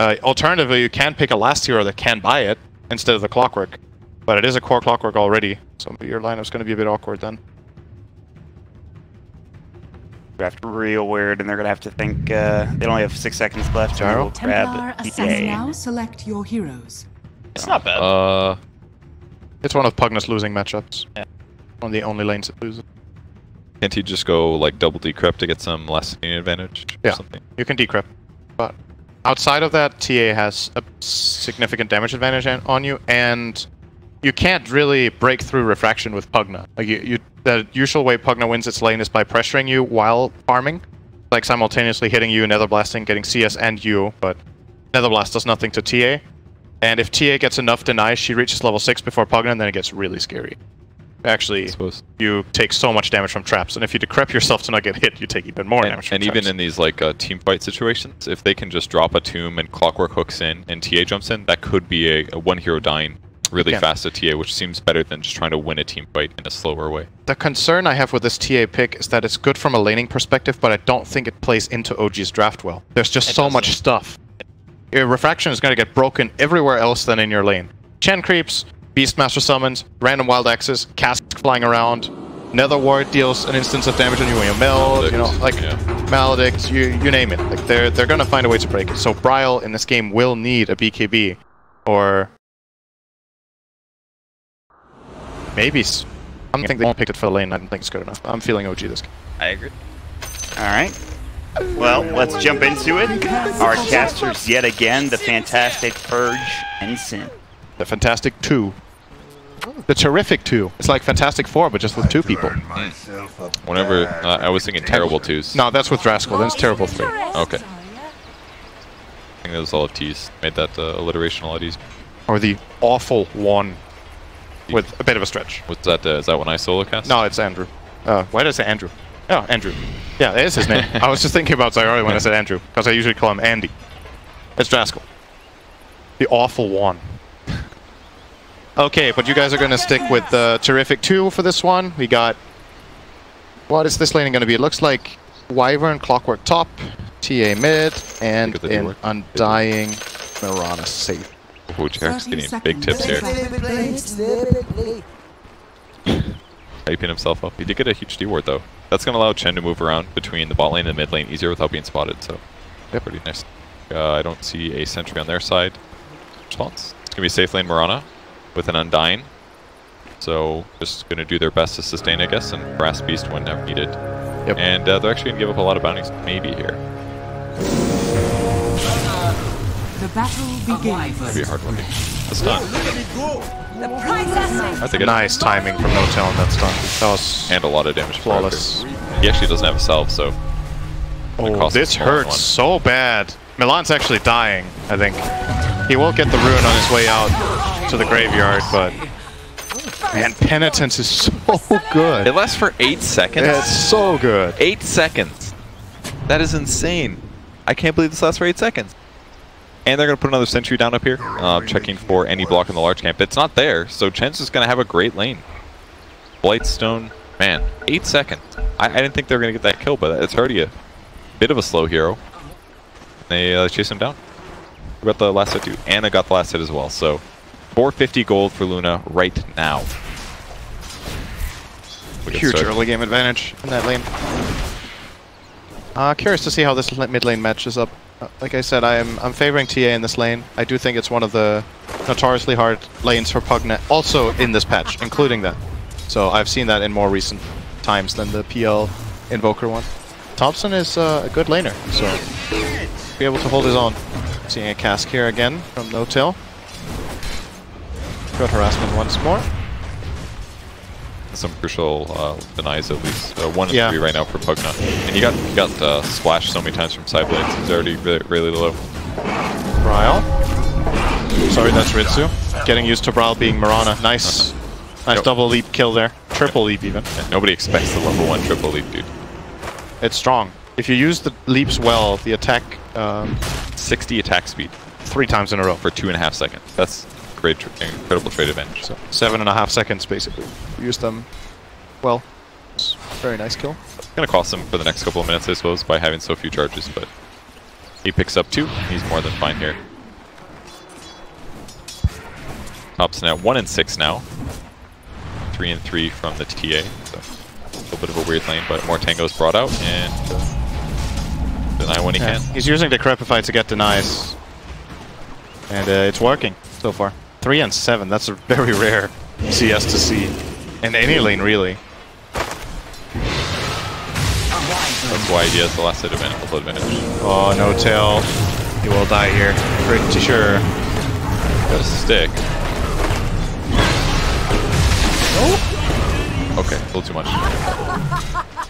Alternatively, you can pick a last hero that can buy it instead of the Clockwork. But it is a core Clockwork already, so your lineup's going to be a bit awkward then. Draft real weird, and they're gonna have to think. They only have 6 seconds left. Gyro? Grab Assassin now select your heroes. It's not bad. It's one of Pugna's losing matchups. Yeah. One of the only lanes it loses. Can't he just go like double decrypt to get some last advantage or something? You can decrypt. But outside of that, TA has a significant damage advantage on you, and you can't really break through refraction with Pugna. Like the usual way Pugna wins its lane is by pressuring you while farming, like simultaneously hitting you, Nether Blasting, getting CS and you, but Nether Blast does nothing to TA. And if TA gets enough denies, she reaches level 6 before Pugna, and then it gets really scary. Actually, you take so much damage from traps, and if you decrep yourself to not get hit, you take even more damage from traps. And even in these like team fight situations, if they can just drop a tomb and Clockwork hooks in and TA jumps in, that could be a one hero dying really fast at TA, which seems better than just trying to win a team fight in a slower way. The concern I have with this TA pick is that it's good from a laning perspective, but I don't think it plays into OG's draft well. There's just so much stuff. Your refraction is going to get broken everywhere else than in your lane. Chen creeps, Beastmaster summons, random wild axes, cask flying around, Nether Ward deals an instance of damage on you when you meld, you know, like Maledict, you name it. Like they're going to find a way to break it. So Brile in this game will need a BKB, or maybe. I don't think they won't pick it for the lane. I don't think it's good enough. I'm feeling OG this game. I agree. All right. Well, let's jump into it. Our casters yet again, the fantastic Purge and Sin. The Fantastic 2. The Terrific 2. It's like Fantastic 4, but just with 2 people. Whenever I was thinking Terrible 2s. No, that's with Draskell. Then it's Terrible 3. Okay. I think that was all of T's. Made that alliteration a lot easier. Or the Awful 1. With a bit of a stretch. What's that? Is that when I solo cast? No, it's Andrew. Why did I say Andrew? Oh, Andrew. Yeah, that is his name. I was just thinking about Zyori when I said Andrew, because I usually call him Andy. It's Draskell. The Awful 1. Okay, but you guys are going to stick with the Terrific 2 for this one. We got... What is this laning going to be? It looks like Wyvern, Clockwork top, TA mid, and an Undying Mirana safe. Oh, Jarek's getting big tips here. Hyping himself up. He did get a huge D ward though. That's going to allow Chen to move around between the bot lane and the mid lane easier without being spotted, so pretty nice. I don't see a sentry on their side. Response. It's going to be safe lane Mirana with an Undying. So just going to do their best to sustain, I guess, and harass Beast whenever needed. Yep. And they're actually going to give up a lot of bounties, maybe here. The battle begins. Maybe a hard one. That's done. I think nice timing from No-Tail on that stun. That was and a lot of damage. Flawless. He actually doesn't have a salve, so... Oh, this hurts so bad. Milan's actually dying, I think. He will get the rune on his way out to the graveyard, but... Man, Penitence is so good. It lasts for 8 seconds? It's so good. 8 seconds. That is insane. I can't believe this lasts for 8 seconds. And they're going to put another sentry down up here, checking for any block in the large camp. It's not there, so Chen's just going to have a great lane. Blightstone, man, 8 seconds. I didn't think they were going to get that kill, but it's already a bit of a slow hero. They chase him down. We got the last hit too. Anna got the last hit as well, so 450 gold for Luna right now. Huge early game advantage in that lane. Curious to see how this mid lane matches up. Like I said, I'm favoring TA in this lane. I do think it's one of the notoriously hard lanes for Pugnet, also in this patch, including that. So I've seen that in more recent times than the PL Invoker one. Thompson is a good laner, so be able to hold his own. Seeing a cask here again from No-Tail. Got harassment once more. Some crucial denies at least. 1 and 3 right now for Pugna. And he got splashed so many times from side blades. He's already really low. Braille. Sorry, that's Ritsu. Getting used to Braille being Mirana. Nice double leap kill there. Triple leap even. Yeah, nobody expects the level 1 triple leap, dude. It's strong. If you use the leaps well, the attack... 60 attack speed. 3 times in a row. For 2.5 seconds. That's great, incredible trade advantage. So 7.5 seconds basically. Use them well. It's a very nice kill. It's going to cost him for the next couple of minutes, I suppose, by having so few charges, but he picks up 2. He's more than fine here. Thompson at 1 and 6 now. 3 and 3 from the TA. So a little bit of a weird lane, but more tangos brought out and deny when he can. He's using Decrepify to get denies. And it's working so far. 3 and 7, that's a very rare CS to see. In any lane, really. That's why he has the last hit advantage. Oh, No-Tail. He will die here. Pretty sure. Got a stick. Okay, a little too much.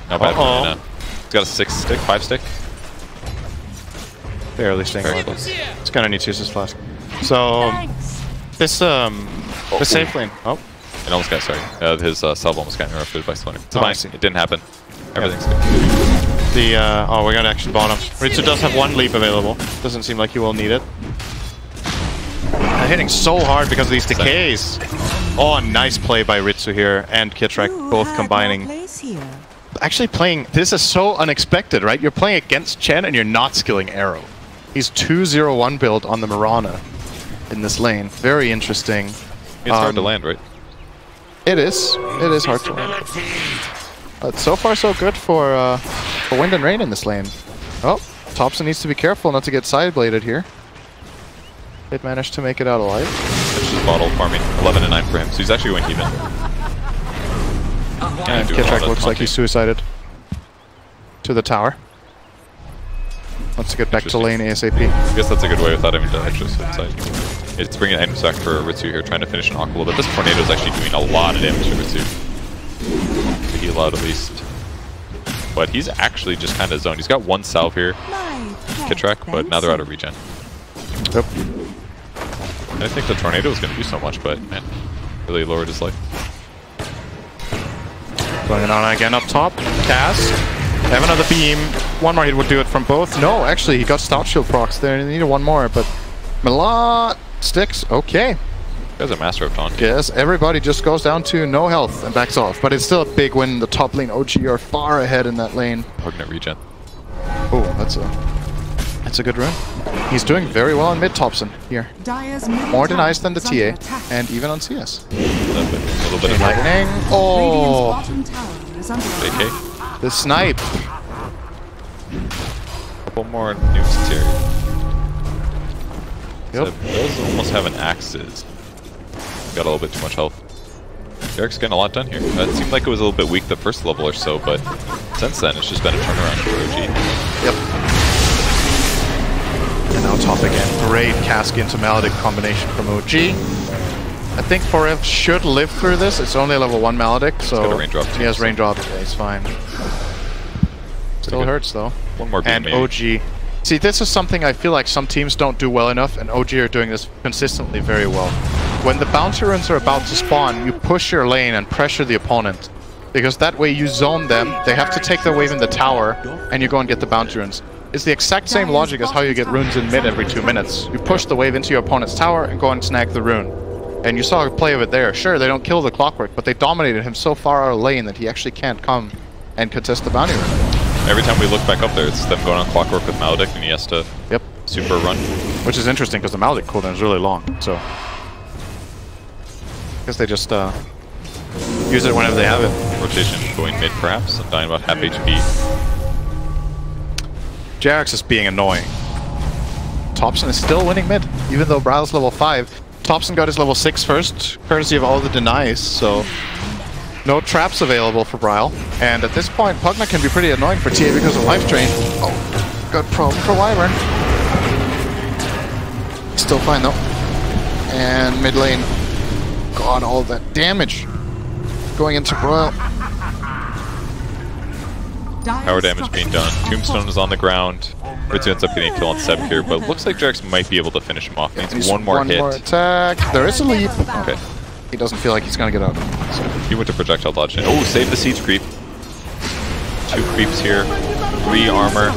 Not bad for Luna. He's got a 6 stick, 5 stick. Barely staying alive. It's gonna need to use his flask. So this the safe lane. Oh, it almost got his salvo almost got interrupted by Splinter. It's fine. It didn't happen. Everything's good. The we got action bottom. Ritsu does have 1 leap available. Doesn't seem like he will need it. Hitting so hard because of these decays. Oh, nice play by Ritsu here and Kitrak, both combining. Actually playing, this is so unexpected, right? You're playing against Chen and you're not skilling Arrow. He's 2-0-1 build on the Mirana in this lane. Very interesting. It's hard to land, right? It is. It is hard to land. But so far so good for Wind and Rain in this lane. Oh, Thompson needs to be careful not to get side-bladed here. Did manage to make it out alive. It's just bottle farming. 11 and 9 for him, so he's actually going even. And Kitrak looks like he's suicided. To the tower. Wants to get back to lane ASAP. I guess that's a good way without having to actually switch side. It's bringing items back for Ritsu here, trying to finish an Aqua a little bit. This tornado is actually doing a lot of damage to Ritsu. To heal out at least. But he's actually just kind of zoned. He's got one salve here, Kitrak, but now they're out of regen. Yep. I didn't think the tornado was going to do so much, but man, really lowered his life. Going on again up top. Cast. Have another beam. One more hit would do it from both. No, actually, he got Stout Shield procs there. He needed one more, but Milat sticks. Okay. Guys are master of taunt. Guess everybody just goes down to no health and backs off. But it's still a big win. The top lane OG are far ahead in that lane. Pugnant regen. Oh, that's a good run. He's doing very well in mid Thompson here. More denies than the TA, and even on CS. A little bit of lightning. Oh, AK. the snipe. Couple more nukes here. Yep. So those almost have an axes. Got a little bit too much health. Derek's getting a lot done here. It seemed like it was a little bit weak the first level or so, but since then it's just been a turnaround for OG. Yep. And now top again. Great Cask into Maledict combination from OG. I think Forev should live through this. It's only level 1 Maledict, so got a raindrop too, he has raindrop. Yeah, he's fine. Still hurts though. One more beam, and maybe. OG. See, this is something I feel like some teams don't do well enough, and OG are doing this consistently very well. When the bounty runes are about to spawn, you push your lane and pressure the opponent. Because that way you zone them, they have to take their wave in the tower, and you go and get the bounty runes. It's the exact same logic as how you get runes in mid every 2 minutes. You push the wave into your opponent's tower and go and snag the rune. And you saw a play of it there. Sure, they don't kill the Clockwork, but they dominated him so far out of lane that he actually can't come and contest the bounty rune. Every time we look back up there, it's them going on Clockwork with Maledict, and he has to super run. Which is interesting, because the Maledict cooldown is really long, so... I guess they just use it whenever they have it. Rotation going mid, perhaps, and dying about half HP. Jarex is being annoying. Thompson is still winning mid, even though Brow's level 5. Thompson got his level 6 first, courtesy of all the denies, so... No traps available for Bryle. And at this point, Pugna can be pretty annoying for TA because of Life Drain. Oh, good probe for Wyvern. Still fine though. And mid lane. God, all that damage going into Bryle. Power damage being done. Tombstone is on the ground. Ritsu ends up getting a kill on Seb here, but looks like Jarex might be able to finish him off. Needs one more hit. One more attack. There is a leap. Okay. He doesn't feel like he's gonna get out. So. He went to projectile dodge. Oh, save the siege creep. 2 creeps here. 3 armor.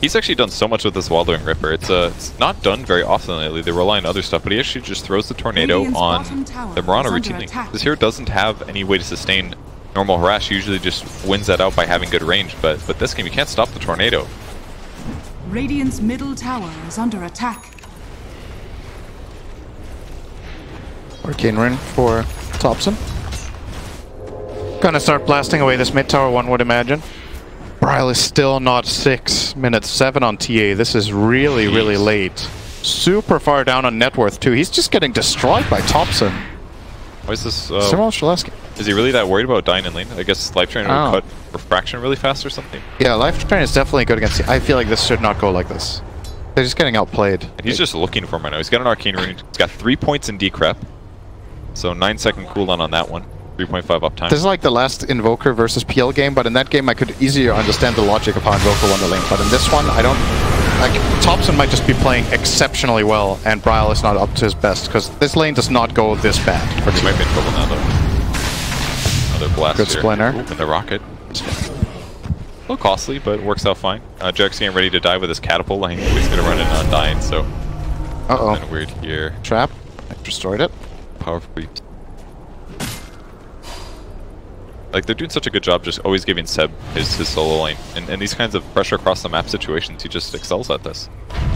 He's actually done so much with this Wildering Ripper. It's not done very often lately. They rely on other stuff, but he actually just throws the tornado on the Mirana routinely. This hero doesn't have any way to sustain normal harass. He usually just wins that out by having good range, but this game you can't stop the tornado. Radiant's middle tower is under attack. Arcane Rune for Thompson. Gonna start blasting away this mid tower, one would imagine. Bryle is still not 6 minutes, 7 on TA. This is really, really late. Super far down on net worth too. He's just getting destroyed by Thompson. Why is this? Is he really that worried about dying in lane? I guess Life Drain would cut refraction really fast or something. Yeah, Life Drain is definitely good against. I feel like this should not go like this. They're just getting outplayed. And he's just looking for him right now. He's got an Arcane Rune. He's got 3 points in decrep. So 9-second cooldown on that one. 3.5 uptime. This is like the last Invoker versus PL game, but in that game I could easier understand the logic of how Invoker won the lane. But in this one, I don't... Like, Thompson might just be playing exceptionally well, and Bryle is not up to his best, because this lane does not go this bad. He might be in trouble now, though. Another blast Good here. Splinter. Ooh, and the rocket. A little costly, but it works out fine. Jarex getting ready to die with his catapult line. He's going to run in undying, so... Uh-oh. Kind of weird here. Trap. I destroyed it. Powerful creeps. Like, they're doing such a good job just always giving Seb his solo lane. And these kinds of pressure across the map situations, he just excels at this.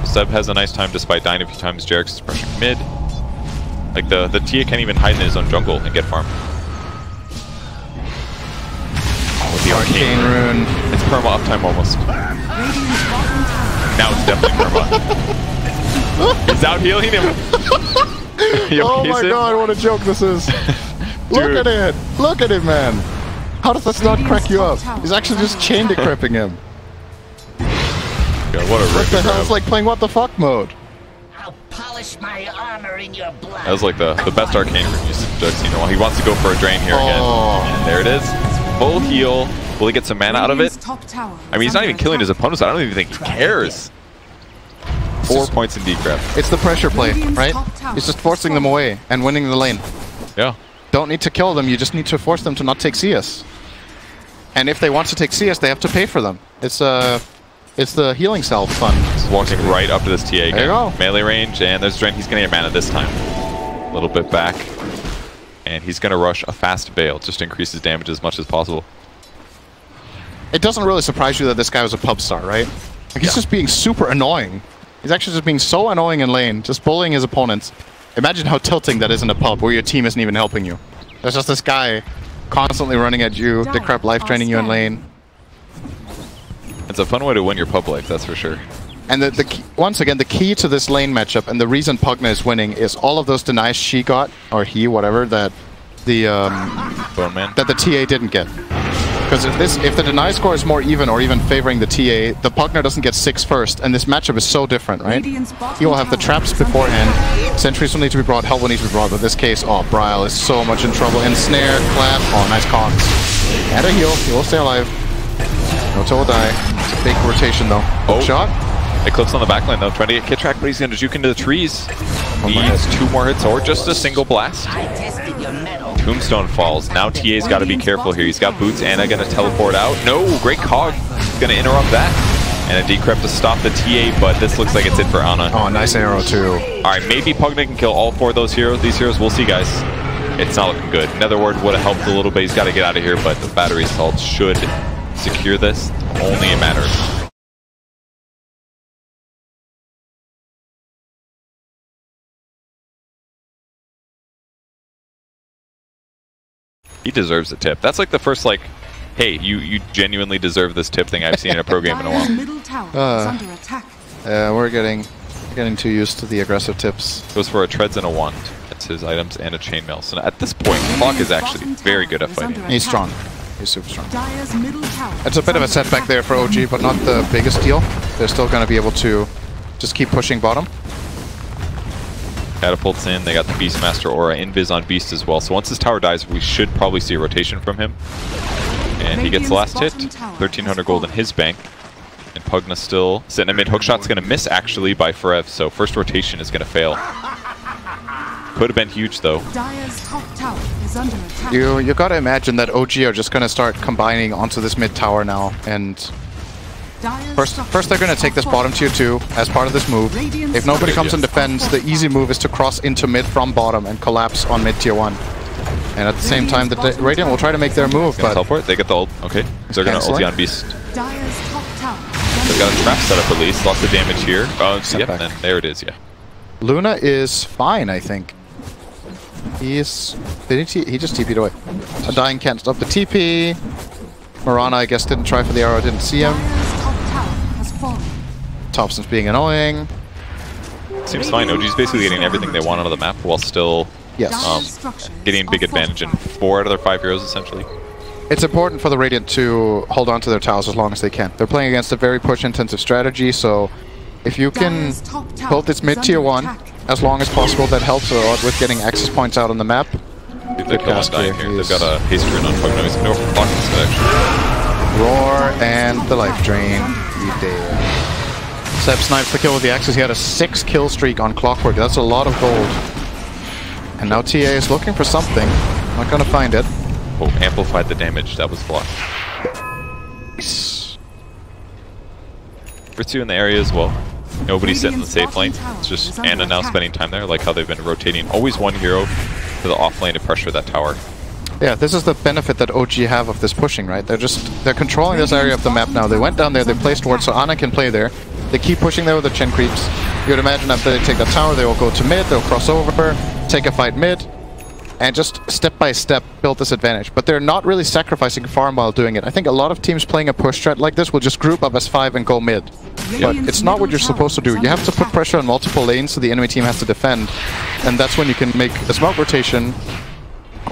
Seb has a nice time despite dying a few times. Jarex is pressuring mid. Like, the Tia can't even hide in his own jungle and get farmed. Oh, the Arcane Rune. It's perma uptime almost. Now it's definitely perma. He's out healing him. Oh my god, what a joke this is. Look at it! Look at him, man! How does this not crack you up? He's actually just chain decrepping him. god, what a What the hell? grab. It's like playing what the fuck mode. I'll polish my armor in your blood. That was like the best arcane room usage I've seen in a while. He wants to go for a drain here again. And there it is. Full heal. Will he get some mana out of it? I mean, he's not even killing his opponents. I don't even think he cares. 4 points in decrep. It's the pressure play, right? He's just forcing them away and winning the lane. Yeah. Don't need to kill them, you just need to force them to not take CS. And if they want to take CS, they have to pay for them. It's the healing salve fund. He's walking right up to this TA again. There you go. Melee range, and there's drain. He's going to get mana this time. A little bit back. And he's going to rush a fast Veil, just to increase his damage as much as possible. It doesn't really surprise you that this guy was a pub star, right? Like, he's just being super annoying. He's actually just being so annoying in lane, just bullying his opponents. Imagine how tilting that is in a pub where your team isn't even helping you. There's just this guy constantly running at you, decrep life draining you in lane. It's a fun way to win your pub life, that's for sure. And the key, once again, the key to this lane matchup and the reason Pugna is winning is all of those denies she got, or he, whatever, that the Bone Man. that the TA didn't get. Because if the deny score is more even or even favoring the TA, the Pugner doesn't get 6 first, and this matchup is so different, right? He will have the traps beforehand, sentries will need to be brought, help will need to be brought, but in this case, oh, Bryle is so much in trouble. Ensnare, clap, oh, nice cons. And a heal, he will stay alive. DOTA will die. It's a big rotation though. Oh. Shot. Eclipse on the backline though, trying to get Kit Track, but he's going to juke into the trees. Needs 2 more hits or just a single blast. Tombstone falls. Now TA's got to be careful here. He's got boots. Anna going to teleport out. No, great cog. He's going to interrupt that. And a decrep to stop the TA, but this looks like it's it for Anna. Oh, nice arrow too. Alright, maybe Pugna can kill all 4 of these heroes. We'll see, guys. It's not looking good. Netherward would have helped a little bit. He's got to get out of here, but the battery assault should secure this. Only a matter of time. He deserves a tip. That's like the first, like, hey, you genuinely deserve this tip thing I've seen in a pro game in a while. We're getting too used to the aggressive tips. Goes for a treads and a wand. That's his items and a chainmail. So at this point, Clock is actually very good at fighting. He's strong. He's super strong. It's a bit of a setback there for OG, but not the biggest deal. They're still going to be able to just keep pushing bottom. Catapults in. They got the Beastmaster aura. Invis on Beast as well. So once his tower dies, we should probably see a rotation from him. And he gets the last hit. 1,300 gold in his bank. And Pugna still sitting a mid. Hookshot's going to miss actually by Forev. So first rotation is going to fail. Could have been huge though. You got to imagine that OG are just going to start combining onto this mid tower now. And First they're going to take this bottom tier 2 as part of this move. If nobody comes and defends, the easy move is to cross into mid from bottom and collapse on mid tier 1. And at the same time, the Radiant will try to make their move, but... Teleport, they get the ult. Okay, so they're going to ulti on Beast. They've got a trap set up at least. Lots of damage here. Oh, yep, and then there it is, yeah. Luna is fine, I think. He just TP'd away. A dying can't stop the TP. Mirana, I guess, didn't try for the arrow, didn't see him. Thompson's being annoying. Seems fine. OG's basically getting everything they want out of the map while still getting a big advantage in 4 out of their 5 heroes, essentially. It's important for the Radiant to hold on to their towers as long as they can. They're playing against a very push-intensive strategy, so if you can hold this mid-tier 1 as long as possible, that helps a lot with getting access points out on the map. They've got one dying here. They've got a haste rune on Pugna. He's going to go for Clock instead, actually. Roar and the life drain. He did. Seb snipes the kill with the axes. He had a 6 kill streak on Clockwork. That's a lot of gold. And now TA is looking for something. Not going to find it. Oh, amplified the damage. That was blocked. For 2 in the area as well. Nobody's sitting in the safe lane. It's just Anna now spending time there. I like how they've been rotating. Always one hero to the off lane to pressure that tower. Yeah, this is the benefit that OG have of this pushing, right? They're controlling this area of the map now. They went down there, they placed wards, so Anna can play there. They keep pushing there with the Chen creeps. You would imagine after they take that tower, they will go to mid, they'll cross over, take a fight mid, and just step by step build this advantage. But they're not really sacrificing farm while doing it. I think a lot of teams playing a push strat like this will just group up as 5 and go mid. But it's not what you're supposed to do. You have to put pressure on multiple lanes so the enemy team has to defend. And that's when you can make a smart rotation,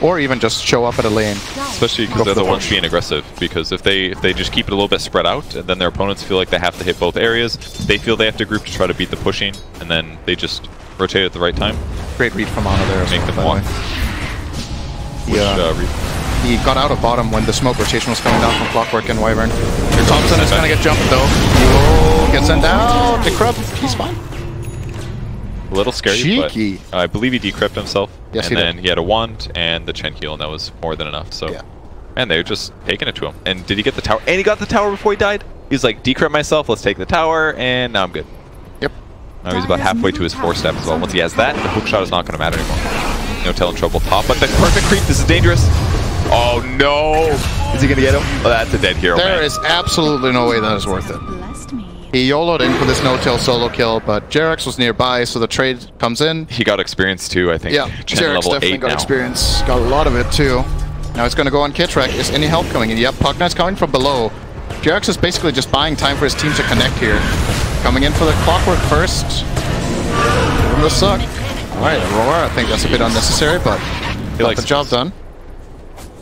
Or even just show up at a lane. Especially because they're the ones being aggressive. Because if they just keep it a little bit spread out, and then their opponents feel like they have to hit both areas, they feel they have to group to try to beat the pushing, and then they just rotate at the right time. Great read from Ana there. Make them walk. He got out of bottom when the smoke rotation was coming down from Clockwork and Wyvern. Thompson is going to get jumped though. He will get sent out. Decrypt. He's fine. A little scary, cheeky. But I believe he decrypted himself. Yes, and then he had a wand and the Chen heal, and that was more than enough. So, and they're just taking it to him. And did he get the tower? And he got the tower before he died. He's like, decrypt myself, let's take the tower, and now I'm good. Yep. Now he's about halfway to his 4-step as well. Once he has that, the hook shot is not going to matter anymore. No telling trouble top, but the perfect creep. This is dangerous. Oh no! Is he going to get him? Oh, that's a dead hero, There is absolutely no way that is worth it. He YOLO'd in for this no-tail solo kill, but Jerax was nearby, so the trade comes in. He got experience too, I think. Yeah, Jerax definitely got experience. Got a lot of it too. Now it's going to go on Kitrek. Is any help coming in? Yep, Pug Knight's coming from below. Jerax is basically just buying time for his team to connect here. Coming in for the Clockwork first. From the suck. Alright, Roar, I think that's a bit unnecessary, but he got the job done.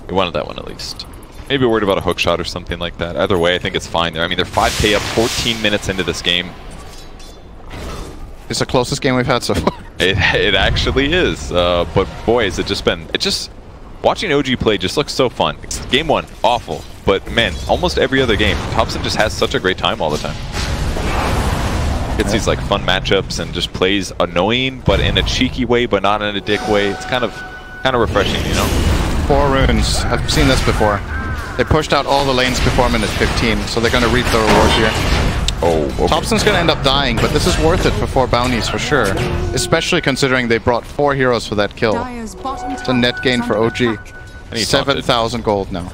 He wanted that one at least. Maybe worried about a hook shot or something like that. Either way, I think it's fine there. I mean, they're 5k up 14 minutes into this game. It's the closest game we've had so far. It actually is. But boy, has it just been... Watching OG play just looks so fun. Game 1, awful. But man, almost every other game, Thompson just has such a great time all the time. Gets these like fun matchups and just plays annoying, but in a cheeky way, but not in a dick way. It's kind of refreshing, you know? 4 runes. I've seen this before. They pushed out all the lanes before minute 15, so they're going to reap the reward here. Oh, okay. Thompson's going to end up dying, but this is worth it for 4 bounties for sure. Especially considering they brought 4 heroes for that kill. It's a net gain for OG. 7,000 gold now.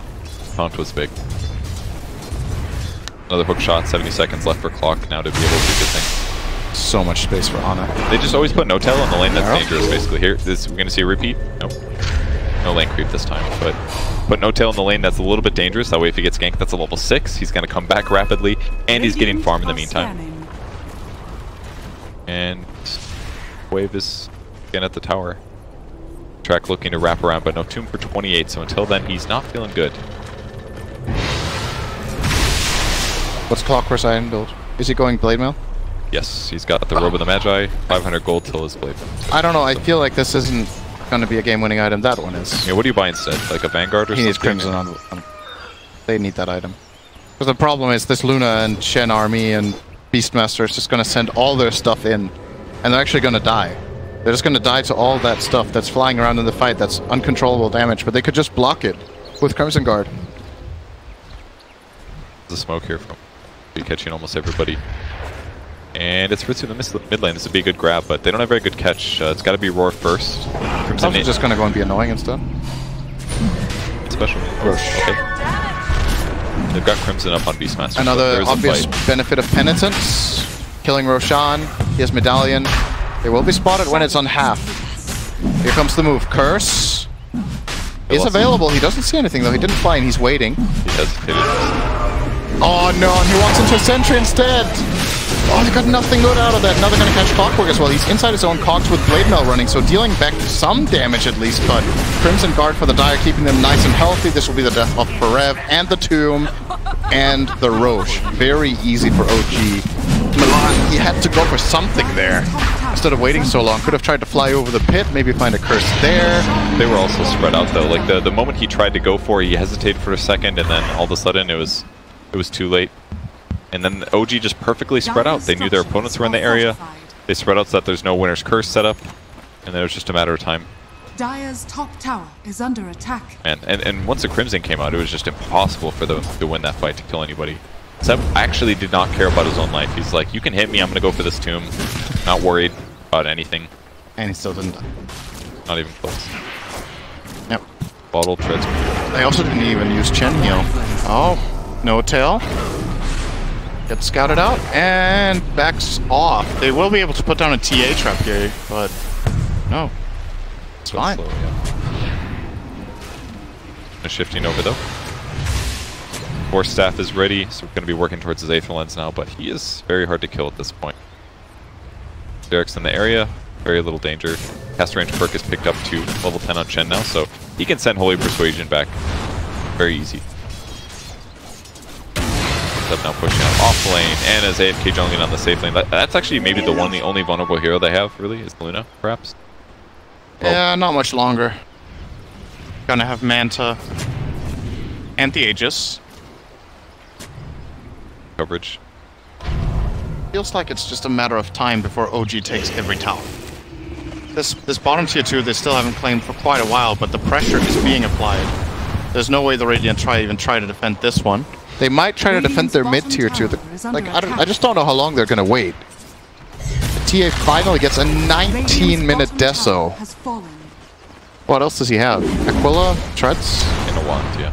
Taunt was big. Another hook shot, 70 seconds left for clock now to be able to do good thing. So much space for Ana. They just always put no tail on the lane that's dangerous, basically. Here, we're going to see a repeat. Nope. No lane creep this time, but put no tail in the lane that's a little bit dangerous. That way if he gets ganked, that's a level 6. He's going to come back rapidly, and he's getting farm in the meantime. And Wave is again at the tower. Track looking to wrap around, but no tomb for 28, so until then, he's not feeling good. What's Clockwork's iron build? Is he going Blade Mail? Yes, he's got the Robe of the Magi, 500 gold till his Blade. I don't know, I feel like this isn't going to be a game-winning item. That one is. Yeah, what do you buy instead? Like a Vanguard or something? He needs Crimson on. They need that item. Because the problem is this Luna and Shen army and Beastmaster is just going to send all their stuff in. And they're actually going to die. They're just going to die to all that stuff that's flying around in the fight that's uncontrollable damage. But they could just block it with Crimson Guard. There's a smoke here from be catching almost everybody. And it's Ritsu in the mid lane. This would be a good grab, but they don't have very good catch. It's got to be Roar first. Crimson's just going to go and be annoying instead. Special. Okay. They've got Crimson up on Beastmaster. Another obvious benefit of Penitence. Killing Roshan. He has Medallion. They will be spotted when it's on half. Here comes the move. Curse is available. He doesn't see anything though. He didn't fly and he's waiting. He hesitated. Oh no, and he walks into a sentry instead! Oh, they got nothing good out of that. Now they're gonna catch Clockwork as well. He's inside his own cogs with Blade Mail running, so dealing back some damage at least, but Crimson Guard for the Dire, keeping them nice and healthy. This will be the death of Perev, and the Tomb, and the Roche. Very easy for OG. Milan, he had to go for something there. Instead of waiting so long, could have tried to fly over the pit, maybe find a curse there. They were also spread out though. Like the moment he tried to go for it, he hesitated for a second, and then all of a sudden it was too late. And then OG just perfectly spread out. They knew their opponents were in the area. They spread out so that there's no winner's curse set up. And then it was just a matter of time. Dire's top tower is under attack. And once the Crimson came out, it was just impossible for them to win that fight, to kill anybody. Seb actually did not care about his own life. He's like, you can hit me, I'm going to go for this tomb. Not worried about anything. And he still didn't die. Not even close. Yep. Bottle treads. They also didn't even use Chen heal. Oh, no tail. Gets scouted out and backs off. They will be able to put down a TA trap here, but no. It's fine. Slow, yeah. Shifting over though. Force staff is ready, so we're going to be working towards his Aether Lens now, but he is very hard to kill at this point. Derek's in the area. Very little danger. Cast range perk is picked up to level 10 on Chen now, so he can send Holy Persuasion back. Very easy. Up now pushing out off lane, and as AFK jungling on the safe lane. That's actually maybe the only vulnerable hero they have, really, is Luna, perhaps? Well, yeah, not much longer. Gonna have Manta and the Aegis. Coverage. Feels like it's just a matter of time before OG takes every tower. This bottom tier 2 they still haven't claimed for quite a while, but the pressure is being applied. There's no way the Radiant even try to defend this one. They might try to defend their mid tier 2. Like I just don't know how long they're gonna wait. The TA finally gets a 19-minute deso. What else does he have? Aquila, Treads, and a wand, yeah.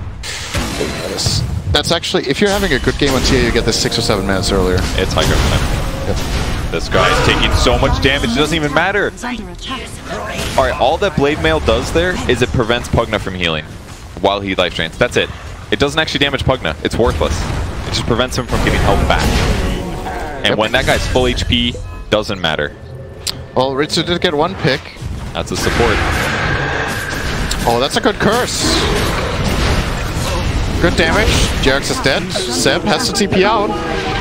That's actually, if you're having a good game on TA, you get this 6 or 7 minutes earlier. It's high ground time. Yep. This guy is taking so much damage, it doesn't even matter. Alright, all that Blade Mail does there is it prevents Pugna from healing while he life drains. That's it. It doesn't actually damage Pugna. It's worthless. It just prevents him from getting health back. And when that guy's full HP, doesn't matter. Well, Ritsu did get 1 pick. That's a support. Oh, that's a good curse. Good damage. Jarex is dead. Seb has to TP out.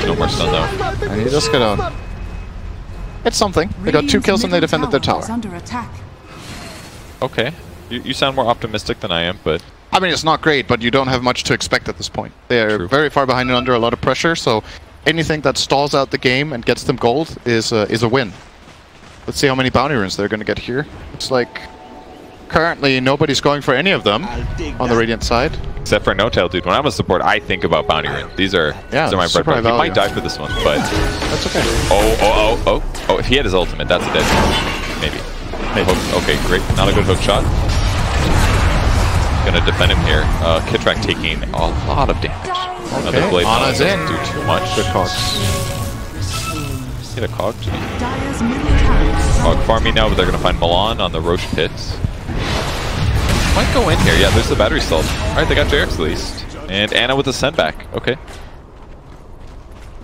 No more stun though. And he just got on. It's something. They got 2 kills and they defended their tower. Okay. You sound more optimistic than I am, but... I mean, it's not great, but you don't have much to expect at this point. They are very far behind and under a lot of pressure, so anything that stalls out the game and gets them gold is a win. Let's see how many bounty runes they're going to get here. Looks like currently nobody's going for any of them on the Radiant side. Except for No-Tail, dude. When I'm a support, I think about bounty runes. These are my bread and butter. He might die for this one, but... That's okay. Oh, if he had his ultimate, that's a dead shot. Maybe. Okay, great. Not a good hook shot. Gonna defend him here. Kitrak taking a lot of damage. Okay. Another blade Ana's in. doesn't do too much. Good cogs. Get a cog. Cog farming now, but they're gonna find Milan on the Roche pits. Might go in here. Yeah, there's the battery stalled. Alright, they got Jarex at least. And Ana with a send back. Okay.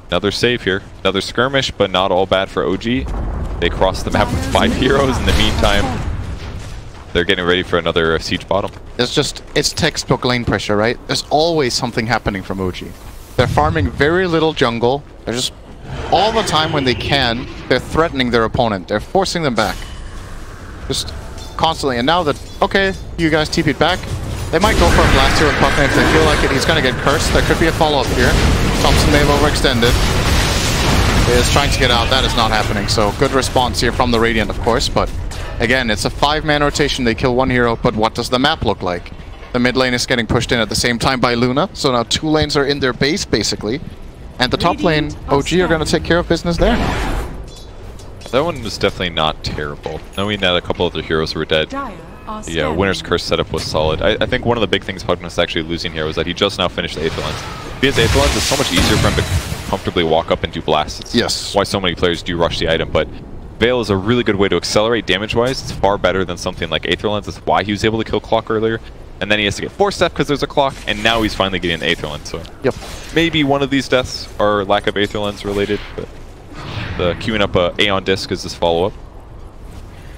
Another save here. Another skirmish, but not all bad for OG. They cross the map with 5 heroes. In the meantime, they're getting ready for another siege bottom. It's textbook lane pressure, right? There's always something happening from OG. They're farming very little jungle. They're just, all the time when they can, they're threatening their opponent. They're forcing them back. Just constantly. And now that, okay, you guys TP'd back, they might go for a blast here with Pugna if they feel like it. He's going to get cursed. There could be a follow-up here. Thompson may have overextended. He is trying to get out. That is not happening. So good response here from the Radiant, of course, but again, it's a 5-man rotation. They kill 1 hero, but what does the map look like? The mid lane is getting pushed in at the same time by Luna, so now 2 lanes are in their base, basically. And the top lane, OG are going to take care of business there. That one was definitely not terrible. Knowing that a couple other heroes were dead, the Winter's Curse setup was solid. I think one of the big things Pugna is actually losing here was that he just now finished the Aether Lens. If he has Aether Lens, it's so much easier for him to comfortably walk up and do blasts. Yes. Why so many players do rush the item, but Veil is a really good way to accelerate damage-wise. It's far better than something like Aether Lens. That's why he was able to kill Clock earlier. And then he has to get 4-step because there's a Clock, and now he's finally getting the Aether Lens. So yep. Maybe one of these deaths are lack of Aether Lens related, but the queuing up Aeon Disc is this follow-up.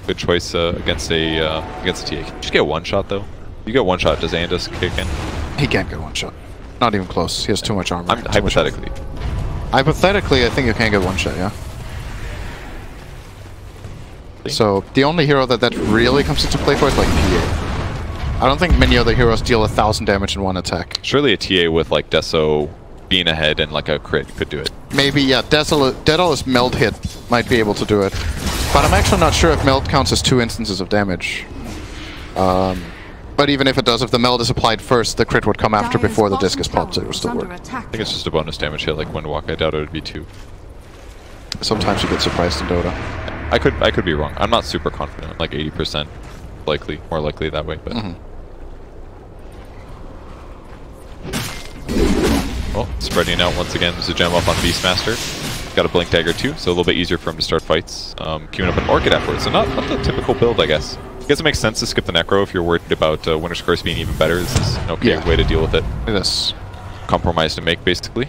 Good choice against a TA. Just get 1 shot though. You get 1 shot, does Aeon Disc kick in? He can't get 1 shot. Not even close. He has too much armor. Hypothetically. Hypothetically, I think you can get 1 shot, yeah. So the only hero that really comes into play for is like PA. I don't think many other heroes deal 1,000 damage in 1 attack. Surely a TA with like Deso being ahead and like a crit could do it. Maybe, yeah. Daedalus meld hit might be able to do it. But I'm actually not sure if meld counts as 2 instances of damage. But even if it does, if the meld is applied first, the crit would come after before the disc is popped, so it will still work. I think it's just a bonus damage hit like Windwalk. I doubt it would be 2. Sometimes you get surprised in Dota. I could be wrong. I'm not super confident. Like 80% likely, more likely that way. But well, spreading out once again. There's a gem up on Beastmaster. Got a Blink Dagger too, so a little bit easier for him to start fights. Queuing up an Orchid afterwards, so not the typical build, I guess. I guess it makes sense to skip the Necro if you're worried about Winter's Curse being even better. This is an okay way to deal with it. It is. Compromise to make, basically.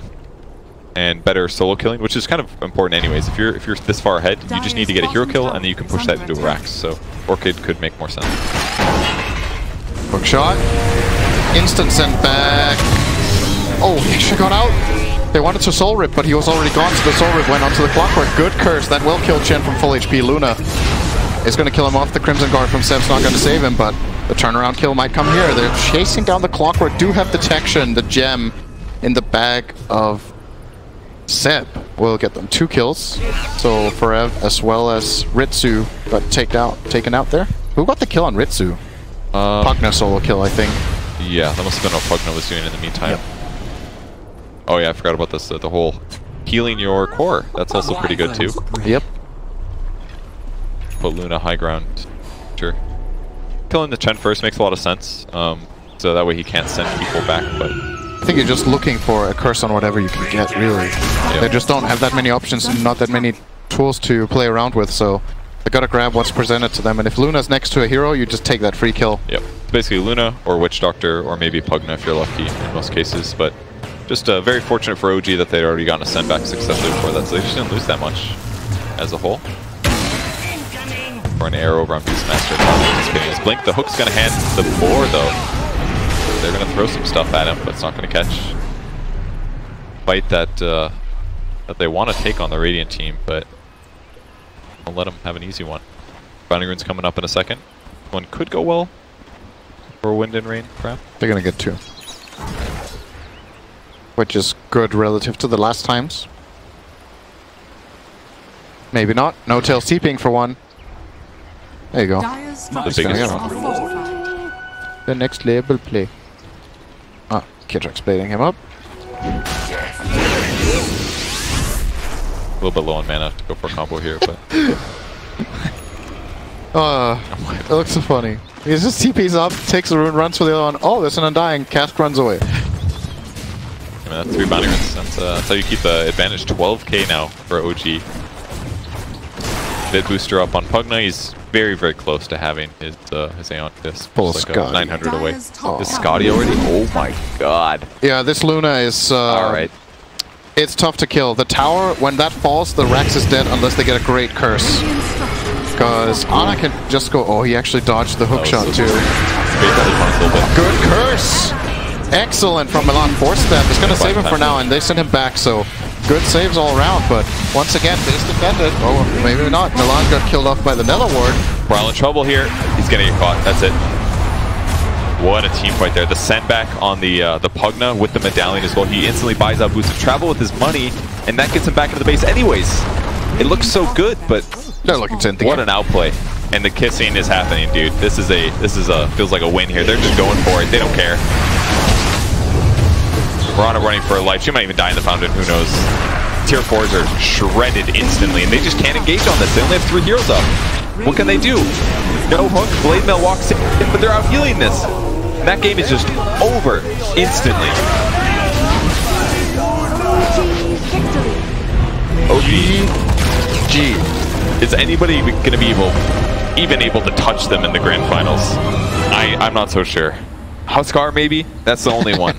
and better solo killing, which is kind of important anyways. If you're this far ahead, you just need to get a hero kill, and then you can push that into a Rax. So Orchid could make more sense. Hook shot. Instant send back. Oh, he should got out. They wanted to soul rip, but he was already gone, so the soul rip went onto the clockwork. Good curse. That will kill Chen from full HP. Luna is going to kill him off. The Crimson Guard from Seb's not going to save him, but the turnaround kill might come here. They're chasing down the clockwork. Do have detection. The gem in the bag of Seb will get them 2 kills. So Forev as well as Ritsu got taken out there. Who got the kill on Ritsu? Pugna solo kill, I think. Yeah, that must have been what Pugna was doing in the meantime. Yep. Oh yeah, I forgot about this. The whole healing your core. That's also pretty good too. Yep. Put Luna high ground. Sure. Killing the Chen first makes a lot of sense. So that way he can't send people back, but... I think you're just looking for a curse on whatever you can get, really. Yep. They just don't have that many options and not that many tools to play around with, so they gotta grab what's presented to them. And if Luna's next to a hero, you just take that free kill. Yep. Basically Luna or Witch Doctor or maybe Pugna if you're lucky in most cases, but just very fortunate for OG that they'd already gotten a send back successfully before that, so they just didn't lose that much as a whole. For an arrow over on Beastmaster, anticipating his blink. The hook's gonna hand the boar though. They're gonna throw some stuff at him, but it's not gonna catch. Fight that that they want to take on the Radiant team, but I'll let them have an easy one. Bounding Rune's coming up in a second. One could go well for Wind and Rain, perhaps. They're gonna get 2. Which is good relative to the last times. Maybe not. No tails TPing for 1. There you go. The biggest one. The next level play. Ah, Kidrak's blading him up. A little bit low on mana to go for a combo here, but... It looks so funny. He just TP's up, takes the rune, runs for the other one. Oh, there's an Undying. Cast runs away. I mean, that's 3 bounty runes. That's how you keep the advantage. 12k now for OG. Bit booster up on Pugna. He's very, very close to having his Aeon Fist. Full like Scotty. 900 away. Is Scotty already? Oh my god. Yeah, this Luna is... Alright. It's tough to kill. The tower, when that falls, the Rax is dead unless they get a great curse. Because Ana can just go... Oh, he actually dodged the hook shot too. Good curse! Excellent from Milan. Force step. It's going to save him for now, and they send him back, so... Good saves all around, but once again, this defended. Oh, maybe not. Milan got killed off by the Nether Ward. We're all in trouble here. He's gonna get caught. That's it. What a team fight there. The send back on the Pugna with the medallion as well. He instantly buys out boosted travel with his money, and that gets him back into the base anyways. It looks so good, but they're looking to what an outplay. And the kissing is happening, dude. This is a feels like a win here. They're just going for it. They don't care. Rana running for her life. She might even die in the fountain, who knows. Tier 4s are shredded instantly, and they just can't engage on this. They only have 3 heroes up. What can they do? No hook, Blade Mail walks in, but they're out healing this. And that game is just over instantly. OG. Is anybody going to be even able to touch them in the grand finals? I'm not so sure. Huskar maybe? That's the only one.